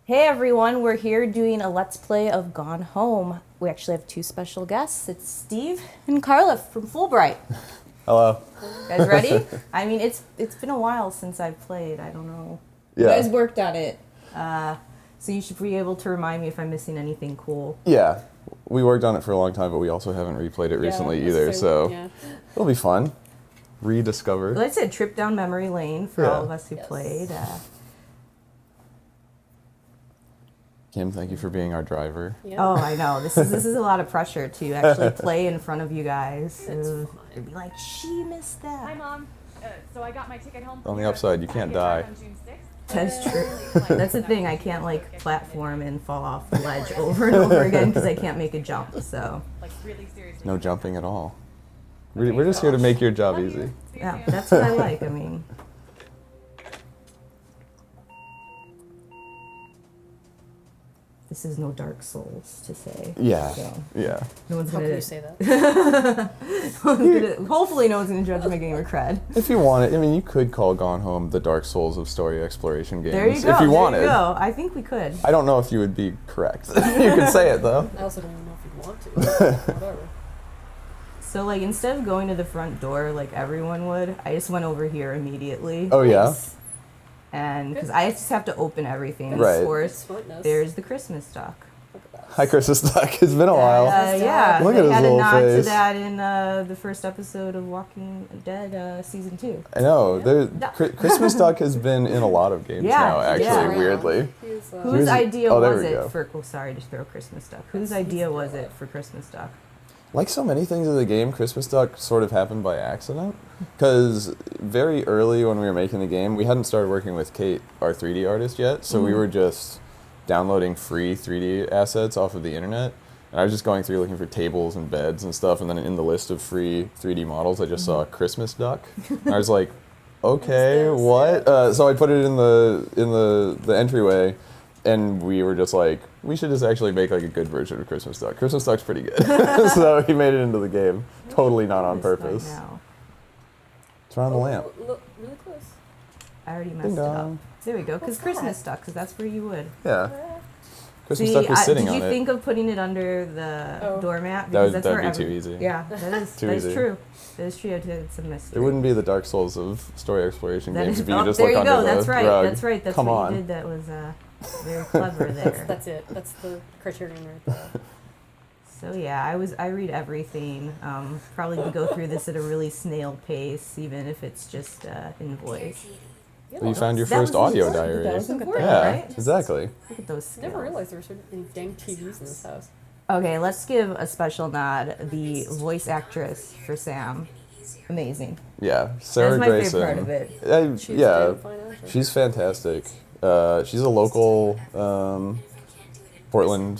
Hey everyone, we're here doing a Let's Play of Gone Home. We actually have two special guests. It's Steve and Karla from Fullbright. Hello. You guys ready? I mean, it's been a while since I've played. I don't know. Yeah. You guys worked on it. So you should be able to remind me if I'm missing anything cool. Yeah. We worked on it for a long time, but we also haven't replayed it recently either, so it'll be fun. Rediscover. Like I said, trip down memory lane for all of us who played. Kim, thank you for being our driver. Yeah. Oh, I know. This is a lot of pressure to actually play in front of you guys. It'd be like, she missed that. Hi, Mom. So I got my ticket home. On the upside, you can't die. On June 6th. That's true. That's the thing. I can't like platform and fall off the ledge over and over again because I can't make a jump. So Like really seriously. No jumping at all. We're just here to make your job easy. yeah, that's what I like. I mean, this is no Dark Souls to say. Yeah. So Yeah. no one's How gonna. can you say that? Hopefully, no one's gonna judge my gamer cred. If you want it, I mean, you could call Gone Home the Dark Souls of story exploration games. There you go. If you there wanted. you go. I think we could. I don't know if you would be correct. You could say it, though. I also don't even know if you'd want to. Whatever. So like instead of going to the front door like everyone would, I just went over here immediately. Oh, yeah? And because I just have to open everything. Right. Of course, Smartness. there's the Christmas duck. Look at that. Hi, Christmas Duck. It's been a while. Yeah, Look they at his had a little nod to face. that in the first episode of Walking Dead season 2. I know. Yeah. Christmas Duck has been in a lot of games Yeah, now, actually, yeah. weirdly. He's, Whose Here's- idea oh, there was we it go. for? Oh, sorry to throw Christmas Duck. Whose idea was it for Christmas Duck? Like so many things in the game, Christmas Duck sort of happened by accident. Because very early when we were making the game, we hadn't started working with Kate, our 3D artist, yet. So we were just downloading free 3D assets off of the internet. And I was just going through looking for tables and beds and stuff. And then in the list of free 3D models, I just saw Christmas Duck. And I was like, okay, what? So I put it in the entryway. And we were just like, we should just actually make like a good version of Christmas Duck. Christmas Duck's pretty good. So he made it into the game. Totally not on purpose. Now. Turn on the lamp. Look really close. I already Ding messed it up. dong. There we go. Because What's Christmas that? Duck, because that's where you would. Yeah. Christmas See, Duck was sitting did on you it. think of putting it under the doormat? That would- Because that's that'd where be too every- easy. Yeah, that is Too that is easy. true. That is true. It's a mystery. It wouldn't be the Dark Souls of story exploration That games is- if you oh, just there look you under go. the That's right. rug. That's right. That's Come what on. you did. That was very clever there. That's it. That's the criterion right there. So yeah, I read everything. Probably could go through this at a really snail pace, even if it's just in voice. Well, you found your That first was audio important. diary. That was important, Yeah, right? exactly. Look at those I never skills. realized there were so many dang TVs in this house. Okay, let's give a special nod. The voice actress for Sam, amazing. Yeah, Sarah That's my Grayson. favorite part of it. She's Yeah, damn fine actress. she's fantastic. She's a local Portland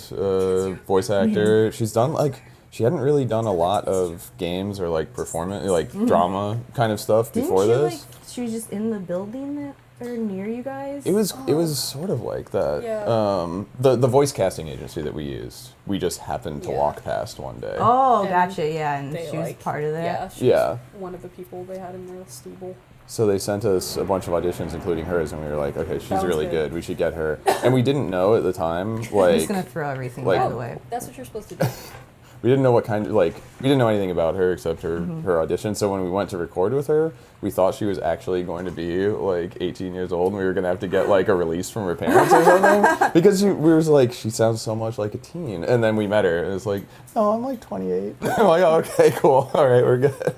voice actor. She's done she hadn't really done a lot of games or like performance, like drama kind of stuff Didn't before she, this. Like, she was just in the building that are near you guys. It was sort of like that. Yeah. The voice casting agency that we used, we just happened to Yeah. walk past one day. Oh, And gotcha. Yeah, and They she was like, part of that. Yeah, she's Yeah. one of the people they had in their stable. So they sent us a bunch of auditions, including hers, and we were like, okay, she's Sounds really good. good. We should get her. And we didn't know at the time, I'm just like, gonna throw everything like- by the way. That's what you're supposed to do. we didn't know what kind of, like, we didn't know anything about her except her audition. So when we went to record with her, we thought she was actually going to be like 18 years old, and we were gonna have to get like a release from her parents or something because we were like, she sounds so much like a teen. And then we met her, and it's like, no, I'm like 28. I'm like, oh, okay, cool, all right, we're good.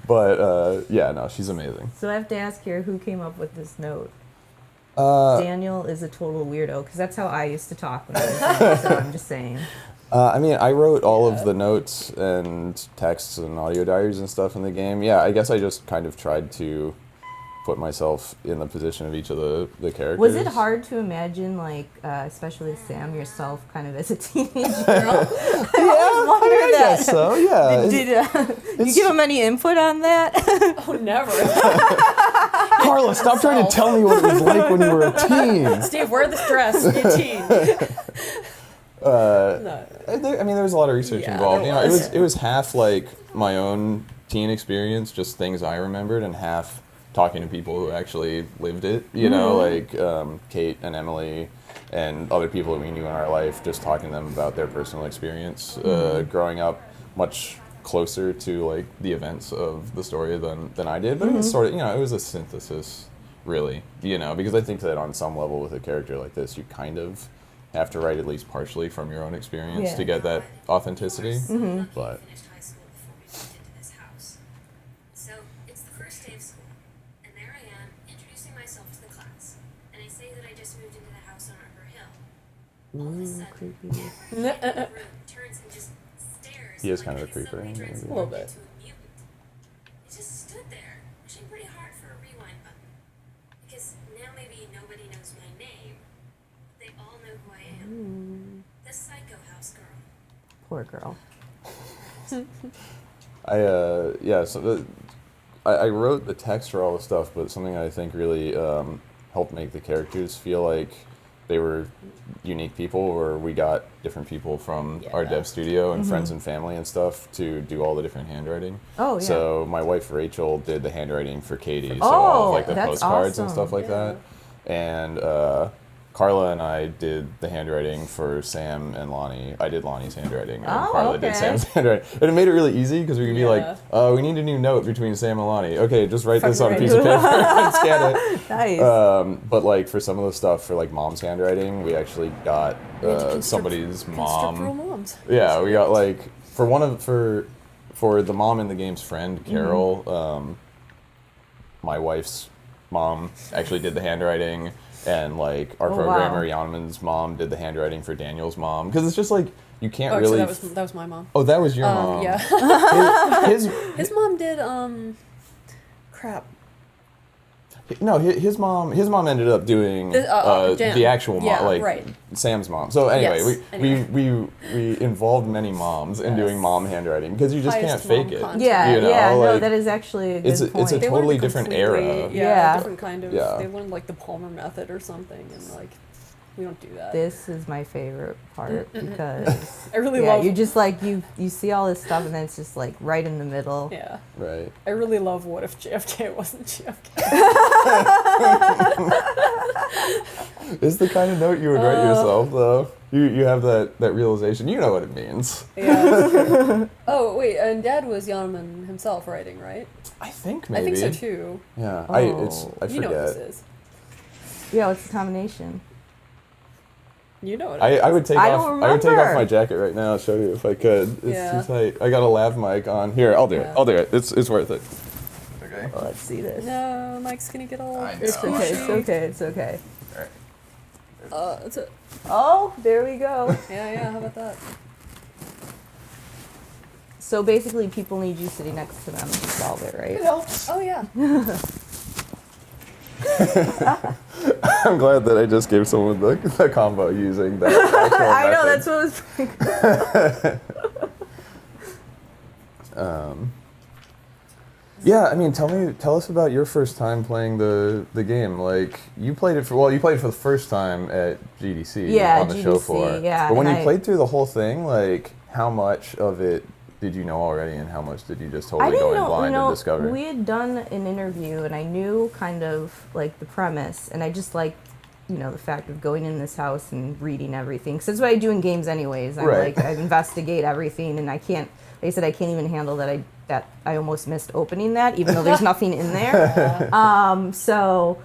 But yeah, no, she's amazing. So I have to ask here, who came up with this note? Uh, Daniel is a total weirdo because that's how I used to talk when I was young. So I'm just saying. I mean, I wrote all Yeah. of the notes and texts and audio diaries and stuff in the game. Yeah, I guess I just kind of tried to put myself in the position of each of the characters. Was it hard to imagine, like, especially Sam yourself, kind of as a teenage girl? I wondered I that. guess so, yeah. Did you give him any input on that? Oh, never. Carla, stop trying to tell me what it was like when you were a teen. Steve, wear this dress. Be a teen. No. I mean, there was a lot of research Yeah, involved. there You know, was. it was half like my own teen experience, just things I remembered, and half talking to people who actually lived it, you know, like Kate and Emily and other people that we knew in our life, just talking to them about their personal experience growing up much closer to like the events of the story than I did. But it was sort of, you know, it was a synthesis, really, you know, because I think that on some level with a character like this, you kind of have to write at least partially from your own experience to get that authenticity. But Finished high school before we moved into this house. So it's the first day of school, and there I am introducing myself to the class, and I say that I just moved into the house on Arbor Hill. All of a sudden, every kid in the room turns and just stares. He is like kind of a I'd creeper, suddenly ain't he? transformed A little bit. into a mutant. I just stood there, wishing pretty hard for a rewind button, because now maybe nobody knows my name. They all know who I am. The Psycho House girl. Poor girl. I wrote the text for all the stuff, but something I think really helped make the characters feel like they were unique people, or we got different people from our dev studio and friends and family and stuff to do all the different handwriting. Oh, yeah. So my wife Rachel did the handwriting for Katie, so all of, like the that's postcards and awesome. stuff like that. And Karla and I did the handwriting for Sam and Lonnie. I did Lonnie's handwriting, and Karla did okay. Sam's handwriting. And it made it really easy because we could be Yeah. like, we need a new note between Sam and Lonnie. Okay, just write this on a Fucking piece of paper and scan it. Nice. But like for some of the stuff for like mom's handwriting, we actually got somebody's Constructural mom. moms. Yeah, we got like for the mom in the game's friend, Carol, my wife's mom actually did the handwriting, and like our programmer Yanaman's mom did the handwriting for Daniel's mom, because it's just like you can't Oh, really. so that was my mom. Oh, that was your mom. Yeah. His His mom did crap. no, his mom ended up doing Jan. the actual mom, Yeah, like right. Sam's mom. So anyway, Yes, we involved many moms in doing mom handwriting, because you just Highest can't fake mom it. content. Yeah, you know, yeah, no, like, that is actually a good it's a point. They totally learned a different completely- era. Yeah. Different kind of. Yeah. They learned like the Palmer method or something, and like we don't do that. This is my favorite part because I really yeah, love. you just like you see all this stuff and then it's just like right in the middle. Yeah. Right. I really love What If JFK wasn't JFK. It's the kind of note you would write yourself, though. You have that realization. You know what it means. Yeah. Oh wait, and Dad was Yanaman himself writing, right? I think maybe. I think so too. Yeah. Oh. I forget. You know what this is. Yeah, what's the combination? You know what. I would take I off. don't I would take off remember. my jacket right now. I'll show you if I could. It's Yeah. too tight. I got a lav mic on. Here, I'll do it. Yeah. I'll do it. It's worth it. Okay. Oh, let's see this. No, Mike's gonna get all. I know. It's okay. It's okay. It's okay. That's it. Oh, there we go. Yeah. How about that? So basically, people need you sitting next to them to solve it, right? Oh yeah. I'm glad that I just gave someone the combo using that. actual I know method. that's what was. Yeah, I mean, tell us about your first time playing the game. Like, you played it for the first time at GDC Yeah, on the show GDC, floor. yeah, But when and you I- played through the whole thing, like, how much of it did you know already, and how much did you just I totally didn't go in know. blind and discover? We had done an interview, and I knew kind of like the premise, and I just like, the fact of going in this house and reading everything. Because that's what I do in games, anyways. I'm Right. like I investigate everything, and I can't. They said I can't even handle that. I almost missed opening that, even though there's nothing in there. So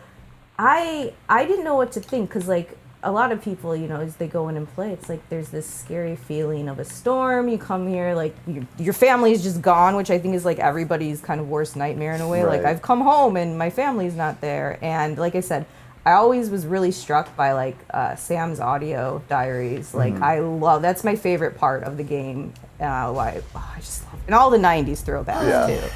I didn't know what to think, because like a lot of people, as they go in and play, it's like there's this scary feeling of a storm. You come here, like your family's just gone, which I think is like everybody's kind of worst nightmare in a way. Right. Like I've come home and my family's not there, and like I said, I always was really struck by like Sam's audio diaries. Like I love, that's my favorite part of the game. I just love, and all the '90s throwbacks Yeah. too.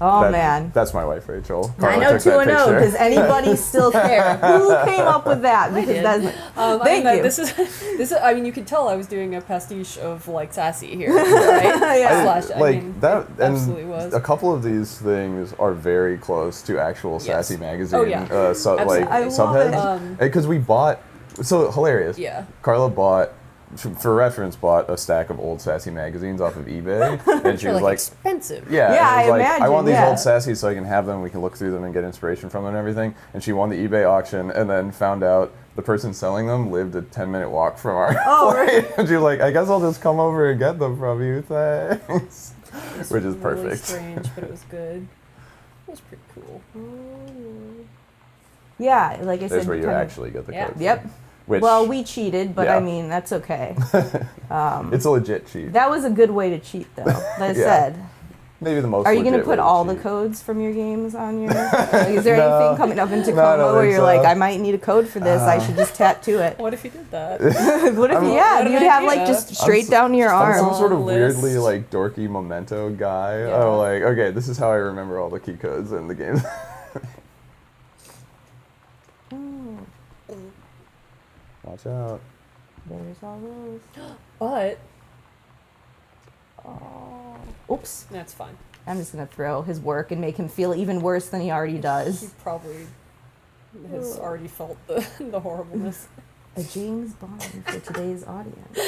Oh man. That's my wife, Rachel. I Karla know took that 2-0. picture. Does anybody still care? Who came up with that? Because did. that's thank you. This is. I mean, you could tell I was doing a pastiche of like Sassy here, right? Yeah. Slash, Like I mean, that, and absolutely was. a couple of these things are very close to actual Yes. Sassy magazine. Oh, yeah. Like Absolutely. I love subheads, it. because we bought. So hilarious. Yeah. Karla bought for reference, bought a stack of old Sassy magazines off of eBay, and she They're was like like, expensive. yeah, Yeah, and it was I like, I imagine, want these yeah. old Sassies so I can have them, we can look through them and get inspiration from them and everything. And she won the eBay auction, and then found out the person selling them lived a 10-minute walk from our place. And she was like, I guess I'll just come over and get them from you, thanks. It was Which is really perfect. strange, but it was good. It was pretty cool. Yeah, like I said. There's where you kind of- actually get the Yeah. code. Yep. Which, Well, we cheated, but Yeah. I mean that's okay. it's a legit cheat. That was a good way to cheat, though. That Yeah. said, Maybe the most are you legit gonna put way to all the cheat. codes from your games on your? Like, is there No. anything coming up in No, I Tacoma don't where think you're so. like, I might need a code for this. I should just tattoo it. What if you did that? What if I'm- yeah, What an you'd have like idea. just straight down to your I'm some arm. sort of List. weirdly like dorky memento guy. Yeah. Oh, like, okay, this is how I remember all the key codes in the game. Watch out. There's all those. But Oops. that's fine. I'm just gonna throw his work and make him feel even worse than he already He does. probably has already felt the horribleness. A James Bond for today's audience.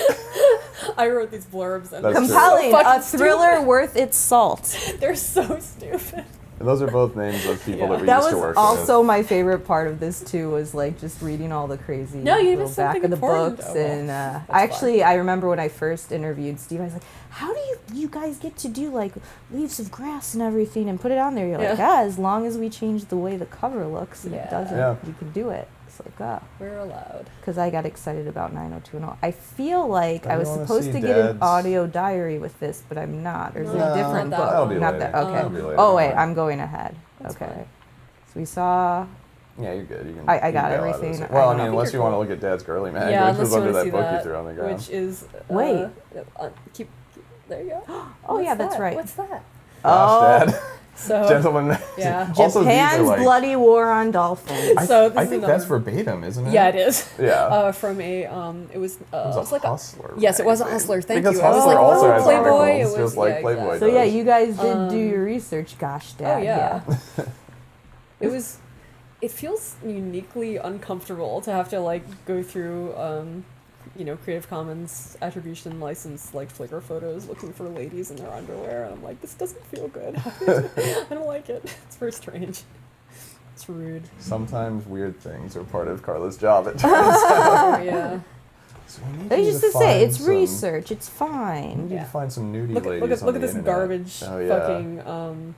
I wrote these blurbs and That's they're true. Compelling, so a fucking thriller stupid. worth its salt. They're so stupid. And those are both names of people Yeah. that we That used to was work also my favorite part of this too. Was like just reading all the crazy No, you little missed back something of the important. books, Oh, well, and that's I actually I remember when I first interviewed Steve, I was like, "How do you guys get to do like leaves of grass and everything and put it on there?" You're like, Yeah. "Yeah, as long as we change the way the cover looks and it Yeah. doesn't, Yeah. we can do it." It's like, We're allowed. because I got excited about 90210. I feel like Don't I you was wanna supposed see to get an Dad's- audio diary with this, but I'm not. Or is it No, a different not book? that That'll be Not later. that. Okay. That'll be later. Oh wait, I'm going ahead. That's okay. fine. So we saw. Yeah, you're good. You can. I you can got bail out of everything. this. I Well, I know. mean, I unless think you you're want to cool. look at Dad's girly mag, Yeah, which unless was you under want to that see book that, you threw on the ground. which is Wait. keep there you go. Oh yeah, What's that's that? right. What's that? Gosh, Dad. So Gentlemen. Yeah. Also, these are Japan's like, bloody war on dolphins. So this I is think another- that's verbatim, isn't it? Yeah, it is. Yeah. From a it was It was a like Hustler. yes, it was a magazine. Hustler. Thank because you. I was Hustler like, also oh, has Playboy. articles, It was just like yeah, Playboy exactly. So yeah, you guys did do Um, your research. Gosh, Dad. Oh yeah. It was. It feels uniquely uncomfortable to have to like go through, Creative Commons attribution license like Flickr photos looking for ladies in their underwear, and I'm like, this doesn't feel good. I don't like it. It's very strange. It's rude. Sometimes weird things are part of Karla's job. It turns Oh, yeah. So we need I you used to say find it's some- research. It's We fine. need you Yeah. to find some nudie Look ladies at on the this internet. garbage Oh, yeah. fucking.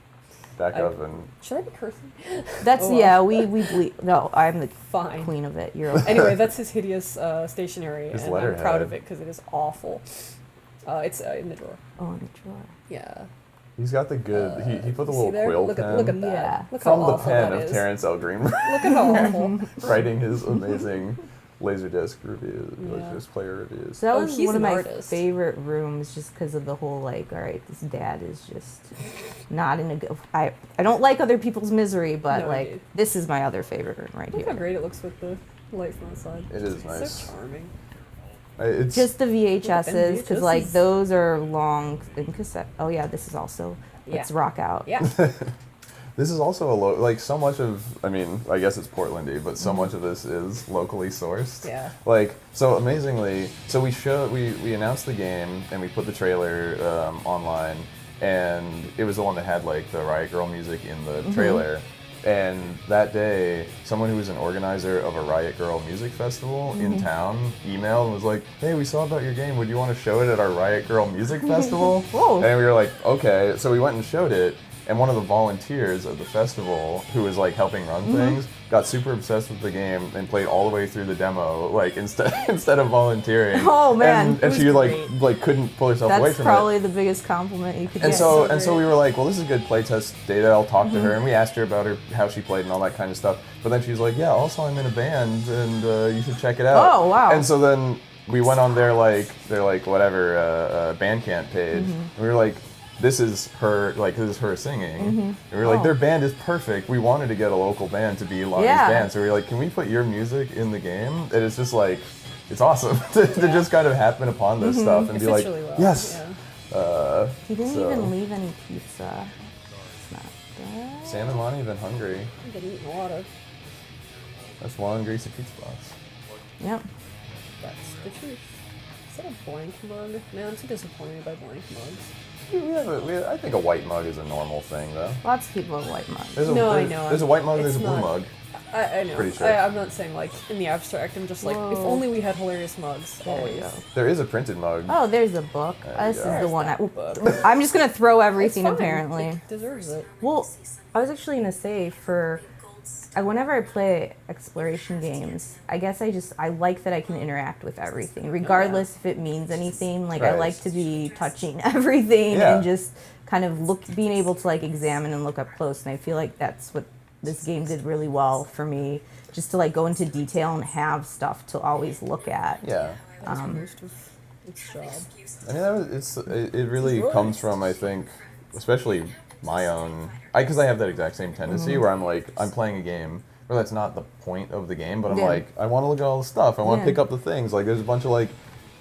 Back I- up and Should I be cursing? That's Oh, well. yeah. We no. I'm the Fine. queen of it. You're okay. Anyway, that's his hideous stationery, His and I'm proud letterhead. of it because it is awful. It's in the drawer. Oh, in a drawer. Yeah. he's got the good. He put the See little there? quill Look pen at that. Yeah. Look from how the awful pen that of is. Terrence L. Green Look at how awful. writing his amazing Laserdisc reviews, Yeah. Laserdisc player reviews. So that Oh, was he's one of an my artist. favorite rooms, just because of the whole like, all right, this dad is just not in a good. I don't like other people's misery, but No, like indeed. this is my other favorite room right Look how here. great it looks with the light from the side. It is It's nice. So charming. It's Just the VHSs, because like VHSs. those are long in cassette. Oh yeah, this is also. Let's Yeah. rock out. Yeah. This is also like so much of. I mean, I guess it's Portlandy, but so much of this is locally sourced. Yeah. Like so amazingly, so we announced the game and we put the trailer online, and it was the one that had like the Riot Girl music in the trailer. And that day, someone who was an organizer of a Riot Girl music festival in town emailed and was like, "Hey, we saw about your game. Would you want to show it at our Riot Girl music festival?" Whoa. And we were like, "Okay." So we went and showed it. And one of the volunteers of the festival, who was like helping run things, got super obsessed with the game and played all the way through the demo, like instead of volunteering. Oh, man. And It was she great. like couldn't pull herself away That's from probably it. the biggest compliment you could And get. so so we were like, well, this is good playtest data. I'll talk to her, and we asked her about how she played and all that kind of stuff. But then she's like, yeah, also I'm in a band, and you should check it out. Oh, wow. And so then we went on their whatever Bandcamp page. And we were like, this is her singing. And we were like, Oh. their band is perfect. We wanted to get a local band to be Lonnie's Yeah. band. So we were like, can we put your music in the game? And it's just like, it's awesome to just kind of happen upon this stuff and It be fits like, really well. yes. Yeah. He didn't So- even leave any pizza. It's not bad. Sam and Lonnie have been hungry. I've been eating a lot of. That's one greasy pizza box. Yep. That's the truth. that a blank mug? Man, I'm so disappointed by blank mugs. I think a white mug is a normal thing, though. Lots of people have white mugs. No, I know. There's a white mug, It's there's a blue not- mug. I know. Pretty sure. I'm not saying like in the abstract. I'm just like, if Whoa. only we had hilarious mugs. There you Always. go. There is a printed mug. Oh, there's a book. This is go. the one. But I'm just gonna throw everything fine. apparently. It deserves it. Well, I was actually gonna say whenever I play exploration games, I guess I like that I can interact with everything, regardless if it means anything. Like I Right. like to be touching everything Yeah. and just kind of being able to like examine and look up close. And I feel like that's what this game did really well for me, just to like go into detail and have stuff to always look at. Yeah. That's most of its job. I mean, it really comes from, I think, especially my own, because I have that exact same tendency Mm-hmm. where I'm like, I'm playing a game where that's not the point of the game, but I'm Yeah. like, I want to look at all the stuff. I want to Yeah. pick up the things. Like, there's a bunch of like,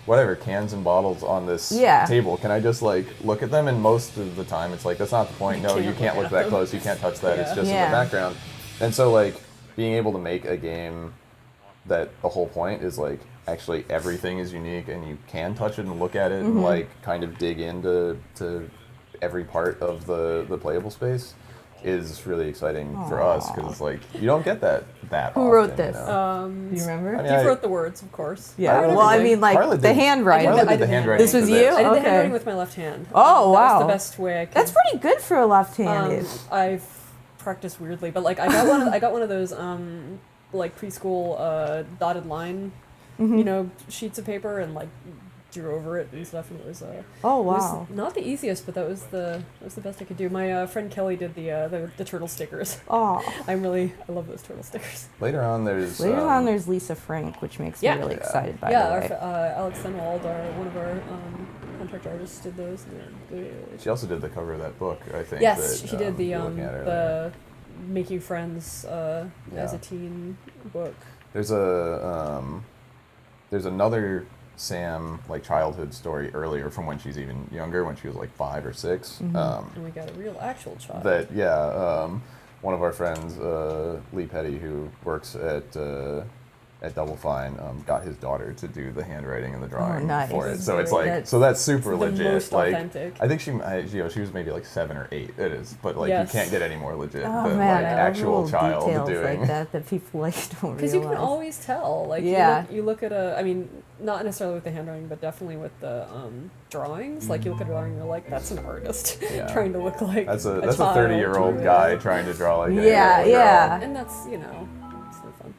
whatever, cans and bottles on this Yeah. table. Can I just like look at them? And most of the time, it's like, that's not the point. No, you can't look that them. close. You can't touch that. It's Yeah. just in Yeah. the background. And so like, being able to make a game that the whole point is like, actually everything is unique and you can touch it and look at it Mm-hmm. and like kind of dig into every part of the playable space is really exciting for us because it's like you don't get that Who often, wrote you this? know? Do you remember? I mean, He wrote the words, of course. Yeah. wrote Well, I everything. mean, like Karla the did- handwriting. Karla did I the did handwriting. This was for you? I did the Okay. handwriting with my left hand. Oh, That wow. was the best way I could. That's pretty good for a left-handed. I've practiced weirdly, but like I got one of those like preschool dotted line, Mm-hmm. you know, sheets of paper and like drew over it and stuff, and it was Oh it was wow. not the easiest, but that was the best I could do. My friend Kelly did the turtle stickers. Oh. I love those turtle stickers. Later on, there's Later on, there's Lisa Frank, which makes Yeah. me really Yeah. excited. By Yeah, the our, way. Alex Senwald, one of our contract artists, did those. And they're good. she also did the cover of that book. I think. Yes, that, she did the you were looking at earlier. the Making Friends as Yeah. a teen book. There's there's another Sam like childhood story earlier from when she's even younger, when she was like 5 or 6. Mm-hmm. And we got a real actual child. One of our friends, Lee Petty, who works at Double Fine, got his daughter to do the handwriting and the drawing nice. for it. So it's Very like, good. so that's super The legit. most like, authentic. I think she was maybe like 7 or 8. It is, but like Yes. you can't get any more legit Oh than man, like I love actual little child details doing. like that people like don't Because realize. you can always tell. Like, Yeah. you look at I mean, not necessarily with the handwriting, but definitely with the drawings. Like, you look at a drawing and you're like, that's an artist Yeah. trying to look like That's a child 30-year-old drew it. guy trying to draw like a Yeah, girl. yeah. And that's, you know, it's no fun.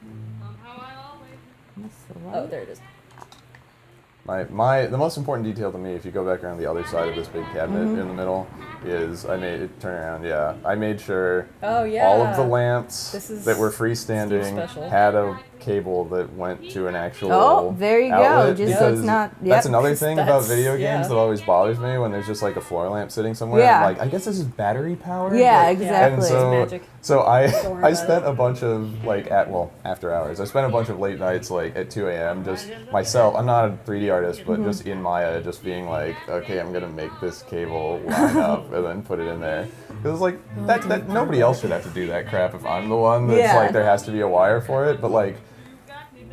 That's the Oh, light. there it is. The most important detail to me, if you go back around the other side of this big cabinet Mm-hmm. in the middle, is I made sure Oh, yeah. all of the lamps This is that were Steve freestanding special. had a cable that went to an actual Oh, there you go. outlet, Just so it's because not. that's Yep. another thing about That's- video games yeah. that always bothers me when there's just like a floor lamp sitting somewhere. Yeah. I'm like, I guess this is battery powered. Yeah, like, exactly. And It's so, magic. so Don't worry I about spent it. a bunch of like after hours. I spent a bunch of late nights like at 2 a.m. just myself. I'm not a 3D artist, but just in Maya, just being like, okay, I'm gonna make this cable line up and then put it in there. Because it's like that nobody else should have to do that crap if I'm the one that's Yeah. like there has to be a wire for it. But like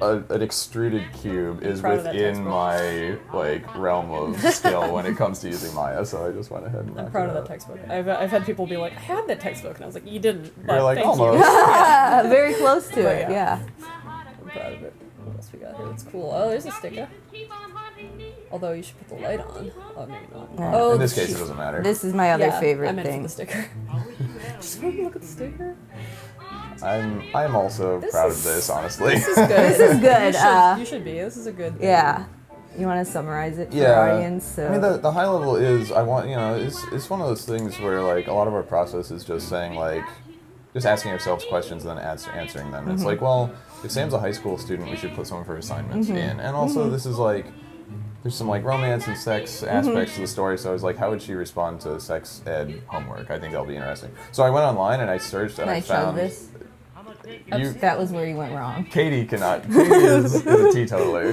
an extruded cube is Proud of that within textbook. my like realm of skill when it comes to using Maya. So I just went ahead and I'm knocked proud it of that out. textbook. I've had people be like, I had that textbook, and I was like, you didn't. But You're like thank almost. You. Very close to But it. yeah. Yeah. I'm proud of it. What else we got here? That's cool. Oh, there's a sticker. Although you should put the light on. Oh, maybe not. Yeah. Oh, In this case, shoot. it doesn't matter. This is my other Yeah, I favorite meant for thing. the sticker. Just want to look at the sticker. I'm also This proud is- of this, honestly. This is good. This is good. You should be. This is a good. Yeah. You want to summarize it for Yeah. our audience? So. I mean, the high level is it's one of those things where like a lot of our process is just saying like, just asking ourselves questions and then answering them. It's like, well, if Sam's a high school student, we should put some of her assignments in. And also, this is like, there's some like romance and sex aspects to the story. So I was like, how would she respond to sex ed homework? I think that'll be interesting. So I went online and I searched and Can I I show found this? you. That was where you went wrong. Katie cannot. Katie is a teetotaler.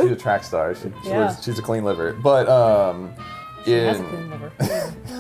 She's a track star. Yeah. She's a clean liver. But She has a clean liver.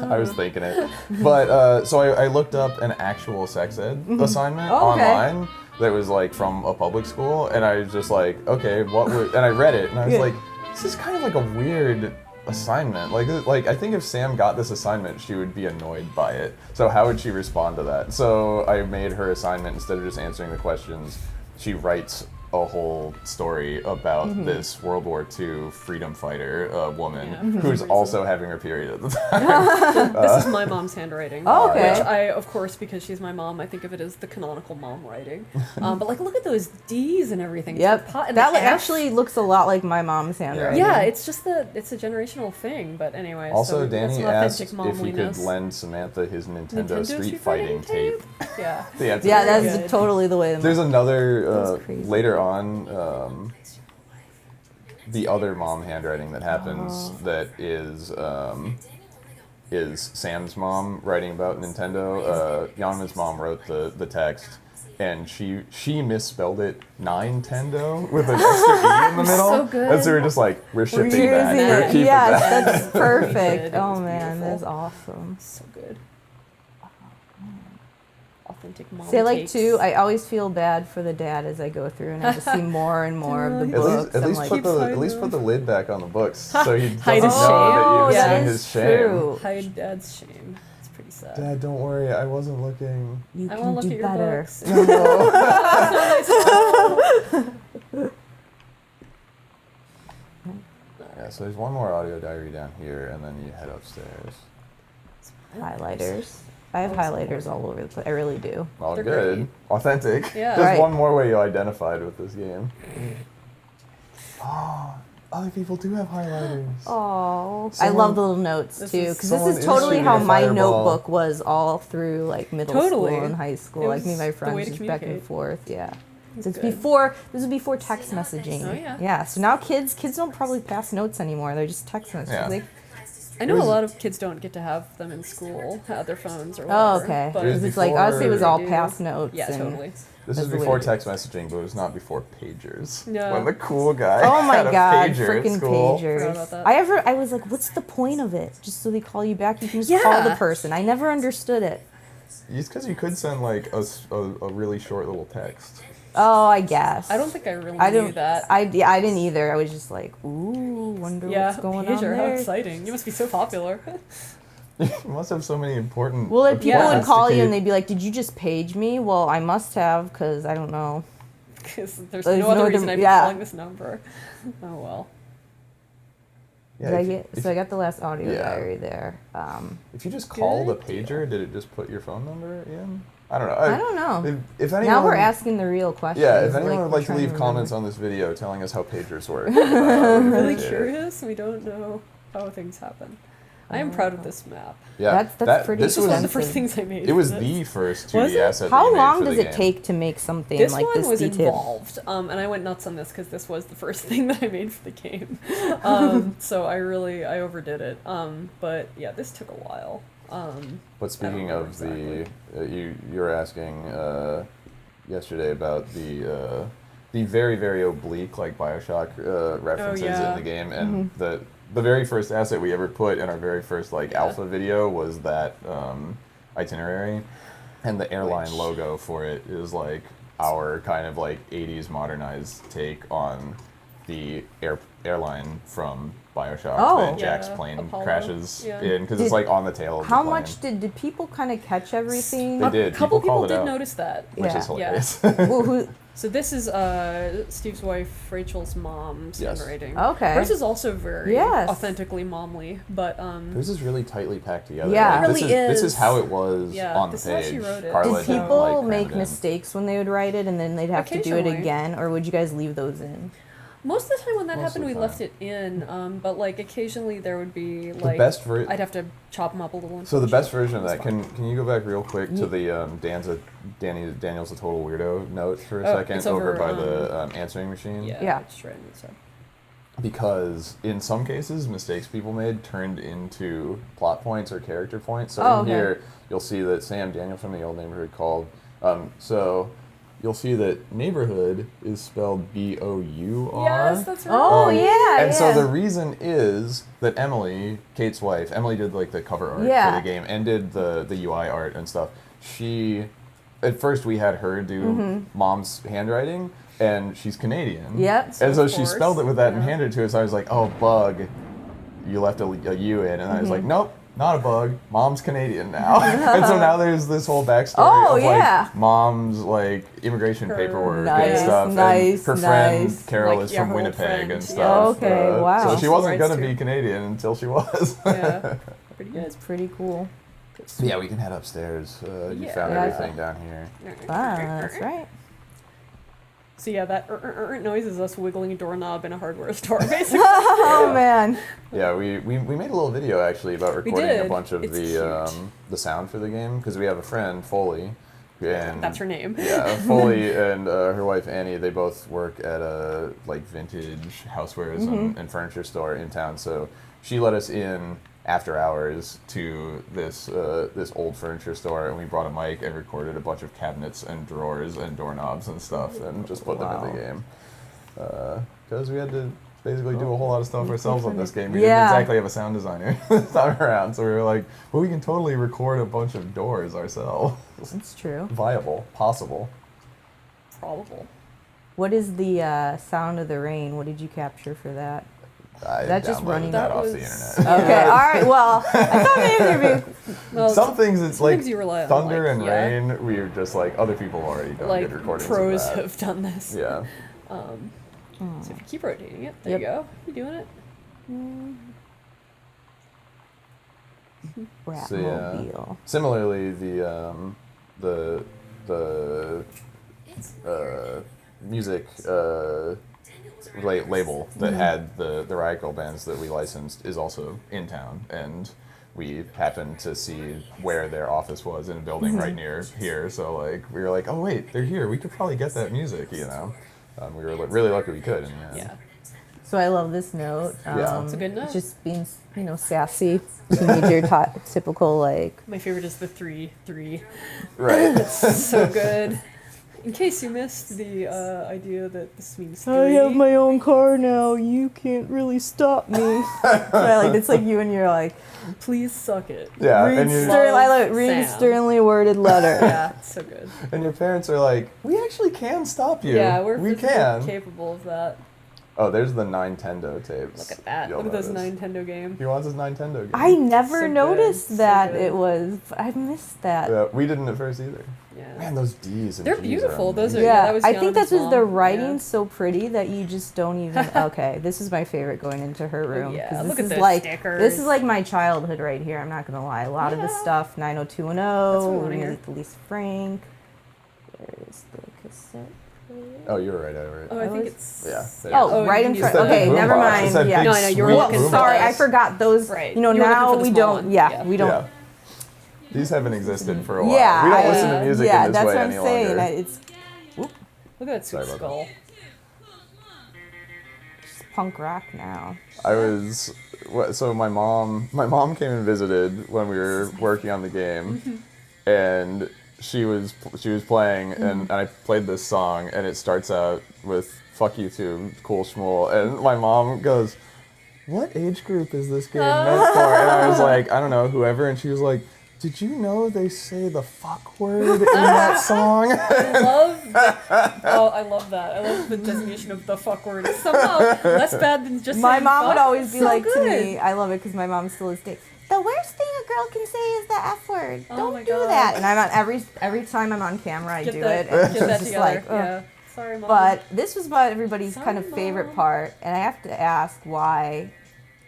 I was thinking it. But so I looked up an actual sex ed assignment Oh, okay. online that was like from a public school, and I was just like, okay, what would? And I read it, and I was Yeah. like, this is kind of like a weird assignment. Like I think if Sam got this assignment, she would be annoyed by it. So how would she respond to that? So I made her assignment, instead of just answering the questions, she writes a whole story about this World War II freedom fighter woman who's also having her period at the time. This is my mom's handwriting. Oh, okay. Which I, of course, because she's my mom, I think of it as the canonical mom writing. But like, look at those D's and everything. Yep. And That the F. actually looks a lot like my mom's handwriting. Yeah, it's just it's a generational thing. But anyway. Also, so that's Danny some asked authentic if he could momliness. lend Samantha his Nintendo, Nintendo Street Fighting tape. Yeah. Yeah, it's Yeah, very that's good. totally the way. There's another That's crazy. later on. The other mom handwriting that happens that is Sam's mom writing about Nintendo. Yanma's mom wrote the text, and she misspelled it Nintendo with an extra E in the middle. So good. And so we're just like, we're shipping Using that. it. We're keeping Yes, that. that's perfect. It Oh was man, beautiful. that's awesome. So good. Authentic mom See, like takes. too, I always feel bad for the dad as I go through and I just see more and more of the At books. least, I'm like, at least put the lid back on the books so he doesn't Hide know his that oh, you've shame. that seen is his shame. true. Hide dad's shame. It's pretty sad. Dad, don't worry, I wasn't looking. You I can want to look do at your better. books. Yeah, so there's one more audio diary down here, and then you head upstairs. Highlighters. I have highlighters all over the place. I really do. Well, They're good. great. Authentic. Yeah. There's Right. one more way you identified with this game. Oh, other people do have highlighters. Oh, I Someone- love the little notes This too, is- because this someone is is totally shooting how a my fireball. notebook was all through like middle Totally. school and high school. It Like me and my was the way friends to just back and communicate. forth. Yeah. It's This good. was before text messaging. Oh, yeah. Yeah. So now kids don't probably pass notes anymore. They're just text messages. Yeah. They- I know a lot of kids don't get to have them in school, their phones or whatever. oh, okay. But It was Because it's like us, it was before- all They do. pass notes. Yeah, and- totally. This That's is the way before to do text messaging, but it was not before pagers. No. When the cool guy Oh my had a god, pager freaking at school. Forgot pagers. about that. I was like, what's the point of it? Just so they call you back, you can just call the Yeah. person. I never understood it. It's because you could send like a really short little text. Oh, I guess. I don't think I really I knew don't. that. I didn't either. I was just like, ooh, wonder Yeah, what's going pager, on how there. exciting. You must be so popular. You must have so many important. Well, then people Yeah. would call you and sophisticated- they'd be like, "Did you just page me?" Well, I must have, because I don't know. Because there's There's no other no reason dem- I'd be yeah. calling this number. Oh well. Yeah, Did I if you- get? if So I got the last audio Yeah. diary there. If you just call the Good pager, did it just put your phone number in? I don't know. I don't know. If anyone, Now we're asking the real questions. Yeah, if anyone would we're like to trying leave comments remember. on this video telling us how pagers work, I'm really appreciate it. curious. We don't know how things happen. I am proud of this map. Yeah, That's pretty This This was one of the was first expensive. things I made. it was for the this. first Was 2D it? asset. that How you made long for does the it game. take to make something This like one this was detailed? involved, and I went nuts on this because this was the first thing that I made for the game. So I overdid it. But yeah, this took a while. But speaking remember of you were asking yesterday about the very very oblique like Bioshock references yeah. in the game, and the very first asset we ever put in our very first like alpha video was that itinerary, and the airline Which- logo for it is like our kind of like 80s modernized take on the airline from Bioshock Oh. that Jack's Yeah, plane Apollo. crashes Yeah. in, because it's Did- like on the tail of How the plane. much did people kind of catch everything? They did. A couple People called people it did out. notice that. Which Yeah. is hilarious. Well, who? So this is Steve's wife Rachel's mom's Yes. handwriting. Okay. Hers is also very Yes. authentically momly, but This is really tightly packed together. Yeah. Like, It this really This is. is how it was Yeah, on the this is how page. she wrote it. Karla Did didn't, people like, cram make it in. mistakes when they would write it, and then they'd have to do it Occasionally. again, or would you guys leave those in? most of the time when that Most happened, of we the left time. it in. But like occasionally there would be like best ver- I'd have to chop them up a little. and So the finish best it. version of It was that, fun. can you go back real quick to the Daniel's a total weirdo note for a Oh, second it's over over, by the answering machine? Yeah. It's right inside. Because in some cases, mistakes people made turned into plot points or character points. So Oh, in okay. here, you'll see that Sam Daniel from the old neighborhood called. So you'll see that neighborhood is spelled B-O-U-R. Yes, that's right. Oh yeah, And so yeah. the reason is that Emily, Kate's wife, Emily did like the cover art Yeah. for the game and did the UI art and stuff. She, at first we had her do Mm-hmm. mom's handwriting, and she's Canadian. Yep. And so Of she course, spelled it with that and yeah. handed it to us. I was like, oh, bug, you left a U in. And I was Mm-hmm. like, nope, not a bug. Mom's Canadian now. And so now there's this whole backstory Oh, of yeah. like mom's like immigration Her- paperwork Nice, and stuff. nice, and her friend nice. Carol Like, is yeah, from her old Winnipeg friend, and yeah. stuff. Okay, wow. So she wasn't Fullbrights going to too. be Canadian until she was. Yeah. Pretty good. It's pretty cool. Yeah, we can head upstairs. You Yeah. found Yeah. everything down here. Ah, that's right. So yeah, that noise is us wiggling a doorknob in a hardware store, basically. Oh Yeah. man. Yeah, we made a little video actually about recording a did. bunch of It's cute. the sound for the game because we have a friend Foley, and That's her name. Yeah, Foley and her wife Annie, they both work at a like vintage housewares and furniture store in town. So she let us in after hours to this this old furniture store, and we brought a mic and recorded a bunch of cabinets and drawers and doorknobs and stuff, and just put them in Wow. the game because we had to basically do a whole lot of stuff ourselves on this game. We Yeah. didn't exactly have a sound designer this time around, so we were like, well, we can totally record a bunch of doors ourselves. That's true. Viable, possible. Probable. What is the sound of the rain? What did you capture for that? I That just downloaded running- that That off was- the internet. Okay, all right. Well, I thought maybe there'd be. Well, Some things it's like sometimes you rely on, thunder like, and yeah. rain. We're just like other people already done like good recordings pros of that. have done this. Yeah. So if you keep rotating it, there Yep. you go. You doing it? So yeah. Ratmobile. Similarly, the It's music Daniel was around label that had the Riot Girl bands that we licensed is also in town, and we happened to see where their office was in a building right near here. So like we were like, oh wait, they're here. We could probably get that music, you know. We were really lucky we could. And, Yeah. So I love this note. Yeah. It's a good note. Just being, sassy, teenager, typical like. My favorite is the 3-3. Right. So good. In case you missed the idea that this means 3. I have my own car now. You can't really stop me. It's like you and you're like, Please suck it. Yeah, read, and you read a Sam. sternly worded letter. Yeah, it's so good. and your parents are like, we actually can stop you. Yeah, we're we physically can. capable of that. Oh, there's the Nintendo tapes. Look at that. You'll Look at this notice. Nintendo game. He wants his Nintendo game. I never So good, noticed so that good. it was. I missed that. Yeah, we didn't at first either. Yeah. Man, those D's and They're G's beautiful. Are Those are- amazing. Yeah, that was I think that's Jonathan's just the mom, writing's yeah. so pretty that you just don't even. Okay, this is my favorite going into her room. Yeah, 'cause look this at is those like stickers. this is like my childhood right here. I'm not gonna lie. A lot of this Yeah. stuff, 90210, That's what we wanna hear. Lisa Frank. Where is the cassette player? Oh, you were right. I were right. Oh, I think was- it's. Yeah. there Oh, you go. you right can in use front. that Okay, big never boombox. It mind. said Yeah. big, No, I know, you were sweet looking for boombox. Sorry, the- I forgot those. Right. You know, You were looking now for the we small don't. one. Yeah, Yeah. we don't. Yeah. These haven't existed for a while. Yeah, we don't I- listen to music yeah, in this that's way what I'm any saying. longer. It's Look at that sweet Sorry about skull. punk rock now. I was so my mom came and visited when we were working on the game, and she was playing, and I played this song, and it starts out with "Fuck you too, cool schmool," and my mom goes, "What age group is this game meant for?" And I was like, "I don't know, whoever," and she was like, "Did you know they say the fuck word in that song?" I love that. I love the designation of the fuck word. It's somehow less bad than just My saying mom would fuck. always be So like to good. me, I love it because my mom still is dating. The worst thing a girl can say is the F word. Oh Don't my do God. that. And I'm on every time I'm on camera, I Get do that, it. And get that it's just together. like, ugh. Yeah. Sorry, mom. But this was about everybody's kind of Sorry, favorite Mom. part, and I have to ask why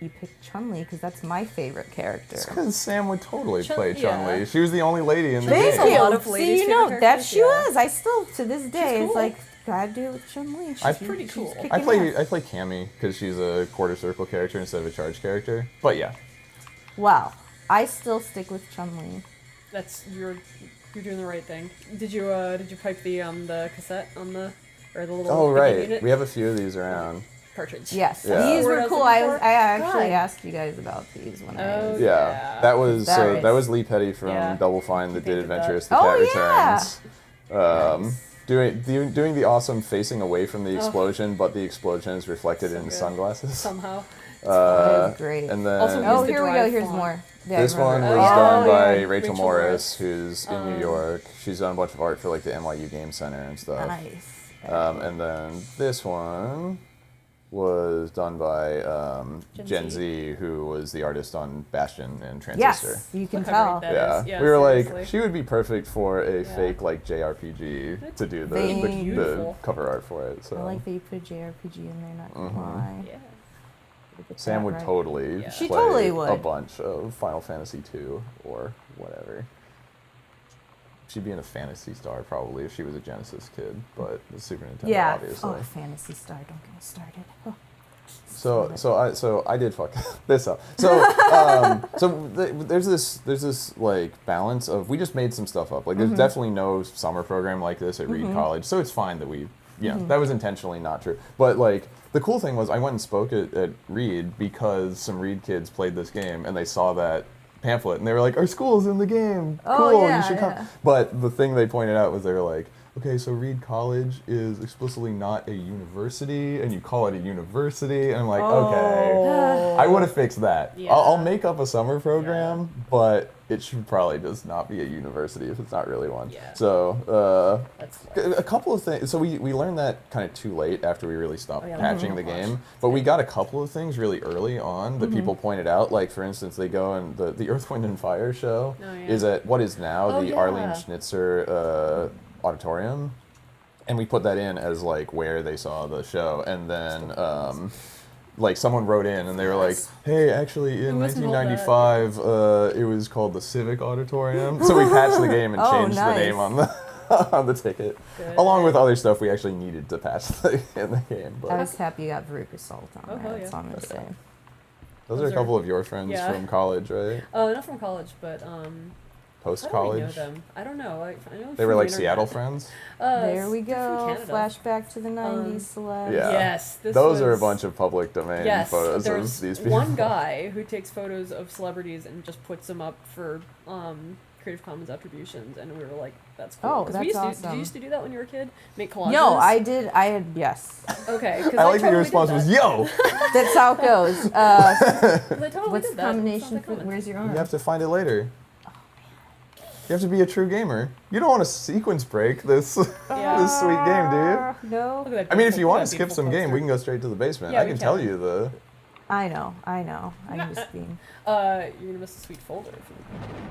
you picked Chun-Li because that's my favorite character. Because Sam would totally Chun- play yeah. Chun-Li. She was the only lady in the Chun-Li's game. Thank a lot you. of See, ladies' you know favorite that characters, she yeah. was. I still to this day, cool. it's like gotta do it with Chun-Li. I- She's Pretty cool. kicking I play ass. Cammy because she's a quarter circle character instead of a charge character. But yeah, Well, I still stick with Chun-Li. That's you're doing the right thing. Did you pipe the cassette on the or the little oh begin right, unit? we have a few of these around. cartridge. Yes, Yeah. these Word were I was cool. looking I for? actually God. asked you guys about these when I Oh, was. Yeah, Yeah. that was That that is- was Lee Petty from Yeah. Double Fine that He did painted that. Adventurous: The Oh, Cat yeah. Returns. Nice. Doing the awesome facing away from the Oh. explosion, but the explosion is reflected So in good. sunglasses. Somehow. That was great. And then Also, Oh, Use the here we go. drive Here's font. more. Yeah, I this one was remember. done Oh, by yeah. Rachel Rachel Morris, Morris. who's in New York. She's done a bunch of art for like the NYU Game Center and stuff. Nice. And then this one was done by Gen Z, who was the artist on Bastion and Transistor. Yes, you can Look how tell. great that is. Yeah, Yeah, we were seriously. like, she would be perfect for a Yeah. fake like JRPG to do the Beautiful. cover art for it. So I like that you put JRPG in there, not gonna Mhm. lie. Yeah. Gotta get Sam that would right. totally Yeah. She play totally a would. bunch of Final Fantasy II or whatever. She'd be in a Fantasy Star probably if she was a Genesis kid, but the Super Nintendo Yeah. obviously. Oh, Fantasy Star, don't get me started. Oh. So I did fuck this up. So there's this like balance of we just made some stuff up. Like there's definitely no summer program like this at Reed College, so it's fine that we that was intentionally not true. But like the cool thing was I went and spoke at Reed because some Reed kids played this game and they saw that pamphlet and they were like, our school's in the game. Oh, Cool, yeah, you should come. yeah. But the thing they pointed out was they were like, okay, so Reed College is explicitly not a university, and you call it a university. And I'm like, okay, I would have fixed that. Yeah. I'll make up a summer program, but it should probably just not be a university if it's not really one. Yeah. So That's a couple of things. So we learned that kind of too late after we really stopped Oh, yeah, patching the game. But we got a couple of things really early on that people pointed out. Like for instance, they go and the Earth, Wind, and Fire show Oh, yeah. is at what is now Oh, the yeah. Arlene Schnitzer auditorium, and we put that in as like where they saw the show, and then like someone wrote in and they were like, hey, actually in It wasn't called that. 1995 it was called the Civic Auditorium. So we patched the game and Oh, changed the name nice. on the on the ticket, Good. along with other stuff we actually needed to patch in the game. I But was happy you got Veruca Salt on Oh, there. hell That's yeah. all I'm gonna say. those are a Those are- couple of your friends yeah. from college, right? not from college, but Post how do we know college. them? I don't know. I know They were from like the Seattle internet. friends. There we They're from go. Canada. Flashback to the 90s celebs. Yeah. Yes, this Those are a was- bunch of public domain Yes, photos there's of these people. one guy who takes photos of celebrities and just puts them up for Creative Commons attributions, and we were like, "That's cool." Oh, 'Cause that's we used to, Did awesome. you used to do that when you were a kid? Make collages? No, I did. I had, yes. Okay, because I like that your totally response was, did "Yo." That's how it goes. 'Cause I totally What's did the that. combination? Sounds For, like where's your You arm? have to find it later. You have to be a true gamer. You don't want to sequence break this Yeah. this sweet game, do you? No. Look at that I mean, if beautiful- you want look to at that skip some beautiful game, we poster. can go straight to the basement. Yeah, I we can can. tell you the. I know. I'm just being. You're gonna miss a sweet folder if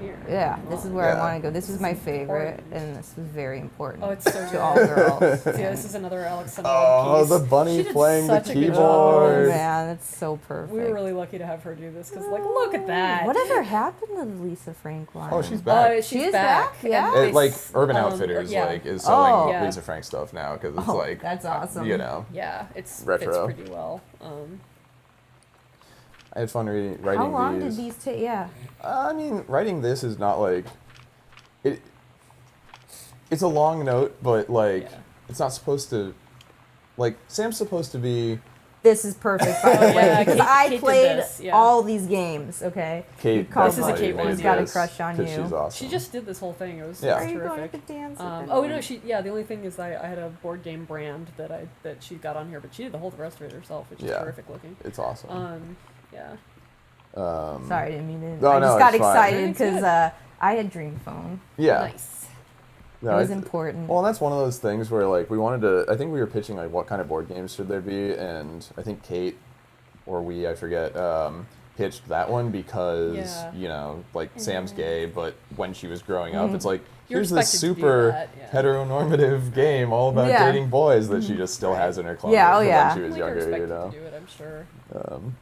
you here. Yeah, this is where Yeah. I want to go. This is my is favorite, important. and this was very important Oh, it's so to good. all girls. So yeah, this is another Alexandra Oh, piece. the bunny She did playing the such a good job. Oh keyboard. man, that's so perfect. We were really lucky to have her do this because, like, look at that. Whatever happened to Lisa Franklin? Oh, she's back. She's She is back. back? Yeah? and It, they like s- Urban Outfitters, yeah. like is selling Oh. Yeah. Lisa Frank stuff now because it's Oh, like that's awesome. You know, Yeah, it's Retro. fits pretty well. I had fun writing How long these. did these take? Yeah. I mean, writing this is not like it. It's a long note, but like Yeah. it's not supposed to. Like Sam's supposed to be. This is perfect, by the way, Yeah, because Kate- I Kate did played this, yeah. all these games. Okay. Kate. Karla This is a Kate one. has got a crush on you. She's awesome. She just did this whole thing. It was Yeah. Are you going terrific. to dance? Oh no, the only thing is I had a board game brand that she got on here, but she did the whole rest of it herself, which is Yeah. terrific looking. It's awesome. Yeah. Sorry, I didn't mean to. No, I no, just got it's fine. excited It's good. because I had Dream Phone. Yeah. Nice. No, It was I- important. Well, and that's one of those things where like we wanted to. I think we were pitching like what kind of board games should there be, and I think Kate or I forget, pitched that one because Yeah. you know like Sam's gay, but when she was growing up, it's like You're here's this expected to do super that, yeah. heteronormative game all about Yeah. dating boys that she just still has in her closet Yeah, oh from yeah. when she was Like, you're younger, expected you know. to do it, I'm sure. Um,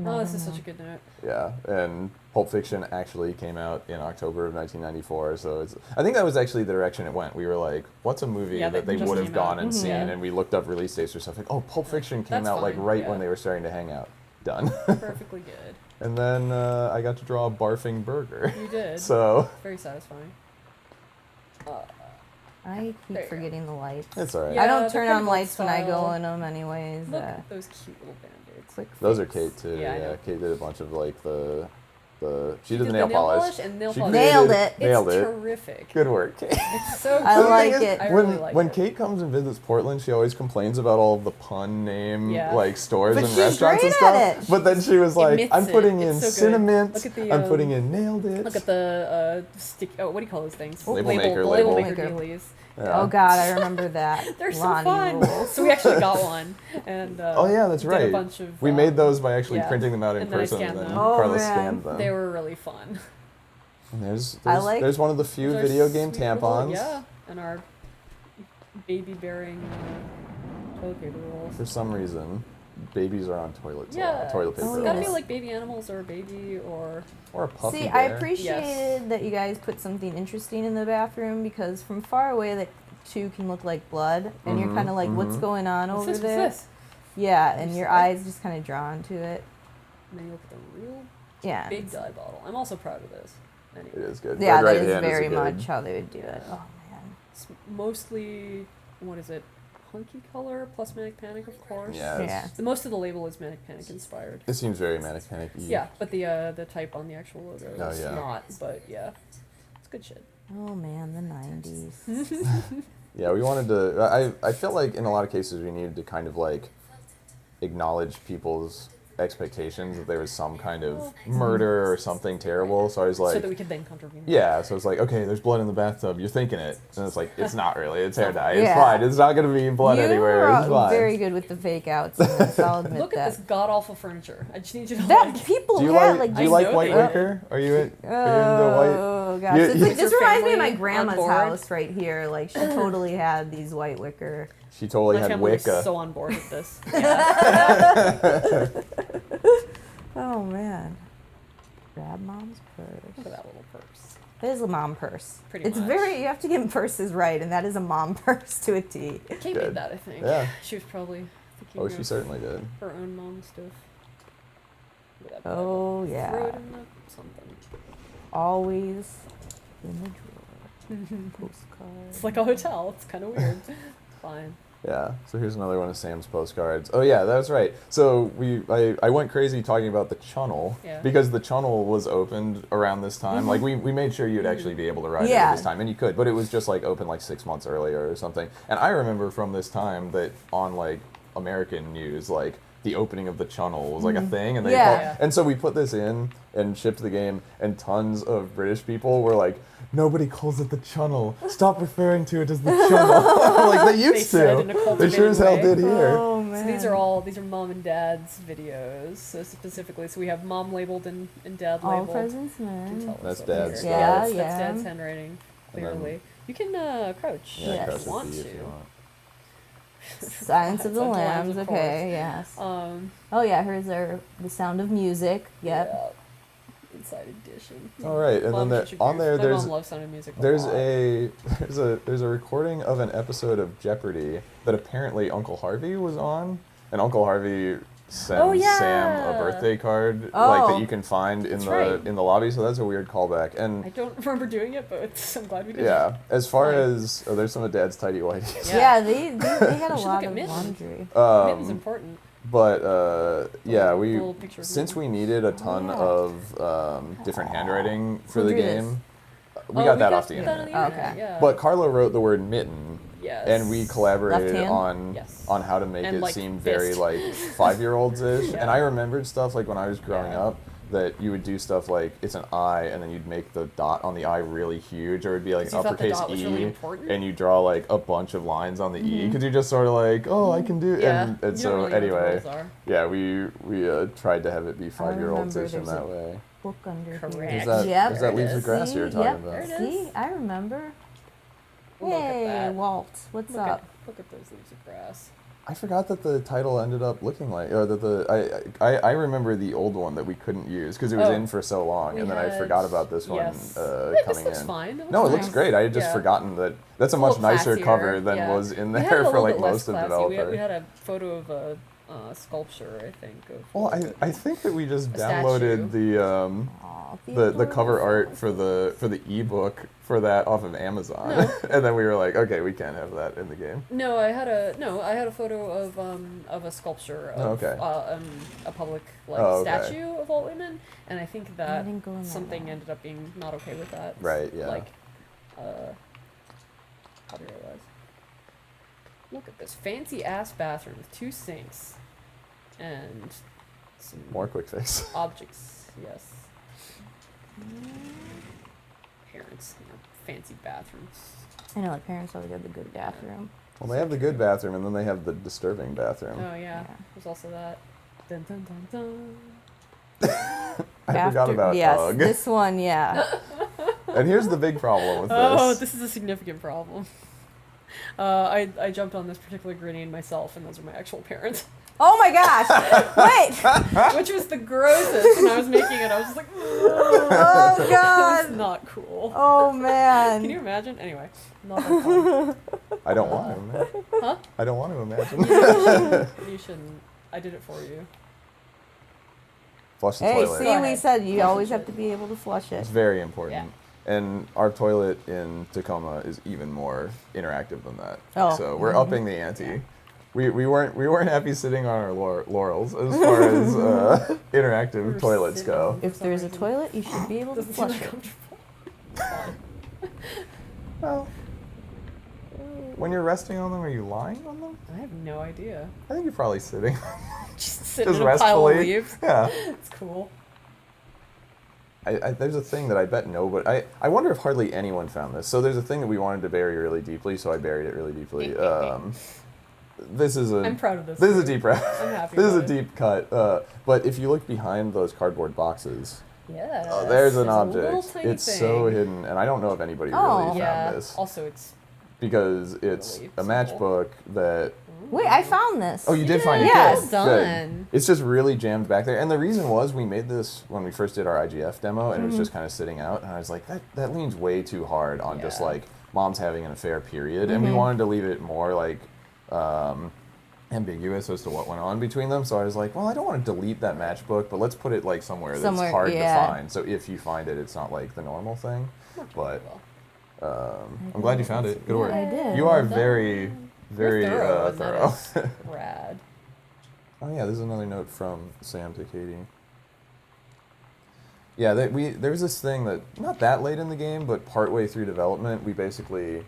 Oh, this is such a good note. Yeah, and Pulp Fiction actually came out in October of 1994, so it's. I think that was actually the direction it went. We were like, "What's a movie Yeah, that that they just would have came gone out. and seen?" Yeah. And we looked up release dates or stuff like, "Oh, Pulp Fiction came That's out like fine, right yeah. when they were starting to hang out." Done. Perfectly good. And then I got to draw a barfing burger. You did. So Very satisfying. I There you keep go. forgetting the lights. it's alright. Yeah. I don't the turn on pinnacle lights when I go style. in them, anyways. Look at those cute little band-aids. Quick Those are fix. Kate too. Yeah, I Yeah, know. Kate did a bunch of like the she did did the the nail nail polish. polish and nail She polish. Nailed created- it. Nailed It's it. terrific. Good work, Kate. It's so I good. like thing is, it. I when really like when it. Kate comes and visits Portland, she always complains about all of the pun name Yeah. like stores But and she's restaurants and great stuff. at it. But then she was like, Admits "I'm it. putting in It's so good. cinnamon. Look at the, I'm putting in nailed it." Look at the stick. Oh, what do you call those things? Label maker, the label label maker maker. dealies. Yeah. Oh God, I remember that. They're so Lonnie fun. rules. So we actually got one, and Oh yeah, that's did right. A bunch of, we made those by actually yeah. printing them out in And then I person, scanned and then them. Oh, Karla man. scanned them. They were really fun. And there's I like- there's one of the few Those are video game sweet little- tampons. yeah, and our baby-bearing toilet paper rolls. For some reason, babies are on toilets. Yeah, Toilet paper. Oh, it's gotta rolls. be like baby animals or a baby or Or a puppy See, bear. I appreciated that you guys put something interesting in the bathroom because from far away that two can look like blood, and you're Mhm, kind of like, what's mhm. going on what's over this? there? What's this? Yeah, and You your see? eyes just kind of drawn to it. And then you look at the real Yeah. big dye bottle. I'm also proud of this. Anyway, It is good. Yeah, Red that right is hand very good. much how they would do it. Oh man. it's mostly what is it? Hunky color plus Manic Panic, of course. Yeah. Yeah. The most of the label is Manic Panic inspired. It seems very Manic Panic. Yeah, but the type on the actual logo Oh, is yeah. not. But yeah, it's good shit. Oh man, the 90s. Yeah, we wanted to. I felt like in a lot of cases we needed to kind of like acknowledge people's expectations that there was some kind of murder or something terrible. So I was so like, that we could then contravene. yeah. So it's like, okay, there's blood in the bathtub. You're thinking it, and it's like, it's not really. It's hair dye. It's Yeah. fine. It's not gonna be blood You anywhere. are It's fine. very good with the fake outs. in this, I'll admit Look that. at this god awful furniture. I just need you to That like. people Do you had like? Do I you know like white they wicker? Are you into white? Oh gosh, You- it's you- like, Is this your reminds me of my family on grandma's board? house right here. Like she totally had these white wicker. She totally My had family Wicca. was so on board with this. Oh man, grab mom's Look purse. at that little purse. It is a mom purse. Pretty it's much. very. You have to get purses right, and that is a mom purse to a T. Kate Good. made that, I think. Yeah. She was probably thinking Oh, of she certainly did. her own mom stuff. Look at that Oh Bible. Throw yeah, it in the something. always in the drawer. Postcard. It's like a hotel. It's kind of weird. Fine. Yeah. So here's another one of Sam's postcards. Oh yeah, that's right. So I went crazy talking about the Chunnel Yeah. because the Chunnel was opened around this time. Like we made sure you'd actually be able to ride it Yeah. at this time, and you could, but it was just like open like 6 months earlier or something. And I remember from this time that on like American news, like the opening of the Chunnel was like a thing, and they Yeah. called, and so we put this in and shipped the game, and tons of British people were like, nobody calls it the Chunnel. Stop referring to it as the Chunnel. Like they used said in a to. They sure as hell cultivated did way. here. Oh So man. these are mom and dad's videos. So specifically, so we have mom labeled and dad all labeled. presents You can man. tell us That's over dad's here. stuff. Yeah, that's Yeah. dad's handwriting. And then- Clearly, you can crouch Yeah, Yes. crouch if you want if to. you want. Silence of the Silence Lambs. of Okay, yes. course. Oh yeah, here's the Sound of Music. Yep. Yeah. Inside edition. All right, and Mom then should on be- there my there's mom loves Sound of Music. there's lot. there's a recording of an episode of Jeopardy that apparently Uncle Harvey was on, and Uncle Harvey sends Oh, yeah. Sam a birthday card like Oh. that you can find in That's the right. in the lobby. So that's a weird callback. And I don't remember doing it, but I'm glad we did. yeah, as far Fine. as there's some of Dad's tidy whities. Yeah. Yeah, they had a We should lot look at of mittens. laundry. Mitten's Um, important. but yeah, we Little picture of since Mitten. we needed a ton yeah. of different handwriting for Who the drew this? game, we got that off the that internet. on the internet. Okay. Yeah. But Karla wrote the word mitten, yes. and we collaborated Left hand? on Yes. on how to make And, it like, seem very fist. like 5-year-olds ish. Yeah. And I remembered stuff like when I was growing Yeah. up that you would do stuff like it's an I, and then you'd make the dot on the I really huge, or it'd be like an 'Cause you thought the uppercase dot was E, really important? and you draw like a bunch of lines on the E because you're just sort of like, oh, I can do. Yeah. And You don't so really know what the anyway, rules are. yeah, we tried to have it be 5-year-olds ish in remember that way. Book under Correct. here. Is that, Yep. is that There it Leaves the is. Grass you were See? talking Yep. about? There it is. See, I remember. Look at Hey, that. Walt, what's Look up? Look at those leaves of grass. I forgot that the title ended up looking like, or that I remember the old one that we couldn't use because it was Oh. in for so long, We and then I had- forgot about this one yes. coming This looks in. fine. No, it looks nice. great. I had just Yeah. forgotten that that's a It's much little nicer classier, cover than yeah. was in We had it there a for little like bit less most of classy. developer. We had a photo of a sculpture, I think. Of Well, I think that we just A downloaded Aw, the cover art for the ebook for that off of Amazon, No. and then we were like, okay, we can't have that in the game. No, I had a photo of a sculpture of Okay. a public like Oh, okay. statue of all women, and I think that didn't go in that something one. ended up being not okay with that. Right, yeah. Like, copyright wise. Look at this fancy ass bathroom with 2 sinks, and some More quick fix. objects. Yes. Parents, fancy bathroom. I know, like parents always have the good bathroom. Well, they have the good bathroom, and then they have the disturbing bathroom. Oh, yeah. Yeah. There's also that. Dun, dun, dun, dun. I forgot about yes, Ugg. this one, yeah. And here's the big problem with this. Oh, this is a significant problem. I jumped on this particular grenade myself, and those are my actual parents. Oh my gosh! Wait! Which was the grossest. When I was making it, I was just like, Oh this is god! not cool. Oh man! Can you imagine? Anyway, not that fun. I don't want to imagine. Huh? I don't want to imagine. You shouldn't. I did it for you. Flush the Hey, toilet. see, Go we ahead. said you Flush always the have to be able to flush it. It's very important. Yeah. And our toilet in Tacoma is even more interactive than that. Oh. So we're upping the ante. We weren't happy sitting on our laurels as far as interactive We were toilets sitting go. on- If there's a toilet, you should be able to Doesn't seem flush that it. comfortable. Well, when you're resting on them, are you lying on them? I have no idea. I think you're probably sitting. Just sitting Just in a pile of restfully. leaves. Yeah. It's cool. There's a thing that I bet nobody. I wonder if hardly anyone found this. So there's a thing that we wanted to bury really deeply, so I buried it really deeply. This is a. I'm proud of this. This is a too. deep cut. I'm happy This is a about it. deep cut. But if you look behind those cardboard boxes, Yeah. there's an a little object. tiny It's thing. so hidden, and I don't know if anybody Oh. really Yeah. found this Also, it's because it's Really a simple. matchbook that. Wait, I found this. Oh, you did find it. Yes. Good. Well Good. done. It's just really jammed back there, and the reason was we made this when we first did our IGF demo, and it was just kind of sitting out, and I was like, that leans way too hard on just Yeah. like mom's having an affair, period, and we wanted to leave it more like ambiguous as to what went on between them. So I was like, well, I don't want to delete that matchbook, but let's put it like somewhere Somewhere, that's hard yeah. to find. So if you find it, it's not like the normal thing. But well, I'm glad you found it. Good work. I did. You are Well done. very, very You're thorough, and thorough. that is rad. Oh yeah, this is another note from Sam to Katie. Yeah, there was this thing that not that late in the game, but partway through development, we basically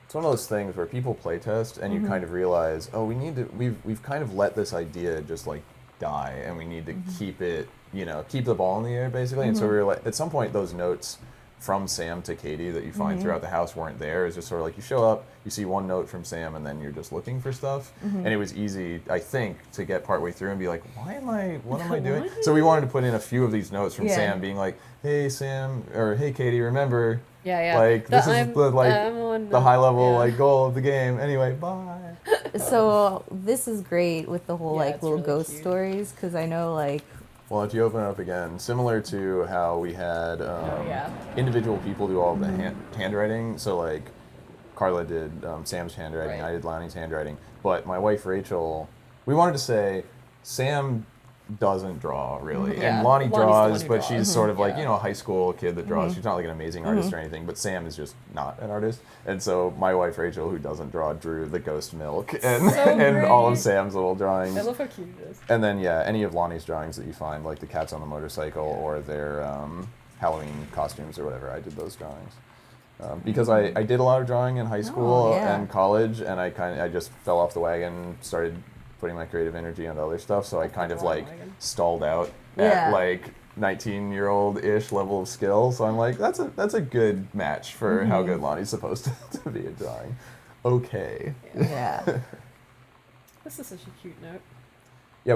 it's one of those things where people playtest and you kind of realize, oh, we've kind of let this idea just like die, and we need to keep it, keep the ball in the air basically. And so we were like, at some point, those notes from Sam to Katie that you find throughout the house weren't there. It's just sort of like you show up, you see one note from Sam, and then you're just looking for stuff. And it was easy, I think, to get partway through and be like, what am I doing? So we wanted to put in a few of these notes from Yeah. Sam being like, hey Sam, or hey Katie, remember, Yeah. like this is the high level like goal of the game. Anyway, bye. So this is great with the whole Yeah, like it's little really ghost cute. stories, because I know like Well, if you open it up again, similar to how we had yeah. individual people do all of the handwriting. So like Karla did Sam's handwriting, Right. I did Lonnie's handwriting. But my wife Rachel, we wanted to say Sam doesn't draw really, Yeah, and Lonnie Lonnie's the draws, one who but draws. she's sort of like Yeah. a high school kid that draws. She's not like an amazing artist or anything, but Sam is just not an artist. And so my wife Rachel, who doesn't draw, drew the ghost milk and So and all of great. Sam's little drawings. I love how cute it is. And then, yeah, any of Lonnie's drawings that you find, like the cats on the motorcycle or their Halloween costumes or whatever, I did those drawings. Because I did a lot of drawing in high school yeah. and college, and I just fell off the wagon, started putting my creative energy into other stuff, so I kind of like wagon. stalled out Yeah. at like 19-year-old-ish level of skill. So I'm like, that's a good match for how good Lonnie's supposed to be at drawing. Okay. yeah. This is such a cute note. Yeah,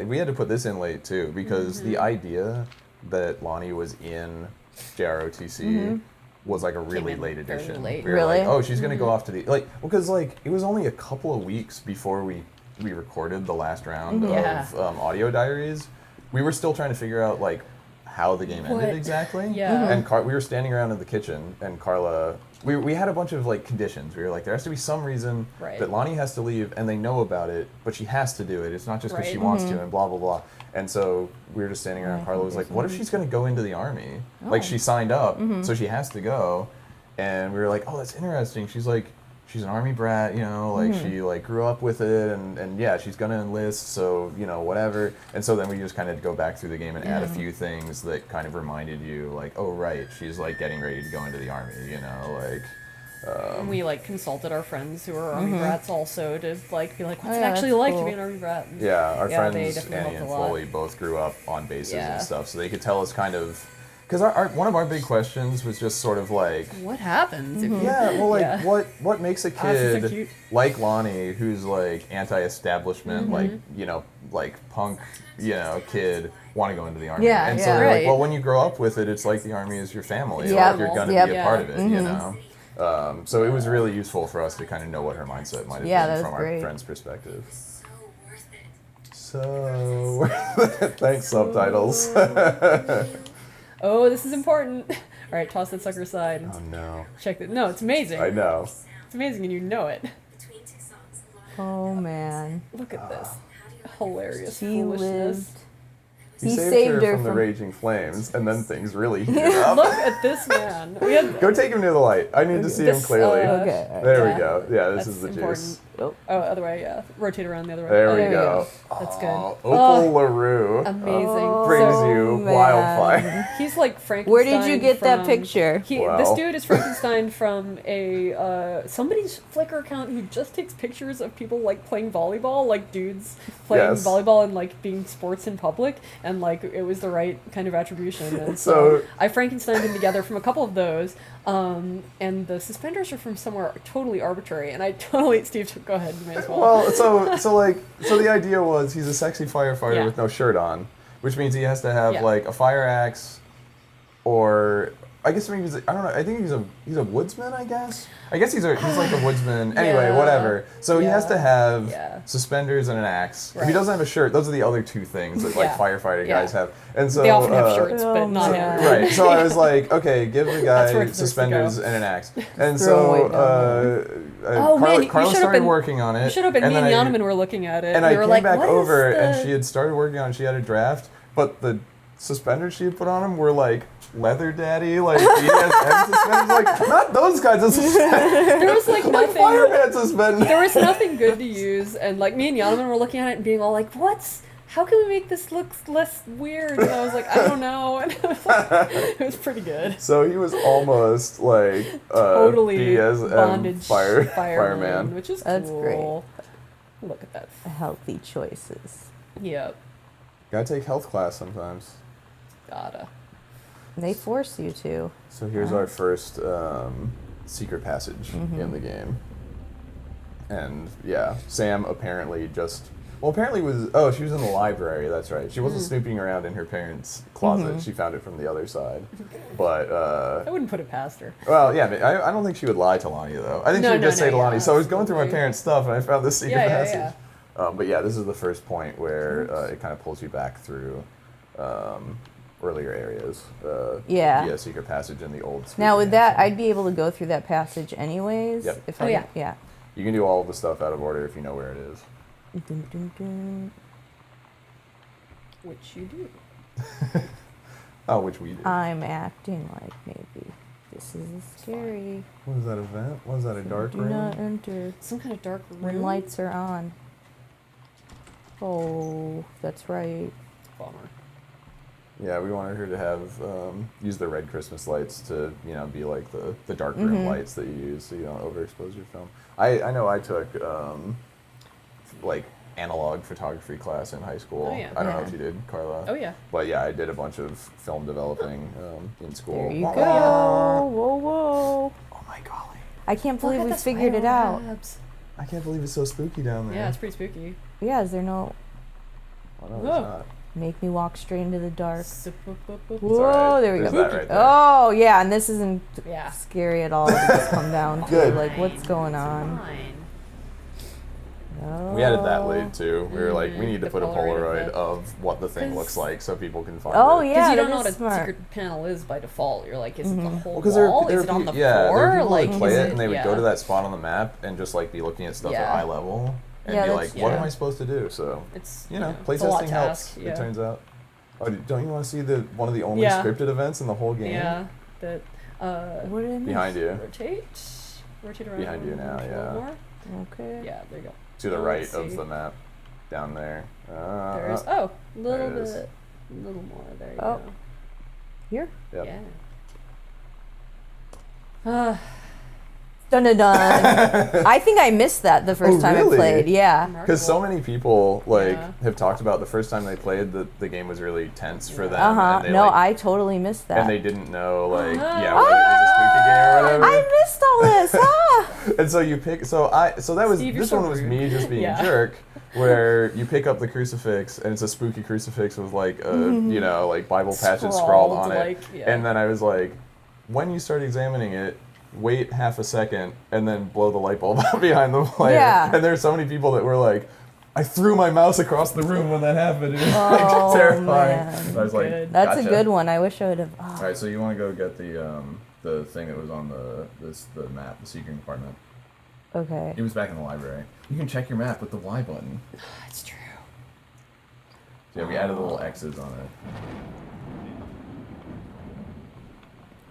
we had to put this in late too, because the idea that Lonnie was in JROTC was like a really in late very edition. late. We were Really? like, oh, she's gonna go off to the because it was only a couple of weeks before we recorded the last round Yeah. of audio diaries. We were still trying to figure out like how the game ended What? exactly. Yeah. And we were standing around in the kitchen, and Karla, we had a bunch of like conditions. We were like, there has to be some reason Right. that Lonnie has to leave, and they know about it, but she has to do it. It's not just because she Right. wants to, and blah blah blah. And so we were just standing around. Karla was like, what if she's going to go into the army? Like she signed up, so she has to go. And we were like, oh, that's interesting. She's like, she's an army brat, like she like grew up with it, and yeah, she's gonna enlist, so whatever. And so then we just kind of go back through the game and add a few things that kind of reminded you, like, oh right, she's like getting ready to go into the army, like. And we like consulted our friends who are army brats also to like be like, what's it yeah, actually that's like cool. to be an army brat? And Yeah, our Yeah, they friends definitely Annie helped and a lot. Foley both grew up on bases Yeah. and stuff, so they could tell us kind of because one of our big questions was just sort of like, What happens if you... yeah, well, like Yeah. what makes a this is so kid cute. like Lonnie, who's like anti-establishment, like like punk, kid, want to go into the army? Yeah, and so yeah. they're like, Right. well, when you grow up with it, it's like the army is your family. Yep, Like you're gonna yep. be a part of it, Yeah. So it was really useful for us to kind of know what her mindset might have Yeah, been that from was our great. friend's perspective. So worth it. So, thanks, subtitles. Oh, this is important. All right, toss that sucker aside. Oh no. Check it. No, it's amazing. I know. It's amazing, and you know it. Between two songs, a lot of Oh man, Look at this. how do you Hilarious he foolishness. lived. He He saved, saved her her from the from- raging flames, and then things really heated up. Look at this man. We had Go take him near the light. I need to see him This, clearly. Okay. There yeah, we go. Yeah, this that's is the important. juice. Oh, other way. Yeah, rotate around the other way. There Oh, we you go. That's good. Oh, Opal Oh, LaRue Amazing. brings So, you man. wildfire. he's like Frankenstein. where did you get that from- picture? This Wow. dude is Frankenstein from a somebody's Flickr account who just takes pictures of people like playing volleyball, like dudes playing Yes. volleyball and like being sports in public, and like it was the right kind of attribution. And So- I Frankensteined him together from a couple of those, and the suspenders are from somewhere totally arbitrary. And I totally, Steve, go ahead, you may as well. Well, so the idea was he's a sexy firefighter Yeah. with no shirt on, which means he has to have Yeah. like a fire axe, or I guess maybe I don't know. I think he's a woodsman. I guess he's like a woodsman. Anyway, Yeah. whatever. So he has to have Yeah. suspenders and an axe. If he Right. doesn't have a shirt, those are the other two things that like Yeah. firefighter Yeah. guys have. And so They often have uh, shirts, Oh, but not man. him. Right. So I was like, okay, give the That's guy where it's supposed to suspenders go. and an axe. And Throw away so Oh, man, you Karla should have started been- working on it. You should have been. and Me and then Yanaman were looking at it. and we I were came like, back "What is over, and the-" she had started working on it. She had a draft, but the suspenders she had put on him were like leather daddy, like BDSM suspenders, like not those kinds of suspenders. There was like Like nothing. fireman suspenders. There was nothing good to use, and like me and Yanaman were looking at it and being all like, how can we make this look less weird? And I was like, I don't know. And it was, like, it was pretty good. So he was almost like Totally BDSM bondage fireman. which is That's cool. Look at that. healthy choices. Yep. Gotta take health class sometimes. Gotta. They force you to. So here's our first secret passage in the game. And yeah, Sam apparently she was in the library, that's right. She wasn't snooping around in her parents' closet. She found it from the other side. But, I wouldn't put it past her. well, yeah, but I don't think she would lie to Lonnie, though. I think No, she would just no, say to yeah, Lonnie, so I was going through my absolutely. parents' stuff and I found this secret Yeah, yeah, passage. But yeah, this is the first point where it kind of pulls you back through earlier areas. Yeah. Via secret passage in the old Now with Spooky that, Mansion. I'd be able to go through that passage anyways. Yep. If Oh, I yeah. yeah. You can do all of the stuff out of order if you know where it is. Dun, dun, dun. Which you do. Oh, which we do. I'm acting like maybe this is scary. What is that event? What is that, a dark Do room? not enter Some kind of dark room. when lights are on. Oh, that's right. Bummer. Yeah, we wanted her to have use the red Christmas lights to be like the dark room lights that you use so you don't overexpose your film. I know I took like analog photography class in high school. Oh, yeah. I don't know Yeah. if you did, Karla. Oh yeah. But yeah, I did a bunch of film developing in school. There you Whoa, go. Whoa, whoa. Oh my golly! I can't believe Look we at the figured it spiral out. webs. I can't believe it's so spooky down there. Yeah, it's pretty spooky. Yeah, is there no Well, no, Whoa. it's not. make me walk straight into the dark? It's Whoa, alright. there we There's go. that right there. Oh yeah, and this isn't Yeah. scary at all. To just come down to Good. like what's going on. Fine. Oh. We added that late too. We were like, we need to The put a Polaroid Polaroid of it. of what the thing 'Cause- looks like so people can find Oh it. yeah, Because you don't that know what a is smart. secret panel is by default. You're like, is it the whole Because wall? there Is it on the there floor? are people Like, that play is it and they would go yeah. to that spot on the map and just like be looking at stuff at Yeah. eye level and Yeah, be that's- like, what am yeah. I supposed to do? So It's you know, it's a lot playtesting helps. task, yeah. It turns out. Oh, don't you want to see the one of the only Yeah. scripted events in the whole game? Yeah. That What did I miss? Behind you, rotate around. Behind you now, a little yeah. more. Okay. Yeah, there you go. to the Oh, right let's of see. the map, down there. There is. Oh, a little There it is. bit. A little more. There you Oh. go. Here. Yep. Yeah. Dun dun dun. I think I missed that the first time really? I played. Yeah. Because so many people like Yeah. have talked about the first time they played the game was really tense for them. Uh huh. And they, No, like, I totally missed that. and they didn't know like yeah whether it was a spooky game or whatever. I missed all this. Ah. And so you pick so that was Steve, you're this so one was rude. me just being Yeah. a jerk, where you pick up the crucifix and it's a spooky crucifix with like a you know like Bible passage scrawled on it, like, yeah. and then I was like, when you start examining it, wait half a second and then blow the light bulb out behind the player. Yeah. And there's so many people that were like, I threw my mouse across the room when that happened. It was like Oh, terrifying. man. I was like, Good. That's gotcha. a good one. I wish I would have. Oh. All right, so you want to go get the thing that was on the map, the secret compartment. Okay. It was back in the library. You can check your map with the Y button. That's true. So yeah, we added little X's on it.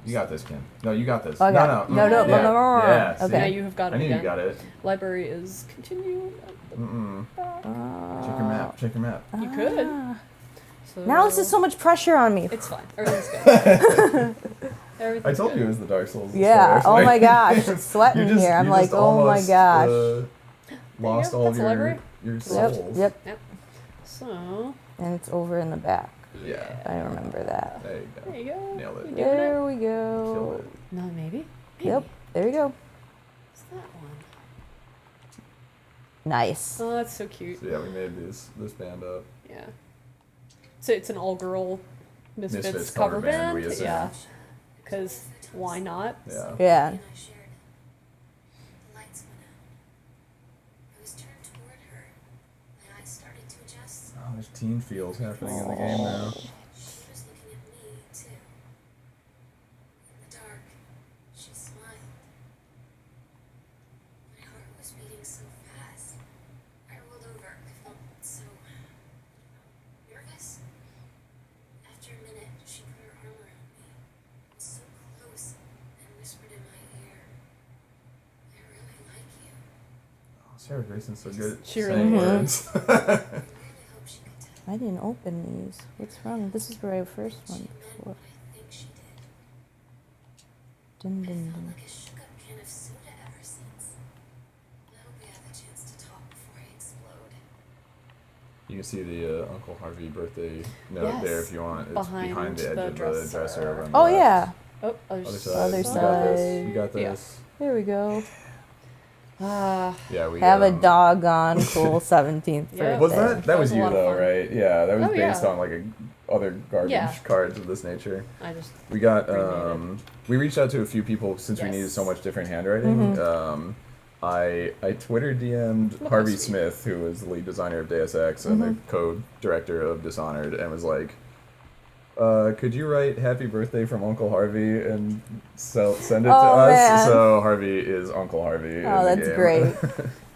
You got this, Kim. No, you got this. Okay. No. No, Mm, no, yeah. no. Yeah, see? Okay. Now you have got it I knew again. you got it. Library is continue. At the Mm-mm. back. Check your map. Check your map. You could. So Now this is so much pressure on me. It's fine. Everything's good. Everything's I told good. you it was the Dark Souls. Yeah. story. Oh my gosh. It's sweating You just- here. I'm you like, just oh my almost, gosh. Lost go. all That's the your library. Yep. souls. Yep. Yep. So And it's over in the back. Yeah. I remember that. There you go. there you go. Nailed it. You doing There we Killed go. it. No, maybe. Yep. There you go. What's that one? Nice. Oh, that's so cute. So yeah, we made this band up. Yeah. So it's an all-girl Misfits, Misfits cover cover band, band. we assume. Yeah. Because why not? Yeah. Yeah. And I shared it. The lights went out. I was turned toward her. My eyes started to adjust. Oh, there's teen feels happening in the game now. She was looking at me, too. In the dark, she smiled. My heart was beating so fast. I rolled over. I felt so nervous. After a minute, she put her arm around me, so close, and whispered in my ear, I really like you. Oh, Sarah Grayson's so good at She saying really words. I really hope she could tell. I didn't open these. What's wrong? This is where I first She went meant before. what I think she did. Dun, I dun, felt dun. like a shook-up can of soda ever since. I hope we have the chance to talk before I explode. You can see the Uncle Harvey birthday note Yes. there if you want. It's Behind behind the edge the of the dresser. dresser over on the Oh left. yeah. Oh, other Other side. side. Other You got this. You got Yeah. this. There we go. Ah, Yeah, we Have a dog. doggone cool 17th Yeah. birthday. Was that That was was a you lot of though, fun. right? Yeah, that was Oh, based yeah. on like other garbage Yeah. cards of this nature. I just We got Remade we reached out to a few people since we Yes. needed so much different handwriting. I Twitter DM'd Look how Harvey sweet. Smith, who was the lead designer of Deus Ex and the co-director of Dishonored, and was like, could you write "Happy Birthday" from Uncle Harvey and send it to Oh, us? man. So Harvey is Uncle Harvey. Oh, in the that's game. great.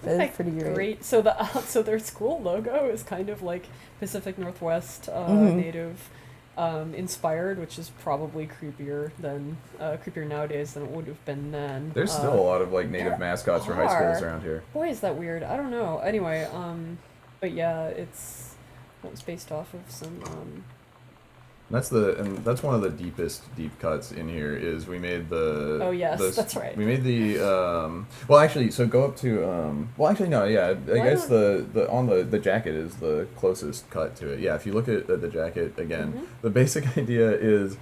That's Like, pretty great. So the so their school logo is kind of like Pacific Northwest Mm-hmm. native inspired, which is probably creepier nowadays than it would have been then. There's still a lot of like native there mascots for high schools are. around here. Boy, is that weird. I don't know. Anyway, but yeah, it's based off of some That's one of the deepest deep cuts in here. Is we made the Oh, yes, the- that's right. We made the well actually so go up to well actually no yeah I Why guess the on the jacket is the closest cut to it. Yeah, if you look at the jacket again, Mm-hmm. the basic idea is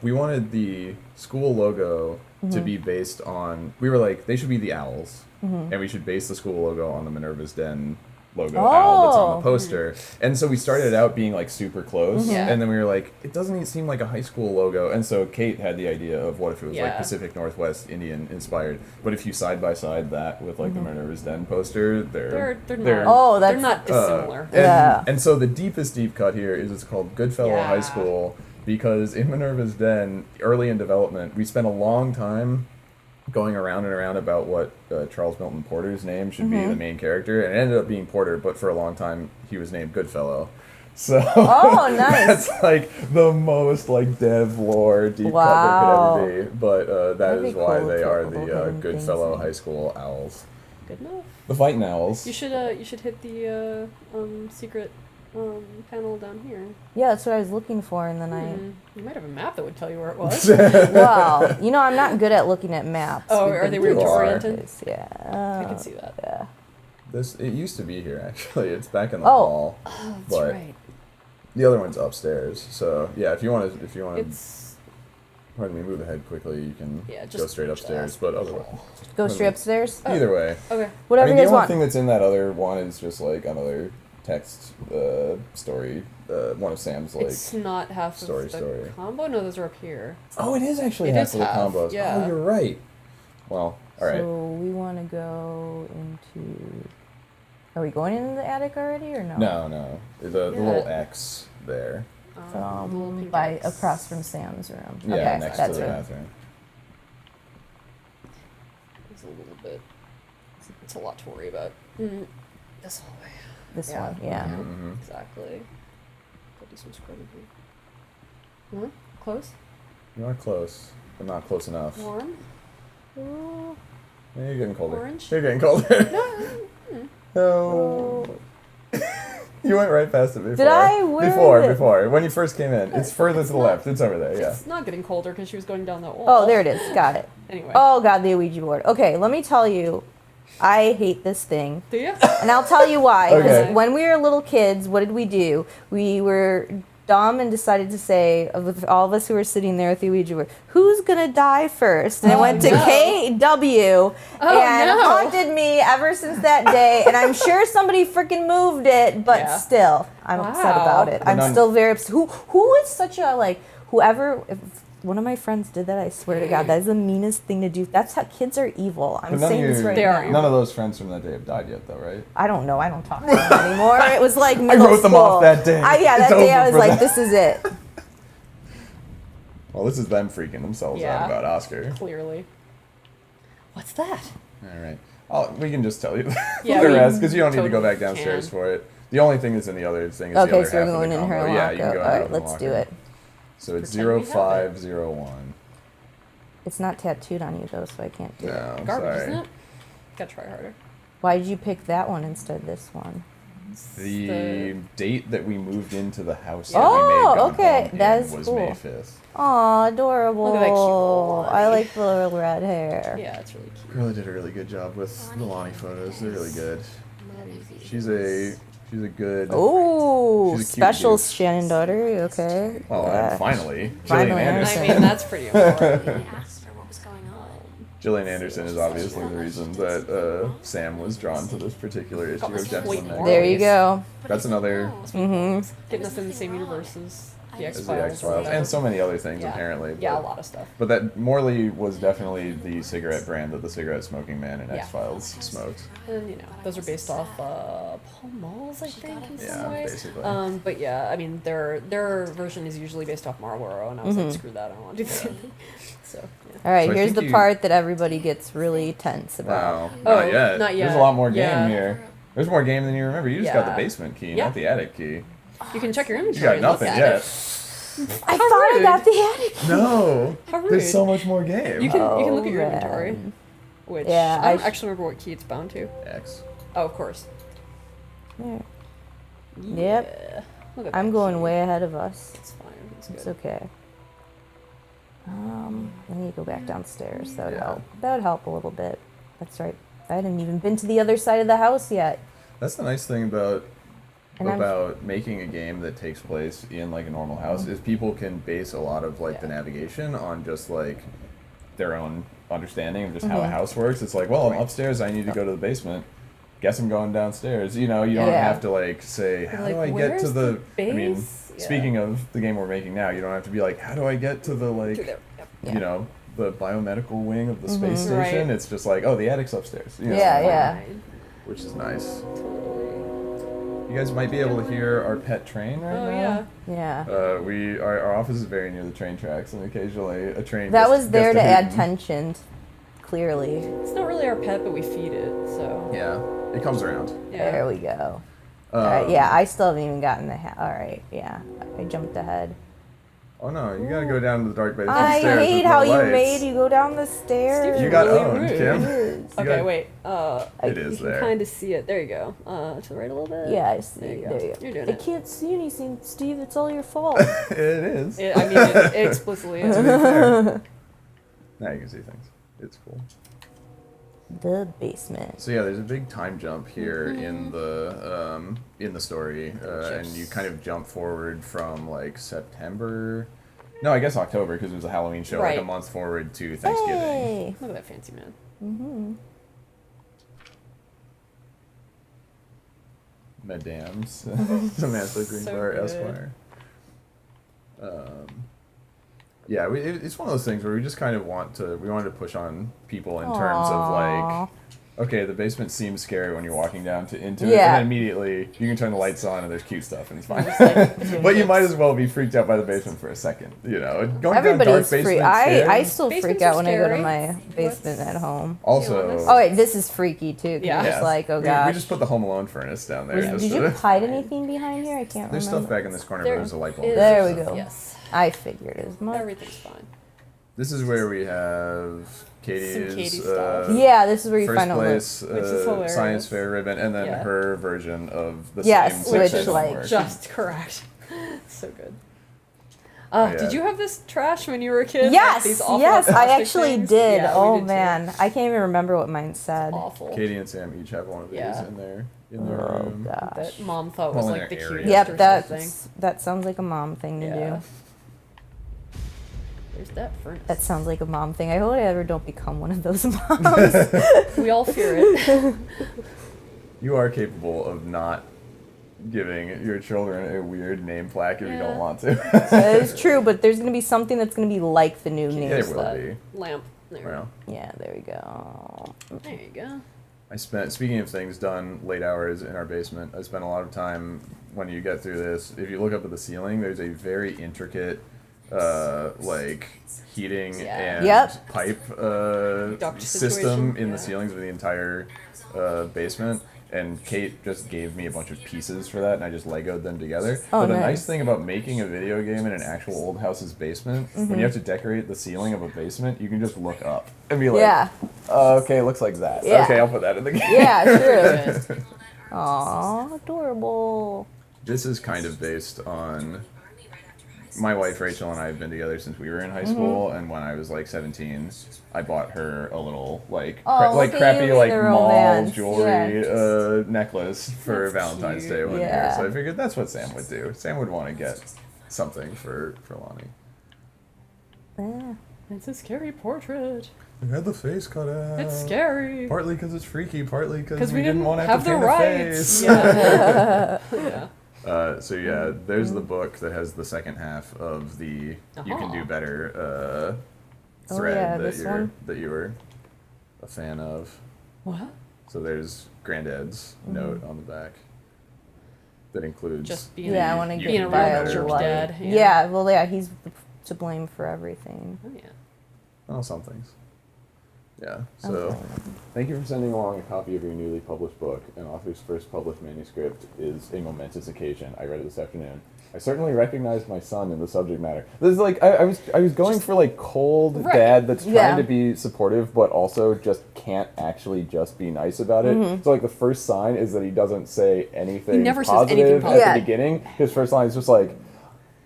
we wanted the school logo to be based on, we were like they should be the owls and we should base the school logo on the Minerva's Den logo owl that's on Oh. the poster. And so we started out being like super close, Yeah. and then we were like, it doesn't even seem like a high school logo. And so Kate had the idea of what if it was like Yeah. Pacific Northwest Indian inspired. But if you side by side that with like the Minerva's Den poster, they're they're not Oh, they're that's- not dissimilar. and, Yeah. and so the deepest deep cut here is it's called Goodfellow Yeah. High School, because in Minerva's Den, early in development, we spent a long time going around and around about what Charles Milton Porter's name should be the main character, and it ended up being Porter, but for a long time he was named Goodfellow. So Oh, nice. that's like the most like dev lore deep Wow. cut there could ever be. But that That'd is be why cool they to are put the little hidden things Goodfellow in. High School Owls. Good enough. The Fighting Owls. You should hit the secret panel down here. Yeah, that's what I was looking for, and then You might have a map that would tell you where it was. Well, I'm not good at looking at maps. Oh, We've are been they through region this oriented? place, Yeah. I can see that. Yeah. It used to be here actually. It's back in the Oh. hall. Oh, that's But right. the other one's upstairs. So yeah, if you want to, It's pardon me, move ahead quickly. You can Yeah, go just straight upstairs. But otherwise, Go straight upstairs? either way. okay. Whatever I mean, you the guys only want. thing that's in that other one is just like another text story. One of Sam's like. It's not half story. of the combo. No, those are up here. Oh, it is actually It half is of the half, combos. yeah. Oh, you're right. Well, all right. So we want to go into. Are we going into the attic already or no? No. The Yeah. little X there. The little pink By X. across from Sam's room. Yeah, okay, next that's to the right. bathroom. It's a little bit. It's a lot to worry about. This hallway. This Yeah. one, yeah. Mhm. Exactly. But this one's quite a bit. Close? You are close, but not close enough. Warm? Ooh. Yeah, you're getting colder. Orange? You're getting colder. No. You went right past it before. Did I? Where did it- Before. When you first came in. It's further to the left. It's over there, yeah. It's not getting colder because she was going down that wall. Oh, there it is. Got it. Anyway. Oh, God, the Ouija board. Okay, let me tell you, I hate this thing. Do you? And I'll tell you why. 'Cause Okay. when we were little kids, what did we do? We were dumb and decided to say, with all of us who were sitting there with the Ouija board, who's going to die first? And it went to no. KW and no. haunted me ever since that day. And I'm sure somebody freaking moved it, but Yeah. still, I'm upset Wow. about it. But I'm none- still very upset. Who is such a, like, whoever... If one of my friends did that, I swear to God, that is the meanest thing to do. That's how kids are evil. I'm But none saying of this your- right They are now. None of those friends from that day have died yet, though, right? I don't know. I don't talk to them anymore. It was like middle wrote them school. off that day. Yeah, It's that day I over was for like, them. this is it. Well, this is them freaking themselves Yeah. out about Oscar. Clearly. What's that? All right. We can just tell you Yeah, the we rest because you don't need to go totally back downstairs can. for it. The only thing that's in the other thing is the Okay, other so we're half of going the in her combo. locker. Yeah, you can go All ahead right, and open the let's do locker. it. So it's Pretend we have it. 0501. It's not tattooed on you though, so I can't do it. No, Garbage, sorry. isn't it? Gotta try harder. Why did you pick that one instead of this one? The date that we moved into the house Yeah. that we made Oh, Gone okay, Home that in is was cool. May 5th. Aw, adorable. Look at that cute little I Lonnie. like the little red hair. Yeah, it's really cute. Karla did a really good job with the Lonnie photos. They're really good. She's a good. Oh, She's a cute special dude. Shannon daughter. Okay. Well, Yeah. and finally, Finally, Gillian Anderson. I mean, that's pretty important. I asked her what was going on. Gillian Anderson is obviously the reason that Sam was drawn to this particular issue Got of this Gentleman fleet Magazine. There you go. That's another Getting us in the same universe as the as X-Files. the or X-Files, whatever. and so many other things Yeah. apparently. Yeah, a but- lot of stuff. But that Morley was definitely the cigarette brand that the cigarette smoking man in Yeah. X-Files smoked. And, those are based off Pall Malls, I think, in Yeah, some way. basically. But yeah, I mean, their version is usually based off Marlboro, and I was like, screw that, I don't want to do the same thing. So, yeah. All right, So I here's think the part that everybody gets really tense about. No, Oh, not yet. not There's yet. a lot more game Yeah. here. There's more game than you remember. You just got the Yeah. basement key, Yeah. not the attic key. You can check your You inventory. got and look nothing at yet. it. I thought I got the attic. No. How rude. There's so much more game. You can look at your man. inventory, which Yeah, I don't I actually remember what key it's bound to. X. Oh, of course. There. Yep. Yeah. Look at I'm that going key. way ahead of us. It's fine. It's It's good. okay. I need to go back downstairs. That would Yeah. help. That would help a little bit. That's right. I hadn't even been to the other side of the house yet. That's the nice thing about And I'm- making a game that takes place in like a normal house is people can base a lot of like the navigation on just like their own understanding of just how a house works. It's like, well, I'm upstairs, I need to go to the basement. Guess I'm going downstairs. You don't Yeah. have to like say, how Like, do I get where's to the I mean, base? Yeah. speaking of the game we're making now, you don't have to be like, how do I get to the like Through there. Yep. Yeah. you know, the biomedical wing of the space station. Right. It's just like, oh, the attic's upstairs. You know, Yeah, yeah. Fine. Which is nice. Totally. You guys might be able to hear our pet train right Oh, now. yeah. Yeah. Our office is very near the train tracks, and occasionally a train. That gets- was there gets to add hootin'. tension. Clearly. It's not really our pet, but we feed it, so. Yeah, it comes around. Yeah. There we go. All right. Yeah, I still haven't even gotten the. All right. Yeah, I jumped ahead. Oh no, you gotta go down to the dark basement I stairs hate with how no you lights. made you go down the stairs. You got Really owned, rude. Kim. It You Okay, got- wait. It you is can there. kind of see it. There you go. To the right a little bit. Yeah, I see. There you go. There you go. You're doing I it. can't see anything, Steve. It's all your fault. It is. I mean, it explicitly is. To be fair. Now you can see things. It's cool. The basement. So yeah, there's a big time jump here Mm-hmm. in the story, and you kind of jump forward from like September. No, I guess October because it was a Halloween show, like a Right. month forward to Thanksgiving. Hey. Look at that fancy man. Mm-hmm. Madams, Samantha Greenbrier, good. Esquire. Yeah, it's one of those things where we just kind of wanted to push on people in terms of like, okay, the basement seems scary when you're walking down into it, Yeah. and then immediately you can turn the lights on and there's cute stuff and it's fine. Just like, But you might as well be freaked out by the basement for a second, you know. Going down dark Everybody's basement free. stairs. I still freak Basements out are when I go to scary. my basement at home. Also, Oh wait, this is freaky too. 'Cause Yeah. you're just like, oh we gosh. just put the Home Alone furnace down there. Did just you to- hide anything behind here? I can't There's remember. stuff back in this corner, There but there's a light bulb. is- There we go. Yes. I figured as much. Everything's fine. This is where we have Katie's Katie stuff. Yeah, this is where you first find all the. place Which is hilarious. science fair ribbon, and then Yeah. her version of the Yes, same which, section like, where she- Just correct. So good. yeah. Did you have this trash when you were a kid? Like Yes, these awful yes, I plastic actually things? did. Yeah, we Oh did too. man, I can't even remember what mine said. Awful. Katie and Sam each have one of these Yeah. in their Oh room. gosh. That mom thought was Well, in like the their area. cutest or Yep, something. that sounds like a mom thing to Yeah. do. There's that furnace. That sounds like a mom thing. I hope I ever don't become one of those moms. We all fear it. You are capable of not giving your children a weird name plaque if you Yeah. don't want to. That is true, but there's gonna be something that's gonna be like the new There names. will that be. lamp. There. Well, Yeah, there we go. There you go. speaking of things done late hours in our basement, I spent a lot of time when you get through this. If you look up at the ceiling, there's a very intricate, like heating Yeah. and Yep. pipe Duct system situation, in yeah. the ceilings of the entire basement. And Kate just gave me a bunch of pieces for that, and I just Legoed them together. Oh, but the nice. nice thing about making a video game in an actual old house's basement, when you have to decorate the ceiling of a basement, you can just look up and be like, Yeah, okay, it looks like that. Yeah. Okay, I'll put that in the game. yeah, true. Good. Aw, adorable. This is kind of based on my wife Rachel and I have been together since we were in high school, and when I was like 17, I bought her a little like Oh, like look at you crappy in like the mall romance. jewelry Yeah. necklace for That's Valentine's cute. Day one year. Yeah. So I figured that's what Sam would do. Sam would want to get something for Lonnie. Yeah. It's a scary portrait. We had the face cut out. It's scary. Partly because it's freaky, partly because Because we didn't want to have to the paint a rights. face. Yeah. Yeah. So yeah, there's the book that has the second half of the "You Can Do Uh-huh. Better" Oh, thread yeah, that this one? you were a fan of. What? So there's Granddad's note on the back that includes Just being Yeah, I a, want to You get being a by real a jerk light. dad. Yeah. Well, yeah, he's to blame for everything. Oh, yeah. oh some things. Yeah. So Okay. thank you for sending along a copy of your newly published book. An author's first published manuscript is a momentous occasion. I read it this afternoon. I certainly recognized my son in the subject matter. This is like I was going for like cold Right. dad that's trying Yeah. to be supportive but also just can't actually just be nice about it. So like the first sign is that he doesn't say anything He never says positive anything at positive. the Yeah. beginning. His first line is just like,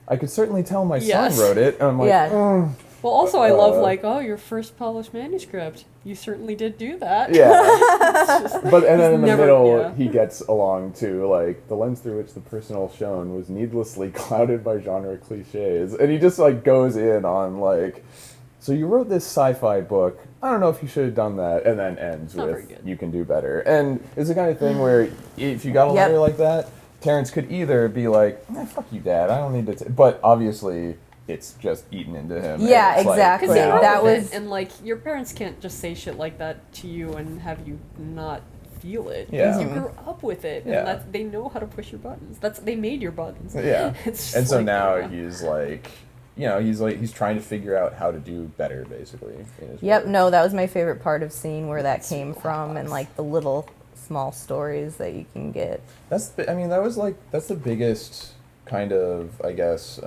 I could certainly tell my Yes. son wrote it. And I'm like, Yeah. "Mm." Well, also, I love, Uh, like, oh, your first published manuscript. You certainly did do that. Yeah. But and then in the never- middle, yeah. he gets along to like the lens through which the personal shown was needlessly clouded by genre cliches, and he just like goes in on like, so you wrote this sci-fi book. I don't know if you should have done that, and then ends Not very with good. you can do better. And it's the kind of thing where if you got a Yep. letter like that, Terrence could either be like, fuck you, Dad, I don't need to. But obviously, it's just eaten into him. and Yeah, it's like, exactly. Because now- That was- and like your parents can't just say shit like that to you and have you not feel it. Yeah. Because you grew up with it. Yeah. And that's, they know how to push your buttons. They made your buttons. Yeah. It's just And so like, now yeah. he's like, he's trying to figure out how to do better, basically. In his Yep. work. No, that was my favorite part of seeing where that came from, and like the little small stories that you can get. That's the biggest kind of, I guess,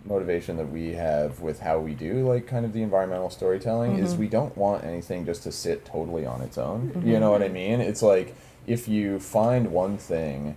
motivation that we have with how we do like kind of the environmental storytelling is we don't want anything just to sit totally on its own. You know what I mean? It's like if you find one thing,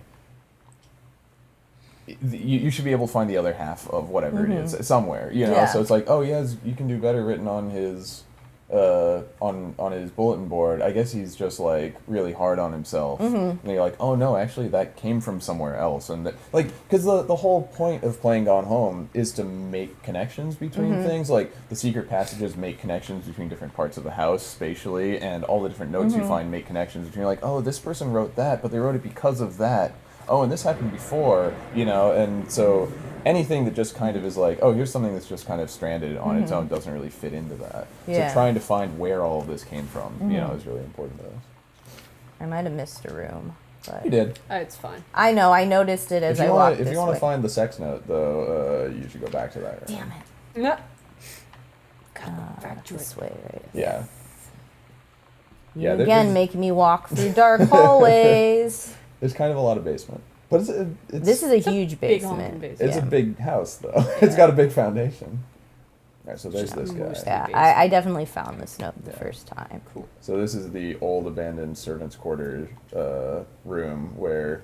you should be able to find the other half of whatever it is somewhere. You know, Yeah. so it's like, oh yeah, you can do better written on his on his bulletin board. I guess he's just like really hard on himself. And you're like, oh no, actually that came from somewhere else. And that, like, because the whole point of playing Gone Home is to make connections between things. Like the secret passages make connections between different parts of the house spatially, and all the different notes you find make connections between, like, oh, this person wrote that, but they wrote it because of that. Oh, and this happened before, you know, and so anything that just kind of is like, oh, here's something that's just kind of stranded on its own doesn't really fit into that. Yeah. So trying to find where all of this came from, you know, is really important to us. I might have missed a room, but You did. It's fine. I know I noticed it as I walked If this you want way. to find the sex note, though, you should go back to that. Damn it! No. This way, right? Yeah. You Yeah, again making me walk through dark hallways. There's kind of a lot of basement. But it's This is a huge big honking basement. basement. it's yeah. a big house, though. It's got a big foundation. All right, so there's this Just guy. Yeah, I definitely found this note the first time. Cool. So this is the old abandoned servants' quarters room where,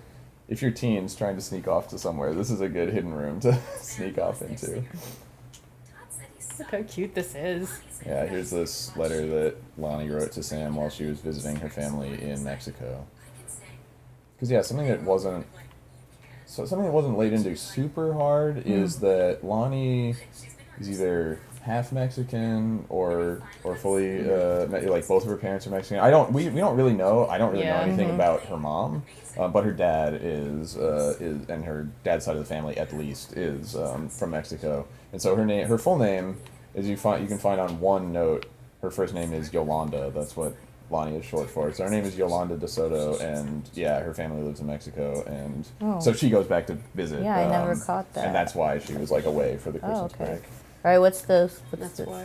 if you're teens trying to sneak off to somewhere, this is a good hidden room to sneak off into. Todd said he Look how cute this is. Yeah, here's this letter that Lonnie wrote to Sam while she was visiting her family in Mexico. I can sing. Because yeah, something that wasn't laid into super hard is that Lonnie is either half Mexican or fully like both of her parents are Mexican. We don't really know. I don't really know Yeah. anything about her mom, but her dad is and her dad's side of the family at least is from Mexico. And so her full name is you can find on one note. Her first name is Yolanda. That's what Lonnie is short for. So her name is Yolanda de Soto, and yeah, her family lives in Mexico, and so she goes back to visit. Yeah, I never caught that. And that's why she was like away for the Christmas okay. break. All right, what's this? That's this? why.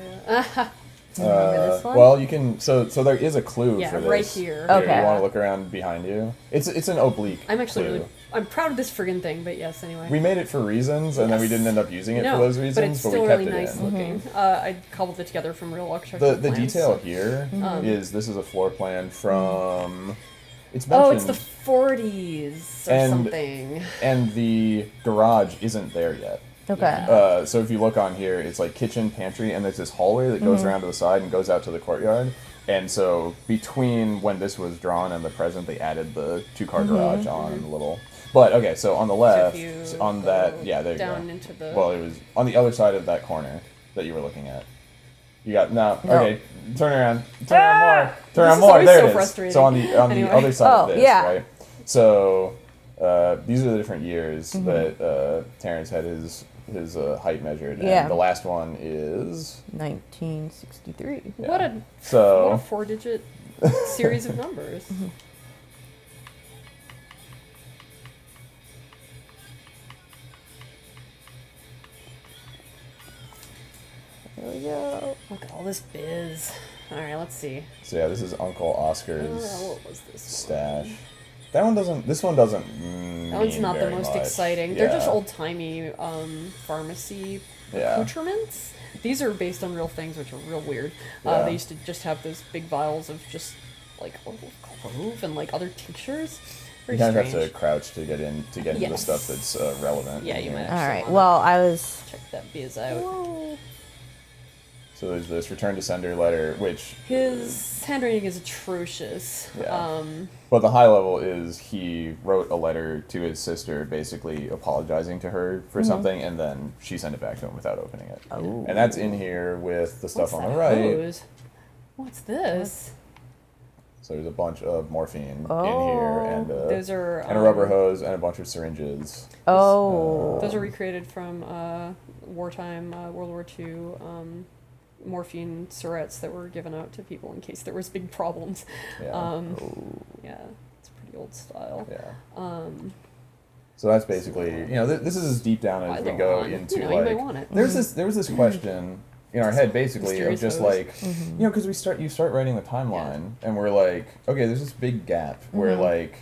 Remember this one? Well, you can. So there is a clue Yeah, for this. right here. Okay. You want to look around behind you? It's an oblique. I'm actually clue. really. I'm proud of this friggin' thing, but yes, anyway. We made it for reasons, and then we didn't end up using it no, for those but reasons, it's but still we kept really it nice in. looking. I cobbled it together from real architectural The plans. detail here is this is a floor plan from. It's mentioned, Oh, it's the 40s or And- something. and the garage isn't there yet. Okay. So if you look on here, it's like kitchen, pantry, and there's this hallway that goes around to the side and goes out to the courtyard. And so between when this was drawn and the present, they added the two-car garage on a little. But okay, so on the left, if you on go that, yeah, there you down go. into the- Well, it was on the other side of that corner that you were looking at. You got no. No. Okay, turn around more. Turn This around is more. always There so it is. frustrating. So on the Anyway. other side Oh, of this, yeah. right? So these are the different years that Terrence had his height measured. And Yeah. the last one is 1963. yeah. What a So 4-digit series of numbers. There we go. Look at all this biz. All right, let's see. so yeah, this is Uncle Oscar's What was this? stash. That one doesn't. This one doesn't. That one's not the most exciting. They're just Yeah. old timey pharmacy Yeah. accoutrements. These are based on real things, which are real weird. Yeah. They used to just have those big vials of just like clove and like other tinctures. Very You kind of strange. have to crouch to get into the Yes. stuff that's relevant. Yeah, in you here. might All right. wanna- Well, I was. Check that biz out. So there's this return to sender letter, which, His handwriting is atrocious. Yeah. but the high level is he wrote a letter to his sister, basically apologizing to her for something, and then she sent it back to him without opening it. Oh. And that's in here with the stuff What's on the that right. hose? What's this? So there's a bunch of morphine in here, and Those are and a rubber hose and a bunch of syringes. Oh. Those are recreated from wartime World War II morphine syrettes that were given out to people in case there was big problems. Yeah. Yeah, it's pretty old style. Yeah. So that's basically, this is as deep down as we Either go one. into You like. might want it. There was this question in our head basically of Mysterious just hose. like, because you start writing the timeline and we're like, okay, there's this big gap where like,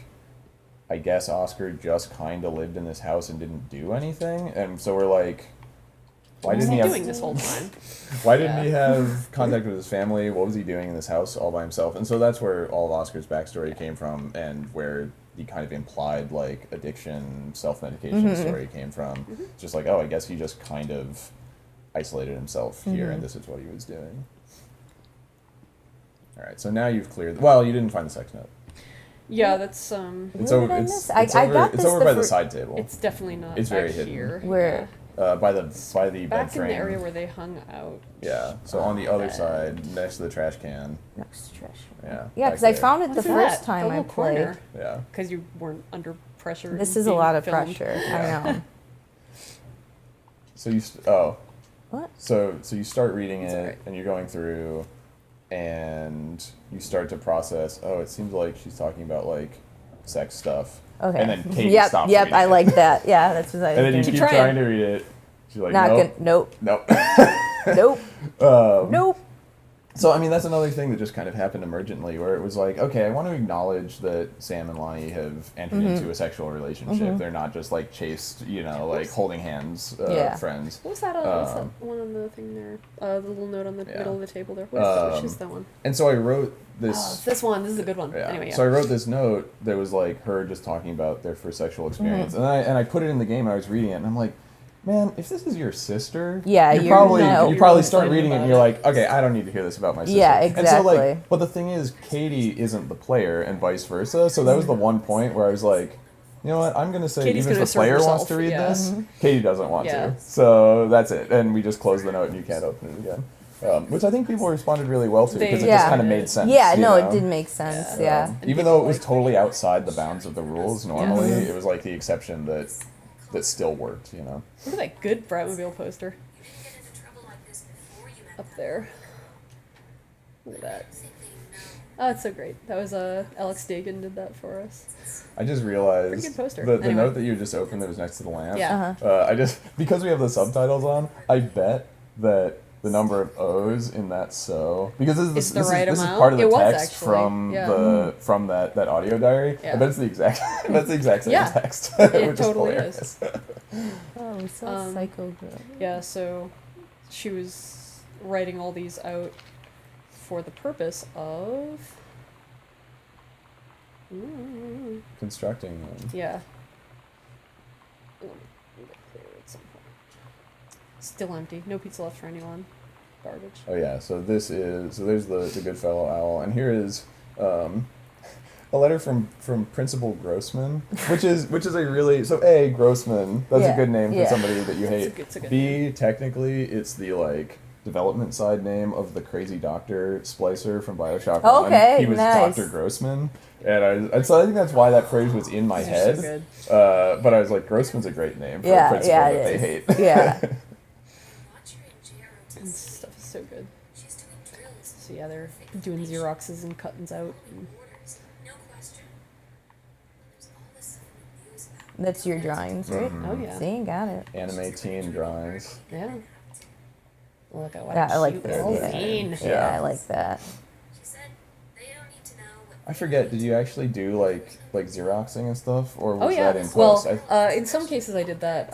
I guess Oscar just kind of lived in this house and didn't do anything, and so we're like, Why What was didn't he he have doing this whole time? Why didn't Yeah. he have contact with his family? What was he doing in this house all by himself? And so that's where all of Oscar's backstory came from, and where the kind of implied like addiction, self-medication story came from. Just like, oh, I guess he just kind of isolated himself here, and this is what he was doing. All right, so now you've cleared. Well, you didn't find the sex note. Yeah, that's It's Where over. did I It's, miss? it's I over. got It's this over the by the fir- side table. it's definitely not. It's very back hidden. here. Where? By the bed Back in frame. the area where they hung out. Yeah. So on the other bed. side, next to the trash can. Next trash. Yeah. Yeah, back because I there. found it What's the that? first time The I little played. corner. Yeah. Because you weren't under pressure. This and is a being lot of filmed. pressure. I know. So you oh. What? So you start reading it, alright. and you're going through, and you start to process. Oh, it seems like she's talking about like sex stuff. Okay. And then Katie yep, stops yep, reading I it. like that. Yeah, that's what I And then you was keep doing. trying. trying to read it. She's like, Not nope, gonna. Nope. nope. Nope. Nope. So, I mean, that's another thing that just kind of happened emergently, where it was like, okay, I want to acknowledge that Sam and Lonnie have entered into a sexual relationship. They're not just, like, chaste, you know, like, holding hands Yeah. friends. What was that? What's that one on the thing there? The little note on the Yeah. middle of the table there. Which is that one? And so I wrote Oh, this... it's this one. This is a good one. Yeah. Anyway, yeah. So I wrote this note that was, like, her just talking about their first sexual experience. And I put it in the game, and I was reading it, and I'm like, man, if this is your sister, Yeah, you you're probably no- you probably You're start excited reading it about and you're it. like, okay, I don't need to hear this about my sister. Yeah, And so like, exactly. but the thing is, Katie isn't the player, and vice versa. So that was the one point where I was like, you know what, I'm gonna say Katie's even gonna if the player assert wants to herself, read yeah. this, Katie doesn't want Yeah. to. So that's it, and we just close the note and you can't open it again. Which I think people responded really well to because it Yeah. just kind of made sense. Yeah, you no, know? it did make sense. Yeah. Yeah. And Even people though it was liked totally outside the bounds of the rules normally, Mhm. it was like the exception that still worked, you know. Look at that good Bratmobile poster You didn't get into trouble like this before you met up them. there. Look at that. I think they know. Oh, it's so great. That was Alex Dagan did that for us. I just realized Pretty good poster. the Anyway. note that you just opened that was next to the lamp. Yeah. I just because we have the subtitles on, I bet that the number of O's in that because this is It's the this, right is, this is amount? part of the It was text actually, from yeah. from that audio diary. Yeah. I bet it's the exact that's the exact same Yeah. text. It which totally is hilarious. Oh, we saw Um, Psycho Girl. Yeah, so she was writing all these out for the purpose of Constructing them. yeah. Let me get clear at some point. Still empty. No pizza left for anyone. Garbage. Oh yeah, so there's the Goodfellow Owl, and here is a letter from Principal Grossman, which is a really A Grossman. That's Yeah, a good name for yeah. somebody that you hate. It's a good B technically it's the like development side name of the crazy doctor Splicer from BioShock 1. Okay, He was nice. Dr. Grossman, and so I think that's why that phrase was in my These are head. so good. But I was like, Grossman's a great name for a Yeah, principal yeah, that it they is. hate. Yeah. Watch her in jail And until stuff is so good. she's doing drills. So yeah, they're doing Xeroxes and cuttings out. And Orders, no question. There's all this stuff in the news about That's your drawings, right? Mhm. oh yeah. See, got it. Anime teen drawings. Yeah. Look at what Yeah, I like cute that. little Yeah. zine. Yeah, Yeah. I like that. She said they don't need to know what I forget. Did you actually do like Xeroxing and stuff, or was Oh yeah. that in Well, post? in some cases I did that,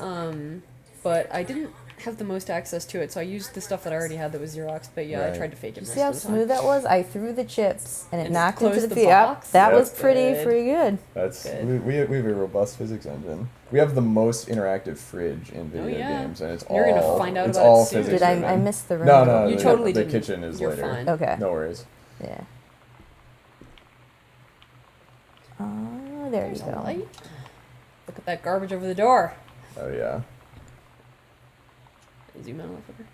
but I didn't have the most access to it, so I used the stuff that I already had that was Xerox. But yeah, Right. I tried to fake it. You most see how of the time. smooth that was? I threw the chips and it And knocked into closed the the feet. Yep, box? that Yep. was pretty Good. good. That's Good. we have a robust physics engine. We have the most interactive fridge in video yeah. games, and it's You're all gonna find out it's about it all soon. physics. Did I driven. missed the room? No, You the, totally the didn't. kitchen is You're later. fine. Okay. No worries. Yeah. Oh, there you There's a go. light. Look at that garbage over the door. Oh yeah. Zoom out a little further.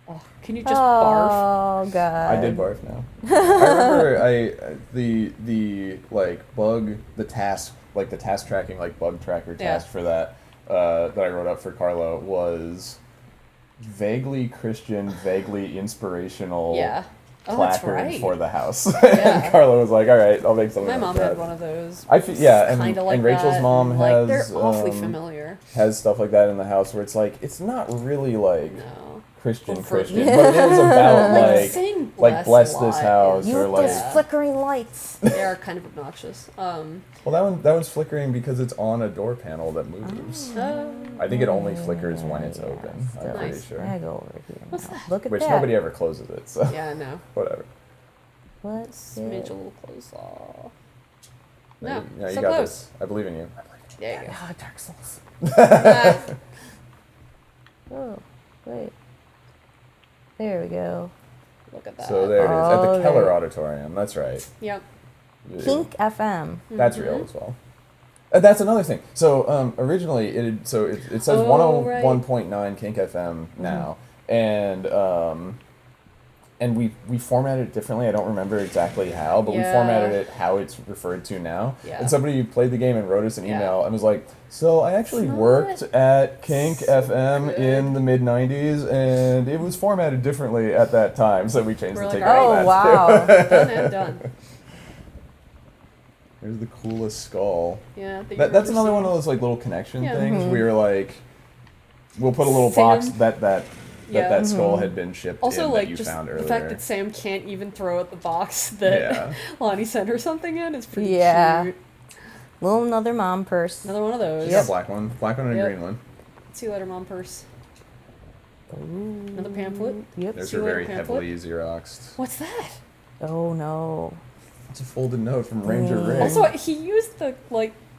Oh, can you just barf? Oh god. I did barf now. I remember the like bug the task tracking like bug tracker Yeah. task for that that I wrote up for Karla was vaguely Christian, vaguely inspirational Yeah. Oh, that's placard right. for the house. Yeah. And Karla was like, "All right, I'll make something." My like mom that. had one of those. Yeah, and, Kinda like and Rachel's that, mom and, has like, they're awfully um, familiar. has stuff like that in the house where it's like it's not really like No. Christian, Oh, but it is Yeah. about Like, like saying like bless this lot house You or with those like. flickering lights. They are kind of obnoxious. Well, that one's flickering because it's on a door panel that moves. I think it only flickers when it's open. I'm pretty Nice. sure. I go over here. What's now. that? Look at Which that. nobody ever closes it, so yeah, I know. whatever. What's Smidge it? a little closer. No, No, you so got close. this. I believe in you. There you go. Ah, Dark Souls. Ah, Oh, wait. There we go. look at that. So there it is at Oh, the Keller there. Auditorium. That's right. Yep. Pink FM. That's real as well. That's another thing. So originally it says Oh, right. 101.9 Kink FM now, and we formatted it differently. I don't remember exactly how, but we Yeah. formatted it how it's referred to now. Yeah. And somebody played the game and wrote us an Yeah. email and was like, "So I actually It's worked not at Kink FM good. in the mid '90s, and it was formatted differently at that time, so we changed We're the like, ticket." "All to Oh, that, wow. Done and done. There's the coolest skull. Yeah. That's another one of those like little connection Yeah. things where you're like, we'll put a little Sam- box that Yeah. skull had been shipped Also, in like, that you just found the earlier. fact that Sam can't even throw at the box that Yeah. Lonnie sent her something in is pretty Yeah. cute. Little another mom purse. Another one of those. You got a black one and a Yep. green one. See you later, mom purse. Ooh. Another pamphlet. Yep. Those See are you later, very pamphlet. heavily Xeroxed. What's that? Oh no. It's a folded note from Ranger Mm. Rig. Also, he used the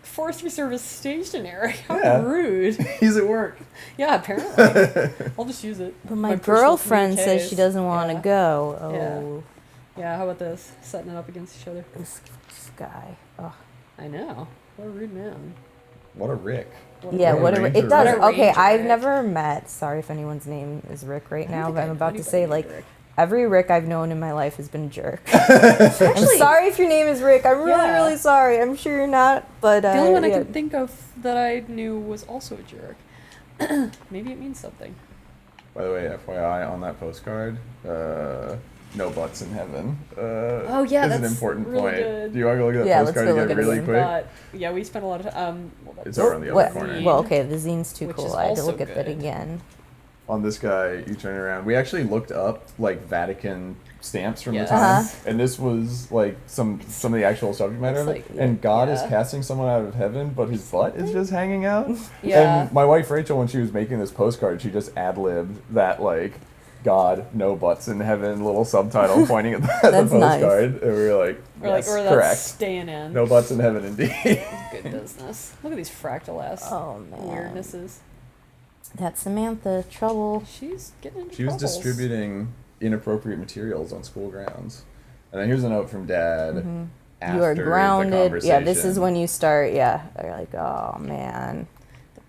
Forestry Service stationery. How Yeah. rude. He's at work. Yeah, apparently. I'll just use it. But my personal girlfriend says communiques. she doesn't want to Yeah. go. Oh, Yeah. Yeah, how about this? Setting it up against each other. this guy. Oh. I know. What a rude man. What a Rick. What a Yeah, What a what a, ranger it does. Rick. What a Okay, ranger I've Rick. never met. Sorry if anyone's name is Rick right now, but I'm about to say Anybody like named Rick. every Rick I've known in my life has been a jerk. I'm sorry if your name is Rick. I'm really, Yeah. really sorry. I'm sure you're not, but The only one I yeah. can think of that I knew was also a jerk. Maybe it means something. By the way, FYI, on that postcard, no butts in heaven. Oh yeah, is that's an important really point. good. Do you want to go look at that Yeah, let's postcard go look again at it really again. quick? But yeah, we spent a lot of time. It's over on the other What? corner. Well, okay, the zine's too Which cool. is I had to also look at that good. again. On this guy, you turn around. We actually looked up like Vatican stamps from Yeah. the time, Uh-huh. and this was like some of the actual subject matter of it. It's like- and God is yeah. casting someone out of heaven, but his butt is just hanging out. Yeah. And my wife Rachel, when she was making this postcard, she just ad-libbed that like God, no butts in heaven little subtitle pointing at the That's nice. postcard, and we were like, yes, or that's correct. staying in. No butts in heaven, indeed. Good business. Look at these fractal ass Oh man, weirdnesses. that's Samantha. Trouble. She's getting into She was troubles. distributing inappropriate materials on school grounds. And then here's a note from Dad. After You are the grounded. Yeah, this is conversation. when you start. Yeah, you're like, oh man.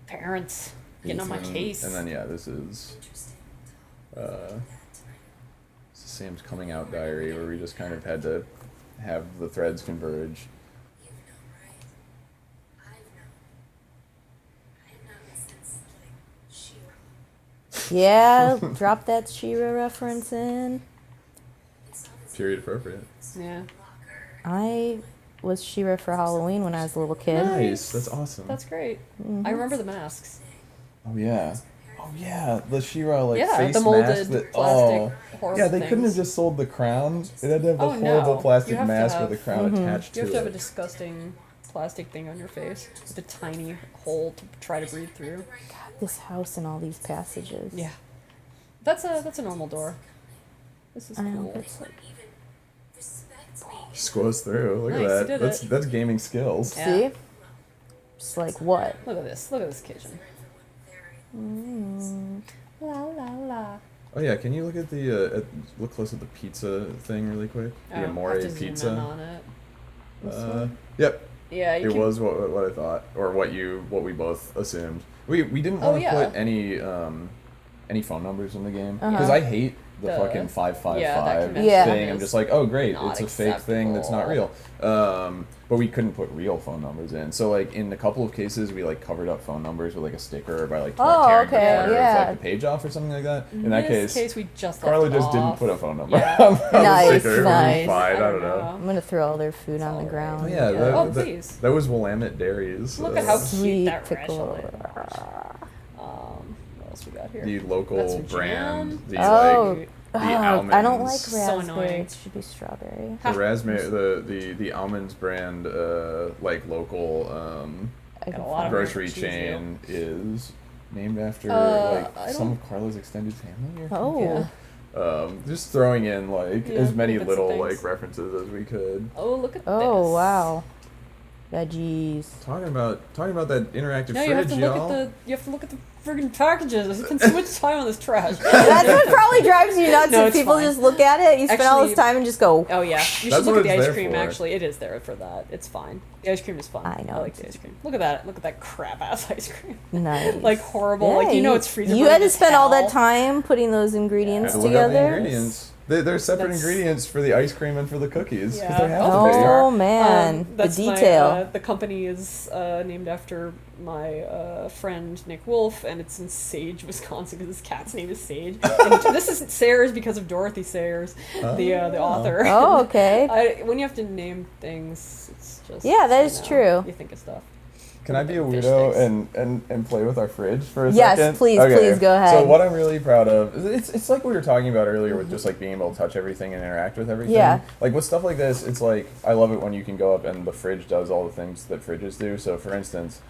Parents getting on my case. And then this is Sam's coming out diary, where we just kind of had to have the threads converge. You've known, right? I've known since, like, She-Ra. Yeah, drop that She-Ra reference in. It's all this Period appropriate. Yeah. locker. I was She-Ra for Halloween when I was a little kid. Nice, that's awesome. That's great. I remember the masks. Oh yeah. Oh yeah, the She-Ra like Yeah, face the mask molded that plastic horrible yeah, they couldn't have things. just sold the crown. It had to have the Oh, horrible no. plastic You have to mask have- with a crown attached You have to to have a it. disgusting plastic thing on your face with a tiny hole to try to breathe through. God, this house and all these passages. Yeah. That's a normal door. This is I know, cool. it's like, Even respects me. Squoze through. Look Nice, you at did that. it. That's gaming skills. Yeah. see? Just like what? Look at this. Look at this kitchen. La la la. Oh yeah, can you look at the look close at the pizza thing really quick? The Oh, Amore have to zoom in pizza. on it. Yep, Yeah, you it can, was what I thought, or what we both assumed. We didn't Oh, want to yeah. put any phone numbers in the game Uh-huh. because I hate the The- fucking 555 yeah, that convention Yeah. thing. I'm is just like, oh great, not it's a fake thing that's not real. acceptable. But we couldn't put real phone numbers in. So like in a couple of cases, we like covered up phone numbers with like a sticker or by like Oh, tearing the okay, corner yeah. of like the page off or something like that. In that this case, we just Karla left just didn't off. put a phone number Yeah. on the Nice, sticker. It was nice. fine, I don't know. I'm gonna throw all their food on the all ground. Oh yeah, Yeah. that, Oh, that, please. that was Willamette Dairies. Look at how Sweet cute that pickle. restaurant is. else we got here? the local That's brand, jam. the Oh. the Oh, almonds. I don't like So raspberry. annoying. It should be strawberry. The raspberry, the almonds brand, like local I Got can a lot of grocery cheese chain is named after I like some of Karla's extended family. Or Oh. just throwing in like Yeah, as many bits of little things. like references as we could. Oh, look at Oh this. wow. Veggies. Talking about that interactive Now fridge, you have to look y'all. at the friggin' packages. I spent so much time on this trash. That's what probably drives you nuts. No, if it's people fine. just look at it, you spend all this Actually- time and just go. Oh yeah, you That's should look what at the it's ice there cream. for. Actually, it is there for that. It's fine. The ice cream is fun. I know. I like the ice cream. Look at that. Look at that crap ass ice cream. Nice. Like horrible. Yeah, like you know it's freezer. You had to burning spend all as that hell. time putting those Had ingredients to look up the together. ingredients. There's separate That's- ingredients for the ice cream and for the cookies. 'Cause Yeah. there have Oh, to be. Oh man, the That's detail. My, the company is named after my friend Nick Wolf, and it's in Sage, Wisconsin, because his cat's name is Sage. And this is Sayers because of Dorothy Sayers, the author. Oh, okay. When you have to name things, it's just Yeah, that you is know, true. You think of stuff. Can I be a Fish weirdo sticks. and play with our fridge for a Yes, second? please, Okay. please go ahead. So what I'm really proud of is it's like we were talking about earlier with just like being able to touch everything and interact with everything. Yeah. Like with stuff like this, it's like I love it when you can go up and the fridge does all the things that fridges do. So for instance,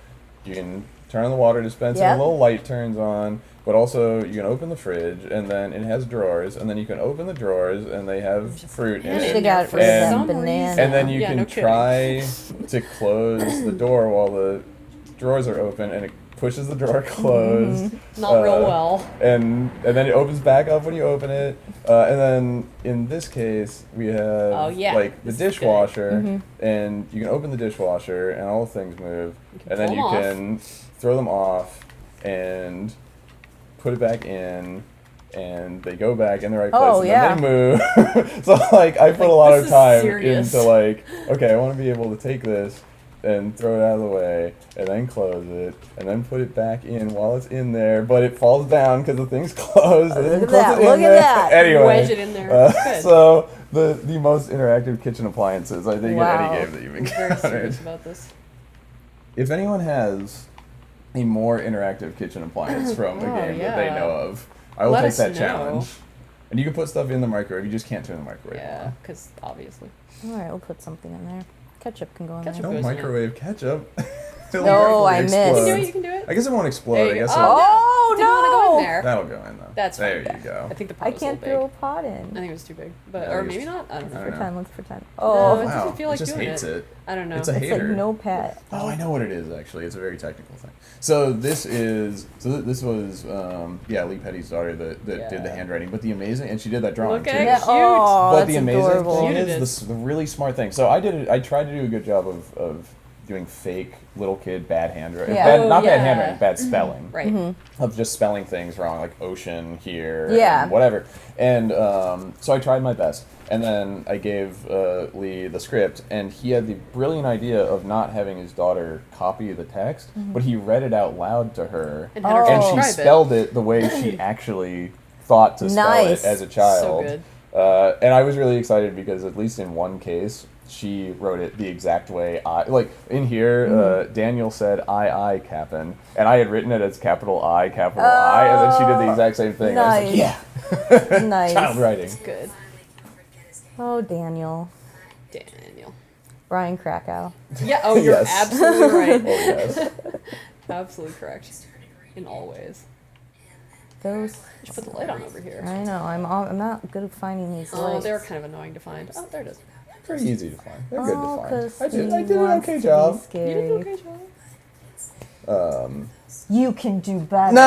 you can turn on the water dispenser, Yep. a little light turns on, but also you can open the fridge and then it has drawers and then you can open the drawers and they have fruit in You it. should have got rid of And- them banana. And then you Yeah, can no kidding. try to close the door while the drawers are open, and it pushes the drawer closed. Not real well. And then it opens back up when you open it. And then in this case, we have Oh, yeah. like the This is good. dishwasher, and you can open the dishwasher, and all the things move, can and then pull you 'em off. can throw them off and put it back in. And they go back in the right place, Oh, and yeah. then they move. So like, I put Like, a lot this of is time serious. into like, okay, I want to be able to take this and throw it out of the way, and then close it, and then put it back in while it's in there, but it falls down because the thing's closed. And then Look you at close that, it in look at there. that. Anyway, Wedge it in there. Good. so the most interactive kitchen appliances I think Wow. in any game that you've I'm very serious encountered. about this. If anyone has a more interactive kitchen appliance from a Oh, game that they yeah. know of, I will Let take us that know. challenge. And you can put stuff in the microwave. You just can't turn the microwave Yeah, on. because obviously. All right, we'll put something in there. Ketchup can go in Ketchup there. Don't goes in it. microwave ketchup. It'll No, I explode. missed. You can do it. You can do it. I guess it won't explode. There I you guess go. it'll- Oh Didn't want to go no! in there. that'll go in though. That's there fine. you go. I think the pot I was a little can't throw a big. pot I in. think it was too big, but Yeah, or it's- maybe not. I don't know. I don't know. Pretend. Let's pretend. No, Oh, it doesn't feel like it just doing hates it. I don't know. It's a it's hater. like no pet. Oh, I know what it is actually. It's a very technical thing. So this was Lee Petty's daughter that did the Yeah. handwriting, but the amazing and she did that drawing Look too. at Yeah, cute. oh, But that's the amazing adorable. thing Cute it is the really smart thing. So I tried to do a good job of doing fake little kid bad handwriting. Yeah. Oh, Not bad yeah. handwriting, bad spelling. Right. Of just spelling things wrong, like ocean here, Yeah. and whatever. And so I tried my best, and then I gave Lee the script, and he had the brilliant idea of not having his daughter copy the text, but he read it out loud to her, And had her Oh. and she transcribe spelled it the way she actually thought to spell Nice. it as a child. good. And I was really excited because at least in one case, she wrote it the exact way like in here. Daniel said "I Cap'n," and I had written it as capital I, capital I, and then she did the exact same thing. I was like, yeah, Nice. child writing. Good. Oh, Daniel. Daniel. Brian Krakow. Yeah. Oh, you're Yes. absolutely right. Oh yes. Absolutely correct. In all ways. Those. Should put the light on over here. I know. I'm not good at finding these Oh, lights. they're kind of annoying to find. Oh, there it is. Pretty easy to find. They're good Oh, to find. 'cause I did he an wants okay to be job. You scary. did an okay job. You can do better. No.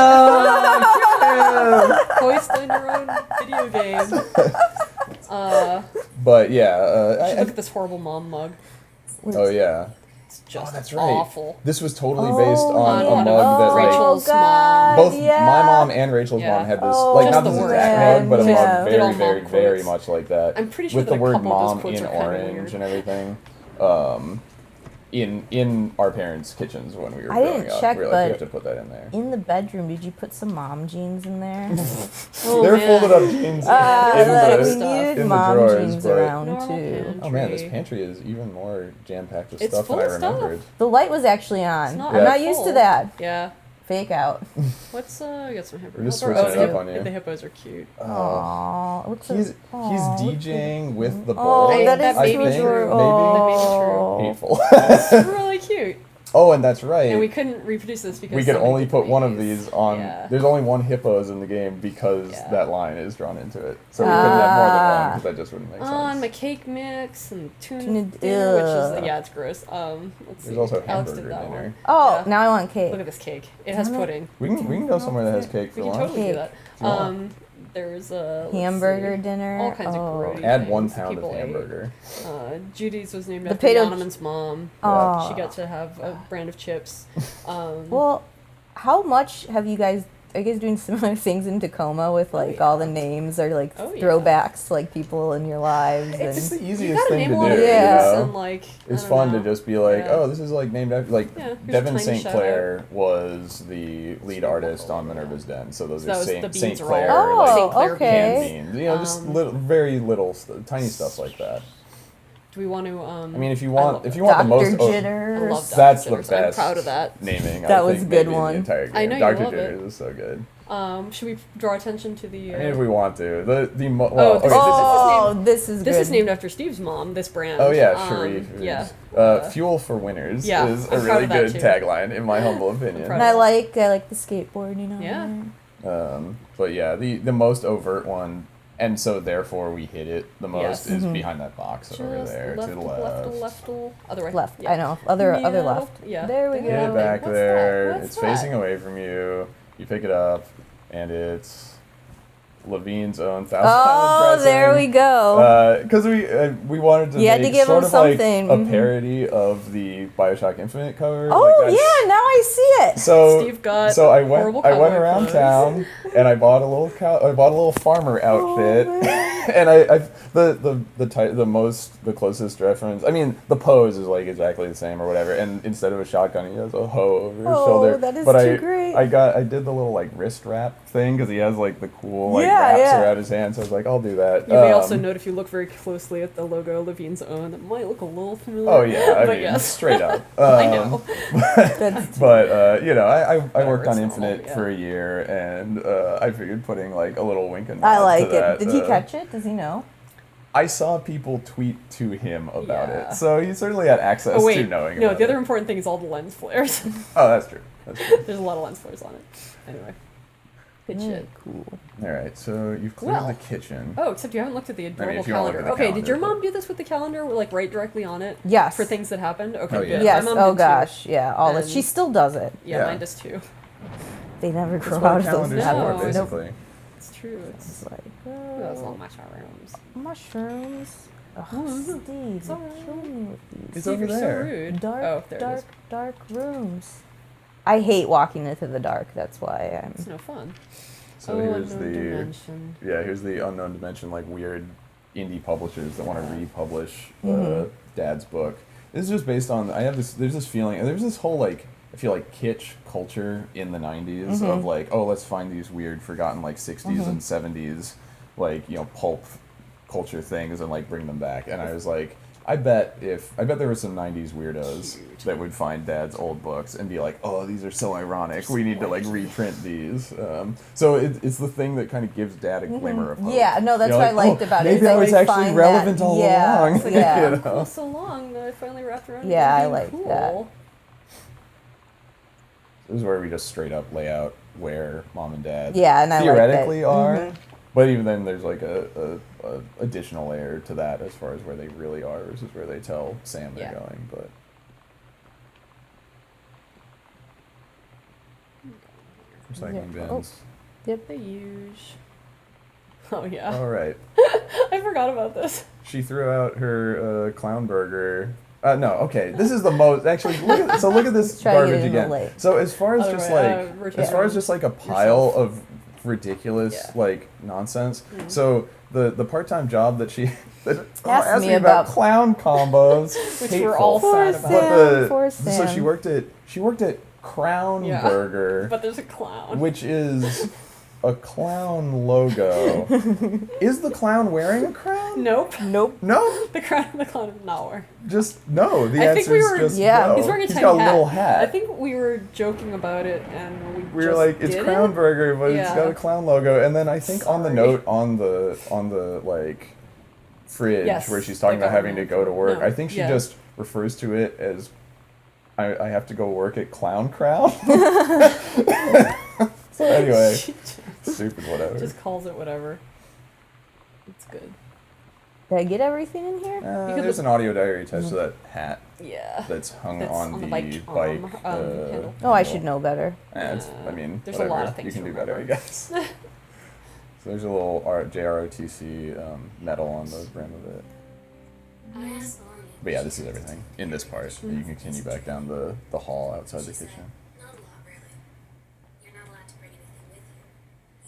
Hoist on your own video game. But yeah, Look at this horrible mom mug. oh yeah. It's just That's right. awful. This was totally based Oh, on yeah. a mug that like Rachel's God, both yeah. my mom and Rachel's Yeah. mom had this, Oh, like Just not the this word. exact mug, but a Yeah. mug Good very, old very, mom very quotes. much like that. I'm pretty sure with that the a word couple of those mom quotes in are kinda orange weird. and everything. In our parents' kitchens when we were I growing didn't up, check, we were like, but you have to put that in there. In the bedroom, did you put some mom jeans in there? Oh, They're man. folded up jeans Uh, in like, the we stuff. needed in the mom drawers, jeans but- around Normal too. pantry. Oh man, this pantry is even more jam packed with It's stuff full than I of stuff. remembered. The light was actually on. It's not I'm not full. used to that. Yeah. Fake out. What's I got some hamburger We're just helper. switching it up on you. The hippos are cute. Aww. What's He's aw, DJing with the Oh, bull. that is That may too be I think, true. true. maybe. Oh. Hateful. It's really cute. Oh, and that's right. And we couldn't reproduce this because We could somebody only did put one of these. these on. Yeah. There's only one hippos in the game because Yeah. that line is drawn into it. So we couldn't have more than one because that just wouldn't make On sense. my cake mix and tuna Tuna- dinner, which ugh. is yeah, it's gross. Let's see. There's also Alex did hamburger that dinner. one. Oh, Yeah. now I want cake. Look at this cake. It has Damn it. pudding. We can go somewhere that has cake for We can lunch. totally do Cake. that. If you want. There's a let's Hamburger see, dinner. all kinds of Oh. grody Add things 1 pound of people ate. hamburger. Judy's was named The after potato- Yanaman's mom. Oh. She got to have a brand of chips. Well, how much have you guys? Are you guys doing similar things in Tacoma with like yeah. all the names or like Oh, yeah. throwbacks to like people in your lives? It's and the You easiest gotta thing name a to lot do. of Yeah. things You know? and like It's I don't fun know. to just be like, Yeah. oh, this is like named after like Yeah, here's a Devin tiny St. shout Clair was the lead artist on Minerva's Den, so those So that are was the St. beans are all- Clair, Oh, like St. Clair okay. canned beans. You know, just Um, very little, tiny stuff like that. Do we want to? I mean, if you love want, if it. you want the Dr. most, I Jitters. love Dr. that's the Jitters. best. I'm proud of that. Naming. That I was think, a good maybe in one. The entire game. I know you Dr. love it. Jitters is so good. Should we draw attention to the? I mean, if we want to, well, this okay, is- this is- Oh, this is This good. is named after Steve's mom. This brand. Oh yeah, Sharif. Yeah. Fuel for winners Yeah, is a I'm proud really of that good too. tagline, in my humble opinion. proud And I like the skateboard. You know. Yeah. But yeah, the most overt one, and so therefore we hit it the most Yes. is Mm-hmm. behind that box over there to the left. Other way. Left. Yeah. I know. Other Middle. left. Yeah. There we Get go. it back What's there. that? What's It's that? facing away from you. You pick it up, and it's Levine's own Thousand Oh, Island there we dressing. go. Because we wanted to You had make to give sort him of like something. a Mhm. parody of the Bioshock Infinite cover. Oh like that's- yeah, now I see it. So Steve got so I horrible went cowboy around clothes. town and I bought a little farmer outfit, and I the closest reference. I mean, the pose is like exactly the same or whatever, and instead of a shotgun, he has a hoe over his Oh, shoulder. that is but too great. I did the little like wrist wrap thing because he has like the cool like Yeah, wraps yeah. around his hand. So I was like, I'll do that. You may also note if you look very closely at the logo Levine's own, that might look a little familiar. Oh yeah, I but mean, yes. straight up. I know. That's But you know, I worked it's on normal, Infinite yeah. for a year, and I figured putting like a little wink and I nod like to it. that, Did he catch it? Does he know? I saw people tweet to him about Yeah. it, so he certainly had access Oh to wait, knowing. no. about The other it. important thing is all the lens flares. Oh, that's true. That's true. There's a lot of lens flares on it. Anyway, good shit. Cool. All right, so you've cleared Well. the kitchen. Oh, except you haven't looked at the adorable if you wanna look calendar. at the Okay, did your calendar, mom do this with the calendar? Like write directly on it? Yes. For things that happened. Okay, Oh, good. yeah. My Yes. mom Oh did too. gosh. Yeah. All this. And- She still does it. Yeah, Yeah. mine does too. They never That's grow what out a of those calendar's No. for, habits. Nope. basically. It's true. It's It's like those little mushrooms. mushrooms. Oh, Steve, It's you're alright. killing me with these. It's Steve, over you're there. so rude. Dark, oh, there it dark, is. dark rooms. I hate walking into the dark. That's why I'm. It's no fun. So oh, here's unknown the dimension. here's the unknown dimension, like weird indie publishers that want to republish Mhm. Dad's book. This is just based on there's this feeling, there's this whole like I feel like kitsch culture in the 90s of like, oh, let's find these weird forgotten like 60s and 70s like, you know, pulp culture things and like bring them back. And I was like, I bet there were some 90s weirdos that would find Dad's old books and be like, oh, these are so ironic. We need to like reprint these. So it's the thing that kind of gives Dad a glimmer of hope. Yeah, no, that's You know, what I like, liked oh, about it. maybe is I that was they actually find relevant that, all yeah, along. Yeah. You know? Cool so long that I finally wrapped around. Yeah, it I being like cool. that. This is where we just straight up lay out where Mom and Dad Yeah, and I like that. theoretically are. Mhm. But even then, there's like a additional layer to that as far as where they really are versus where they tell Sam they're Yeah. going. But recycling Yeah. bins. The huge. Oh yeah. All right. I forgot about this. She threw out her clown burger. No, okay. This is the most actually. Look at this Try to get garbage it in the again. late. So as far as Other just way, like rotate as far as around just like a pile yourself. of ridiculous Yeah. like nonsense. So the part-time job that she that Ask me me about about- clown combos, Which hateful. we're all Poor sad about. Sam. Poor So Sam. she worked at Crown Yeah. Burger, But there's a clown. which is a clown logo. Is the clown wearing a crown? Nope. Nope. No, The crown of the clown is not wearing. just no. The I answer think we is were- just Yeah. no. He's wearing a He's tiny got a hat. little hat. I think we were joking about it, and we were just like, it's did Crown it. Burger, but it's Yeah. got a clown logo. And then I think on the Sorry. note on the like fridge Yes, where she's talking the about having to go to work, No, I think she yeah. just refers to it as I have to go work at Clown Crown. So anyway, She stupid whatever. just calls it whatever. It's good. Did I get everything in here? could There's look- an audio diary attached to that hat Yeah. that's hung That's on, on the the bike. bike, handle. Oh, I should know better. I mean, There's a whatever. lot of things you can to do better, I remember. guess. So there's a little JROTC medal on the brim of it. I asked Lonnie. But yeah, this is everything in this part. You can continue back down the hall outside the She said, kitchen. not a lot, really. You're not allowed to bring anything with you.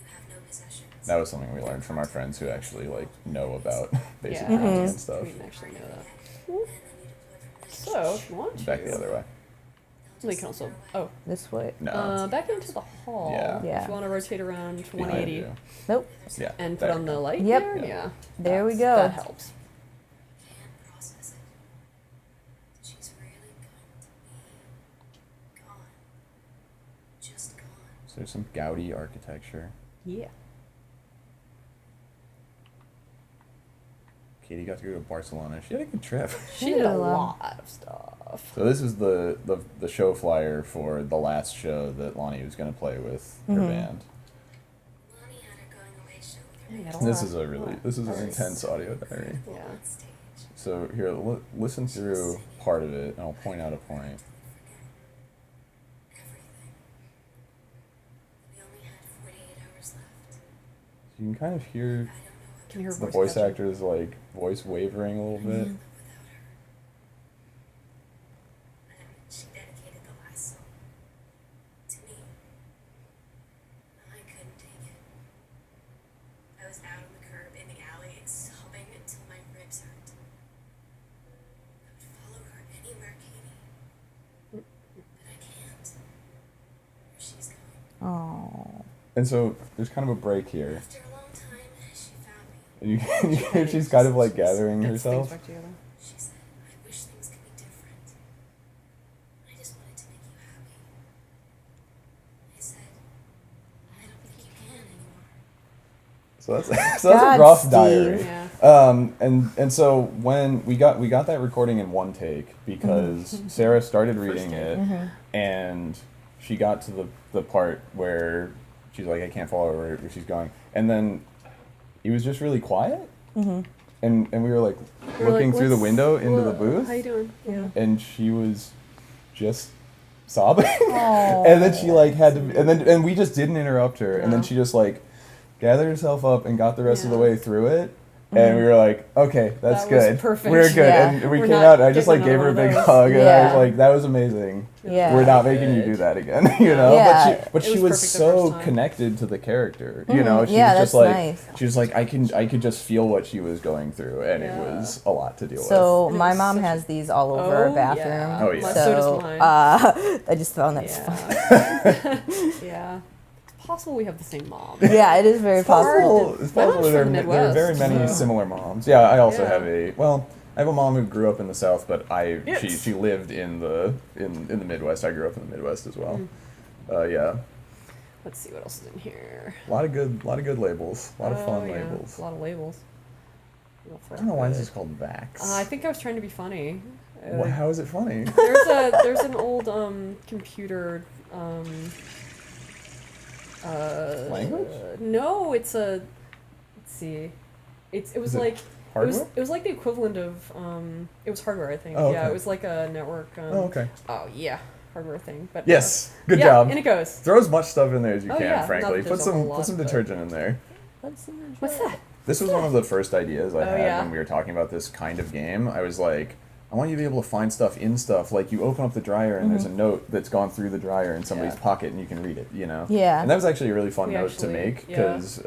You have no possessions. That was something we learned from our friends who actually like know about basic Yeah. accounting Mhm. and stuff. We didn't actually know that. And then you deploy from there. So, if you want to, Back the other way. we can also. Oh, This way. No. back into the hall. Yeah. Yeah. If you want to rotate around to behind 180 you. Nope. Yeah. and put there on you the go. light Yep. there, Yep. yeah. There we That's- go. That helps. Can't process it. She's really going to be gone. Just gone. So there's some Gaudi architecture. Yeah. Katie got to go to Barcelona. She had a good trip. She did a Yeah. lot of stuff. So this is the show flyer for the last show that Lonnie was going to play with her Mhm. band. Lonnie had her going away show with Yeah, her you got band. a This lot. is a really this is an intense audio diary. Yeah. On stage. So here, listen through part of it, and I'll point out a point. Everything. We only had 48 hours left. You can kind of hear I don't know what Can you hear the voice voice catching? actor's like voice wavering a little bit. to live without her. And she dedicated the last song to me. I couldn't take it. I was out on the curb in the alley, sobbing until my ribs hurt. I would follow her anywhere, Katie. But I can't. Where she's going. Oh. And so there's kind of a break here, After a long time, she found me. and you hear she's kind of like gathering Gets things herself. back together. She said, I wish things could be different. I just wanted to make you happy. I said, I don't think you can anymore. So that's a God, rough Steve. diary. Yeah. And so when we got that recording in one take because Sarah started reading it and she got to the part where she's like, I can't follow her where she's going, and then it was just really quiet, and we were like We were looking like, through the "What's- window into the what- booth, How you doing? Yeah. and she was just sobbing, Aw. and then she like had to, and we just didn't interrupt her, and then No. she just like gathered herself up and got the rest of the Yeah. way through it. And we were like, okay, that's That was good. perfect. We're good. Yeah. And we We're came not out and I just like getting gave her a another big one of hug and I Yeah. was like, that was amazing. Yeah. We're not making you do that again, you know? Yeah. But It she was was perfect the so first time. connected to the character. You know, she Yeah, was just that's like nice. she was like, I could just feel what she was going through and it Yeah. was a lot to deal So And it my was mom such a- has these all over our Oh, bathroom. yeah. Oh, yeah. So does So mine. I just found that fun. Yeah. Yeah. It's possible we have the same mom. Yeah, it is very possible. It's My mom's possible there from the are very Midwest, many so- similar moms. Yeah, I also Yeah. have I have a mom who grew up in the South, but Yes. she lived in the Midwest. I grew up in the Midwest as well. Mm. Yeah. Let's see what else is in here. A lot of good labels. A lot of fun Oh, yeah. labels. A lot of labels. I don't know why this is called Vax. I think I was trying to be funny. How is it funny? There's an old computer Language? No, it's a let's see. It was Is it like Hardware? it was like the equivalent of it was hardware, I think. Oh, Yeah, okay. it was like a network Oh, okay. oh yeah, hardware thing. But Yes. Good yeah, job. And it goes. Throw as much stuff in there as you Oh, can, yeah. Not frankly. that Put there's a whole some lot, some but- detergent in there. What's that? This was one of the first ideas I Oh, had yeah. when we were talking about this kind of game. I was like, I want you to be able to find stuff in stuff. Like you open up the dryer and there's a note that's gone through the dryer in somebody's Yeah. pocket and you can read it, you know? Yeah. And that was actually a really fun We note actually- to make yeah. because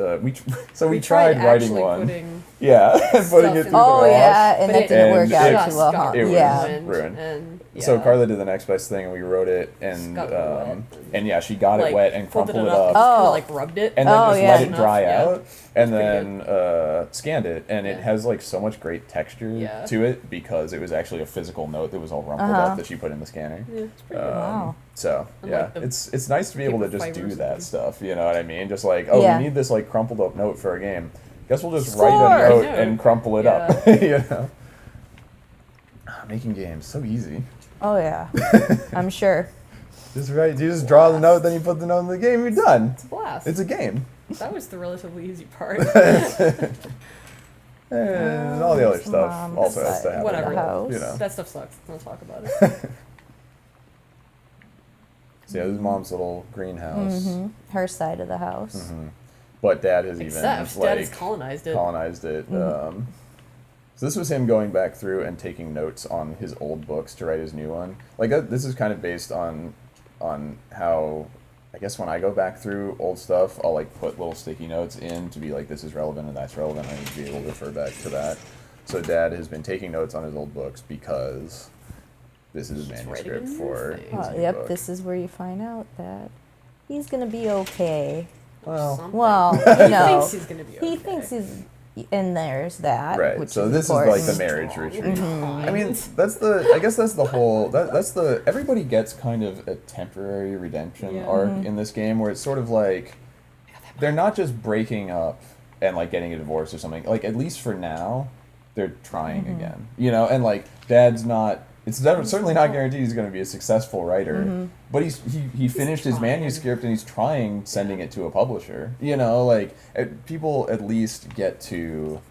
we tried writing actually one. putting Yeah, and putting stuff it in through the Oh the wash. yeah, and But that it didn't work just out got too well, huh? It was Yeah. ruined. And So Yeah. Karla did the next best thing, and we wrote it, and Got it wet. And yeah, she got it Like, wet and folded crumpled it up, up, and just kinda, Oh. like rubbed it, and then Oh, just yeah. let it Enough, dry yeah. out, and pretty then scanned it, and it Yeah. has like so much great texture Yeah. to it because it was actually a physical note that was all rumpled up that she put in the scanner. Yeah, it's pretty good. Wow. So And, yeah, like, the it's nice to be able to paper just do fibers that and- stuff. You know what I mean? Just like, oh, Yeah. we need this like crumpled up note for a game. Guess we'll just Score! write a note Note. and crumple it up. Yeah. You know, making games so easy. Oh yeah, I'm sure. Just write. You just draw the note, then you put the note in the game. You're done. It's a blast. It's a game. That was the relatively easy part. And all the other Mom's stuff also has to side happen. Whatever. of the house. You know. That stuff sucks. Don't talk about it. So yeah, this is Mom's little greenhouse. Her side of the house. Mm-hmm. But Dad has Except even Dad like has colonized it. colonized it. So this was him going back through and taking notes on his old books to write his new one. Like this is kind of based on how I guess when I go back through old stuff, I'll like put little sticky notes in to be like, this is relevant and that's relevant. I need to be able to refer back to that. So Dad has been taking notes on his old books because this is a He's manuscript writing a new for thing. his new Yep, book. this is where you find out that he's gonna be okay. Well, Something. Well, he you know, thinks he's gonna be okay. he thinks he's, and there's that. right. Which So is this important. is like the marriage retreat. Mm-hmm. I mean, I guess that's the whole, that's the, everybody gets kind of a temporary redemption Yeah. arc in this game where it's sort of like, they're not just breaking up and like getting a divorce or something. Like, at least for now, they're trying again. You know, and like, Dad's not, certainly not guaranteed he's going to be a successful writer, but he finished his trying. manuscript and he's trying sending it to a publisher. You know, like, people at least get to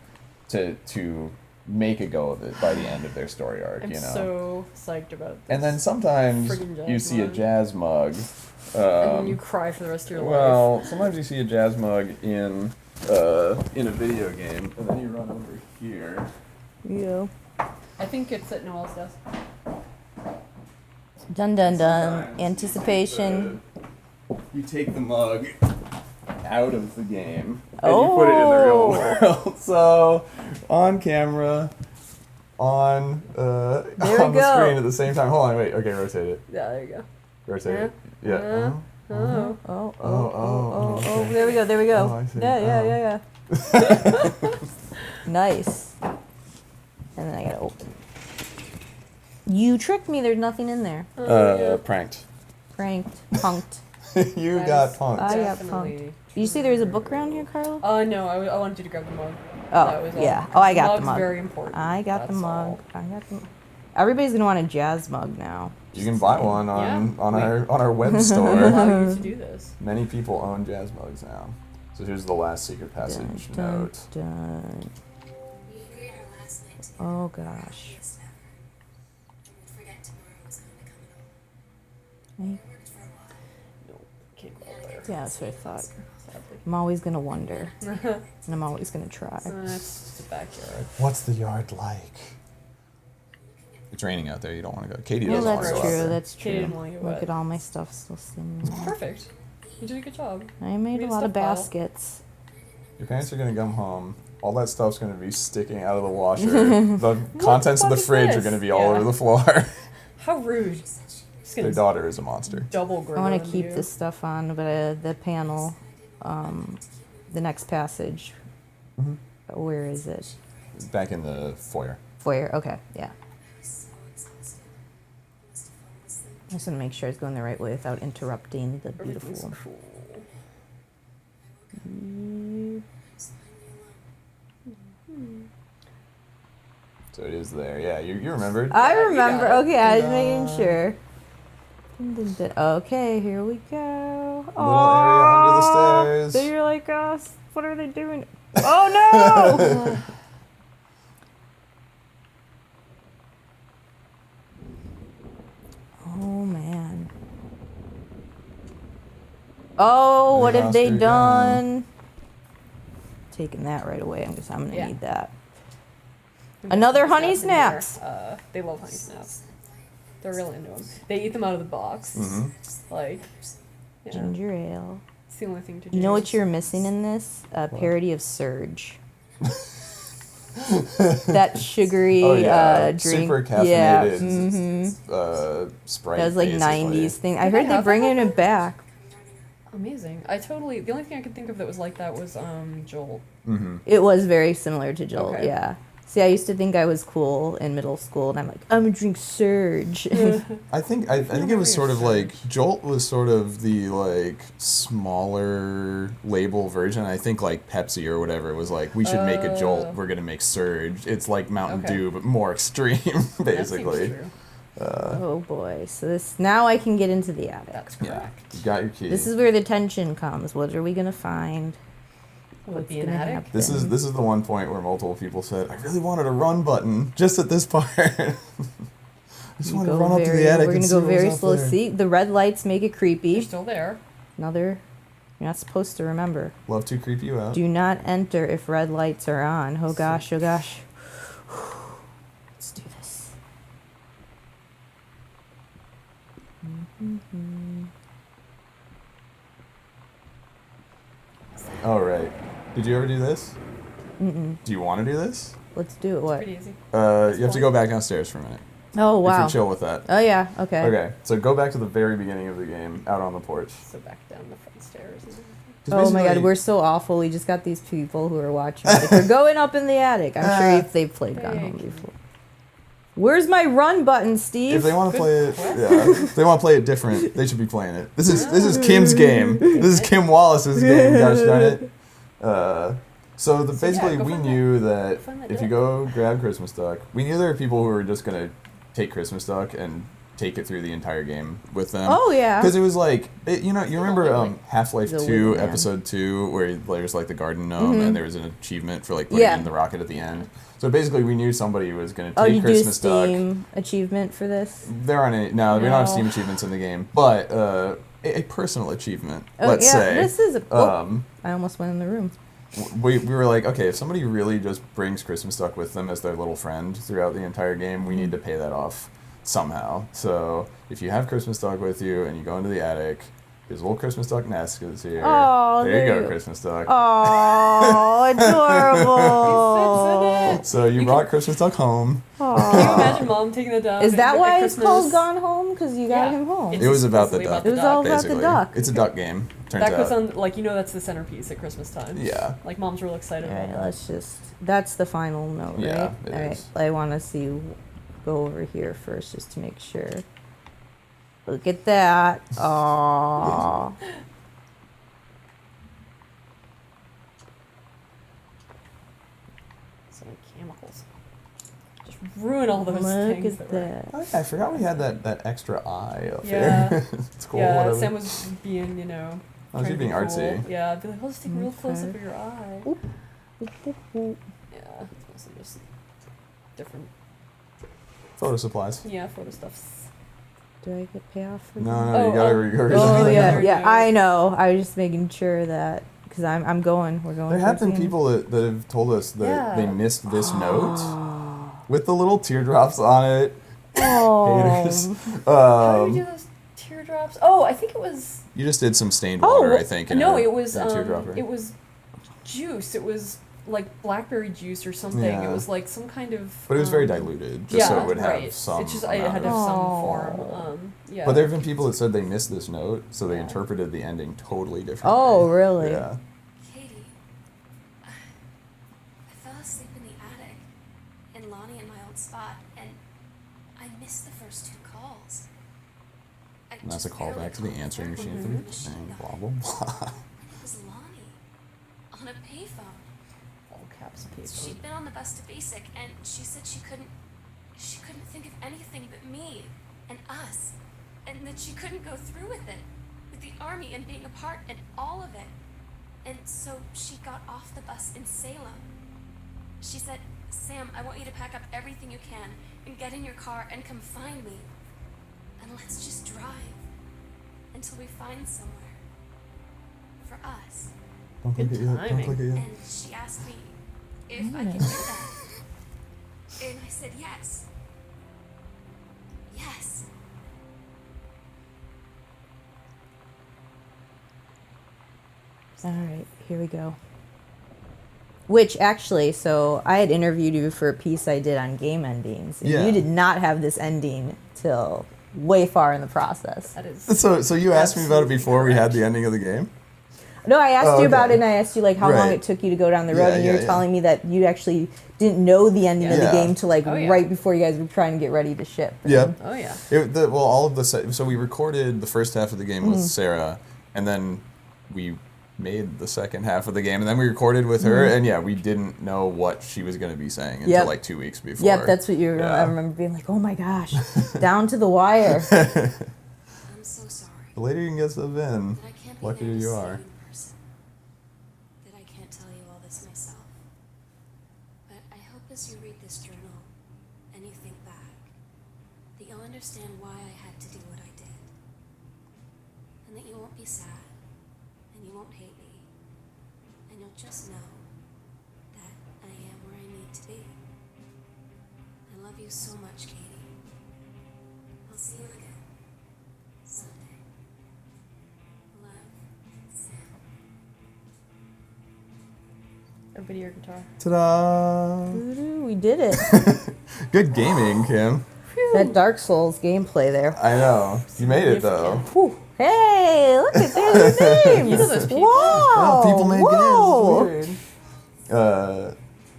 make a go of it by the end of their story arc, I'm you know. so psyched about this. And then sometimes friggin' jazz you see a mug. jazz mug. And then you cry for the rest of your life. Well, sometimes you see a jazz mug in a video game, and then you run over here. Yeah. I think it's at Noel's desk. Dun dun dun. Sometimes Anticipation. You take the mug out of the game and you put it in the real world. So on camera, on There we on the go. screen at the same time. Hold on, wait. Okay, rotate it. Yeah, there you go. Rotate it. Yeah. Yeah. Oh. Oh, oh, oh, oh, oh, okay. there we go, there we go. Oh, I see. Yeah. Nice. And then I gotta open. You tricked me, there's nothing in there. Pranked. Pranked, punked. You That got is punked. I got definitely Did you see there was a book around here, Carla? No, I wanted you to grab the mug. Oh, That was all. yeah. Oh, I got the Mug's mug. very important. I got the That's mug. all. I got the. Everybody's gonna want a jazz mug now. You can buy one on Yeah. our web I'll store. allow you to do this. Many people own jazz mugs now. So here's the last secret passage note. Dun. We agreed our last night together Oh would be the gosh. happiest ever. And we'd forget tomorrow was going to come at all. Hey. It worked for a while. No, can't go out there. Yeah, that's what I thought. Sadly. I'm always gonna wonder, and I'm always gonna try. That's just a backyard. What's the yard like? It's raining out there. You don't want to go. Katie Well, doesn't want that's to go out true. there. That's Katie didn't true. wanna get Look wet. at all my stuff still sitting. Perfect. You did a good job. I made We a have lot of stuff pile. baskets. Your parents are gonna come home. All that stuff's gonna be sticking out of the washer. The contents of the fuck is fridge are this? gonna be all Yeah. over the floor. How rude. Just Their gonna daughter is a monster. double grow I want on to keep you. this stuff on, but the panel, the next passage. Where is it? Back in the foyer. Foyer. Okay, yeah. I was so exhausted. I must have fallen asleep. I just want to make sure it's going the right way without interrupting the Everything's beautiful. cool. I was finally alone. So it is there. Yeah, you remembered. I Yeah, you remember. got it. Okay, I was Ta-da. making sure. Dun, dun, dun. Okay, here we go. Little area under the Aw, stairs. So you're like, what are they doing? Oh no! Oh man. Oh, what They have lost they their done? Taking that right away. I'm gonna Yeah. need that. We got Another some honey stuff in here. snaps. They love honey snaps. They're really into them. They eat them out of the box. Like, yeah. Ginger ale. It's the only thing to do. You know what you're missing in this? A parody of Surge. that sugary Oh yeah, drink. super Yeah, caffeinated Sprite. that was like basically. 90s thing. I Did they heard they're have that bringing back it back. Amazing. The only thing I could think of that was like that was Joel. It was very similar to Jolt, Okay. yeah. See, I used to think I was cool in middle school, and I'm like, I'm gonna drink Surge. I think it was sort of like Jolt was sort of the like smaller label version. I think like Pepsi or whatever was like, we should make a Jolt. We're gonna make Surge. It's like Mountain Okay. Dew but more extreme, That seems basically. true. Oh boy, so this now I can get into the attic. That's Yeah, correct. you got your key. This is where the tension comes. What are we gonna find? Will it be an gonna attic? happen? This is the one point where multiple people said, I really wanted a run button just at this part. I just want to run up to the attic. We're and gonna see go what was very up slow. there. See, the red lights make it They're creepy. still there. Another, you're not supposed to remember. Love to creep you out. Do not enter if red lights are on. Oh gosh, oh gosh. Let's do this. All right. Did you ever do this? Do you want to do this? Let's do it. What? Pretty easy. You have to go back downstairs for a minute. Oh If wow. you're chill with that. Oh yeah. Okay. Okay, so go back to the very beginning of the game, out on the porch. So back down the front stairs. 'Cause Oh my god, basically- we're so awful. We just got these people who are watching. Like, they're going up in the attic. I'm sure if they've played Gone Home Thank you. before. Where's my run button, Steve? If they want to Good play it, question. yeah. If they want to play it different, they should be playing it. This is Kim's game. This is Kim Wallace's game. Gosh darn it. So So, basically, go we find knew that that if you duck. go grab Christmas duck, we knew there were people who were just gonna take Christmas duck and take it through the entire game with them. Oh yeah. Because it was like, you remember like Half-Life the 2, Wiggly Man. Episode 2, where there's like the garden gnome and there was an achievement for like putting Yeah. in the rocket at the end. So basically, we knew somebody was going to Oh, take you do Christmas duck. Steam achievement for this? There aren't any. No, we don't have No. Steam achievements in the game, but a personal achievement. Oh, let's yeah, say. this is. Um, I almost went in the room. we were like, okay, if somebody really just brings Christmas duck with them as their little friend throughout the entire game, we need to pay that off somehow. So if you have Christmas duck with you and you go into the attic, his little Christmas duck nest is here. Oh, there you there go, you- Christmas duck. Oh, adorable. So you brought Christmas duck home. Can you imagine Mom taking the dog? Is that at why it's Christmas? called Gone Home? Because you got Yeah. him home. It's It was about the supposedly duck. It was all about the basically. duck. It's a duck game. Turns That out. goes on, like, that's the centerpiece at Christmas time. Yeah. Like, Mom's real excited All right, about that. let's just. That's the final note, right? Yeah, it All right, is. I want to see. Go over here first, just to make sure. Look at that. Aww. So many chemicals. Just ruin all those Look things. at were- that. Oh, yeah, I forgot we had that extra eye up Yeah. there. It's cool. Yeah, whatever. Sam was being, Oh, trying she's to be being artsy. cool. Yeah, I'd be like, I'll just take a real close up Okay. of your eye. Oop. Oop, oop, oop. Yeah, it's mostly just different, Photo supplies. yeah, photo stuffs. Do I get payoff for No, that? no, Oh, you gotta oh. re- go re- Oh There yeah, we yeah. go. I know. I was just making sure that because I'm going. We're going. There for have a been scene. people that have told us that Yeah. they missed this note with the little teardrops on it. Oh. Haters. How did we do those teardrops? Oh, I think it was. You just did some stained Oh, water, I think. in No, a- it was in a teardropper. it was juice. It was like blackberry juice or something. Yeah. It was like some kind of. But it was very diluted, just so it would have right. some. It just amount it had to of- have some Oh. form. Yeah. But there have been people that said they missed this note, so they Yeah. interpreted the ending totally differently. Oh, really? Yeah. Katie, I fell asleep in the attic, and Lonnie in my old spot, and I missed the first two calls. I And that's a just barely callback to the got answering through machine when for the saying machine blah died. blah blah. And it was Lonnie on a payphone. all caps paste. She'd been on the bus to basic, and she said she couldn't think of anything but me and us, and that she couldn't go through with it, with the army and being a part and all of it. And so she got off the bus in Salem. She said, Sam, I want you to pack up everything you can and get in your car and come find me. And let's just drive until we find somewhere for us. Don't Good click it yet. Don't timing. click it yet. And she asked me if I could do that. And I said yes. Yes. All right, here we go. Which actually, so I had interviewed you for a piece I did on game endings. And Yeah. you did not have this ending till way far in the process. That is. So you asked me about it before we had the ending of the game? No, I asked Oh, you about okay. it, and I asked you like how long Right. it took you to go down the road, Yeah, and you yeah, were yeah. telling me that you actually didn't know the ending of the Yeah. game till like Oh, yeah. right before you guys were trying to get ready to ship. Yep. Oh yeah. Well, all of the so we recorded the first half of the game with Sarah, and then we made the second half of the game, and then we recorded with her, and yeah, we didn't know what she was going to be saying until Yep. like 2 weeks before. Yep, that's what you were. Yeah. I remember being like, "Oh my gosh, down to the wire." I'm so sorry. The later you can get stuff in, That I can't be luckier there to you see are. in person. That I can't tell you all this myself. But I hope as you read this journal and you think back, that you'll understand why I had to do what I did. And that you won't be sad. And you won't hate me. And you'll just know that I am where I need to be. I love you so much, Katie. I'll see you again. Someday. Love, Sam. Everybody your guitar. Ta-da! Doo-doo, we did it. Good gaming, Kim. That Dark Souls gameplay there. I know. You made it though. Whew. Hey, look at their names. You know those people. Wow. Oh, people made Whoa. games. It's weird.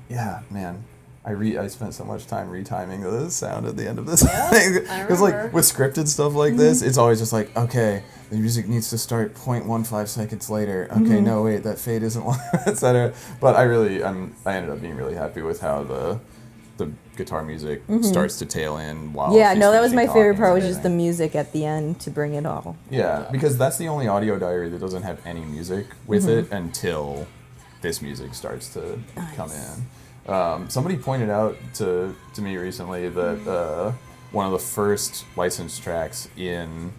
Yeah, man. I spent so much time retiming the sound at the end of this thing. I Because like remember. with scripted stuff like this, it's always just like, okay, the music needs to start 0.15 seconds later. Okay, no wait, that fade isn't long, etc. But I ended up being really happy with how the guitar music starts to tail in while Yeah, she's no, that was my finishing favorite talking part. and Was just the everything. music at the end to bring it all. Yeah, because that's the only audio diary that doesn't have any music with it until this music starts to come in. Somebody pointed out to me recently that one of the first licensed tracks in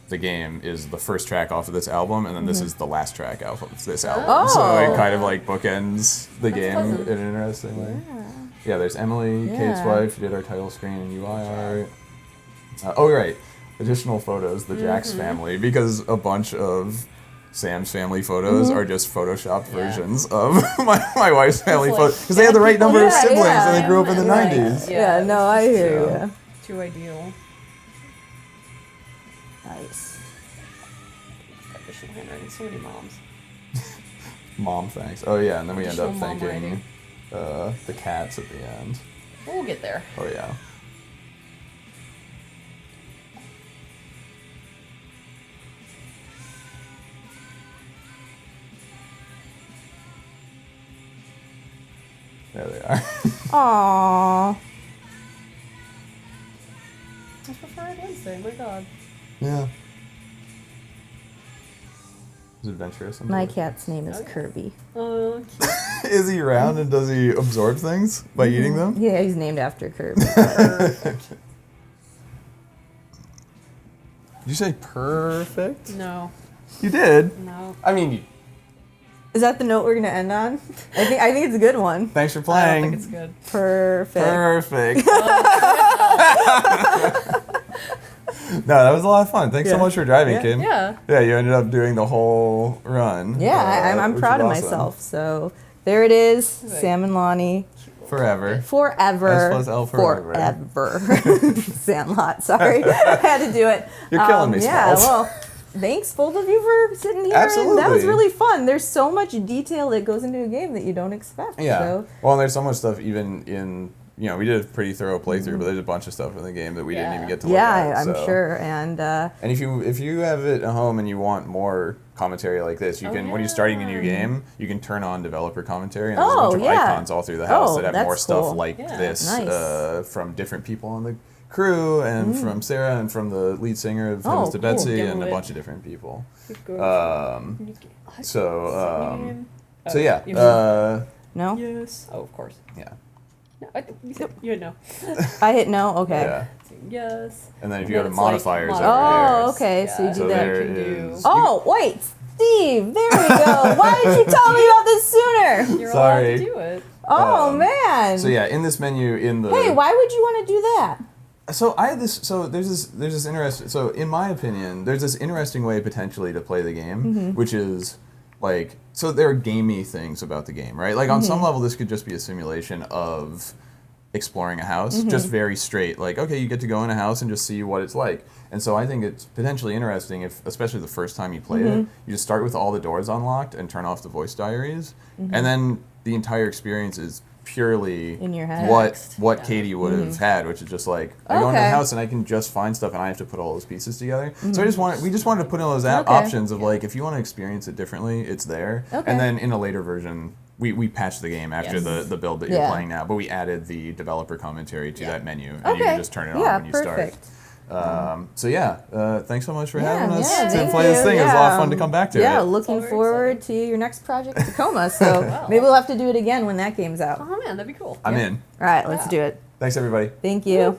the game is the first track off of this album, and then this is the last track off of this album. So Oh. it kind of like bookends the game pleasant. in an interesting way. Yeah, there's Emily, Kate's Yeah. wife. She did our title screen and UI art. Oh, right. Additional photos, the Jax family, because a bunch of Sam's family photos are just photoshopped versions of my wife's family like photos. Because they had the right number of Yeah, siblings yeah. and they grew up in the Right. 90s. Yeah, no, I hear Yeah. you. Too ideal. Nice. Additional handwriting. So many moms. Mom, thanks. Oh, yeah, and then we end up Additional mom thanking writing. the cats at the end. We'll get there. Oh, yeah. There they are. Aww. I prefer it Wednesday. My God. Yeah. It's adventurous. and My delicious. cat's name is Okay. Kirby. Is he round and does he absorb things by eating them? Yeah, he's named after Kirby. Did you say perfect? No. You did. No. I mean, Is that the note we're gonna end on? I think it's a good one. thanks for I don't playing. think it's good. Perfect. Perfect. No, that was a lot of fun. Thanks so Yeah. much for driving, Yeah. Kim. Yeah. Yeah, you ended up doing the whole run. Yeah, I'm which proud of is awesome. myself. So there it is, Sam and Lonnie. Forever. Forever. S plus L forever. Forever. Sandlot, sorry. I had to do it. You're killing me, Yeah, Smalls. well, thanks both of you for sitting here. And that was Absolutely. really fun. There's so much detail that goes into a game that you don't expect. Yeah. So, Well, and there's so much stuff even in, we did a pretty thorough playthrough, but there's a bunch of stuff in the game that we didn't even get to look yeah, at. I'm so. sure. And And if you have it at home and you want more commentary like this, you can when you're starting a new game, you can turn on developer commentary, and there's a bunch of yeah. icons all through the house Oh, that have that's more stuff cool. like Yeah. this Nice. from different people on the crew and from Sarah and from the lead singer of Heavens to cool. Betsy and a Gimlet. bunch of different people. Keep going. So Oh, so yeah, you mean- no? yes. Oh, of course. yeah, No, I think you said you had no. I hit no? Okay. yeah. Yes. And then if And you go then to it's like modifiers over Oh, here. okay. So you Yeah. do So that. there You can do- is. Oh, wait. Steve, there we go. Why did you tell me about this sooner? You're Sorry. allowed to do it. Oh, man. So yeah, in this menu in the Hey, why would you want to do that? So I had this. So there's this interesting. So in my opinion, there's this interesting way potentially to play the game, which is like, so there are gamey things about the game, right? Like on some level, this could just be a simulation of exploring a house, just very straight. Like, okay, you get to go in a house and just see what it's like. And so I think it's potentially interesting if, especially the first time you play it, you just start with all the doors unlocked and turn off the voice diaries, and then the entire experience is purely In your head. what Katie would have had, which is just like I go into the Okay. house and I can just find stuff and I have to put all those pieces together. So we just wanted to put in those Okay. options of like if you want to experience it differently, it's there. Okay. And then in a later version, we patched the game after Yes. the build that you're Yeah. playing now, but we added the developer commentary to that menu, and you Okay. can just turn it on Yeah, when you perfect. start. So yeah, thanks so much for Yeah, having us yeah, to thank play this you. thing. It was a lot of Yeah, fun to come back to Yeah, it. looking very forward to your next project, Tacoma. So maybe we'll have to do it again when that game's out. Oh man, that'd be cool. I'm in. All right, let's Yeah. do it. Thanks everybody. Thank you.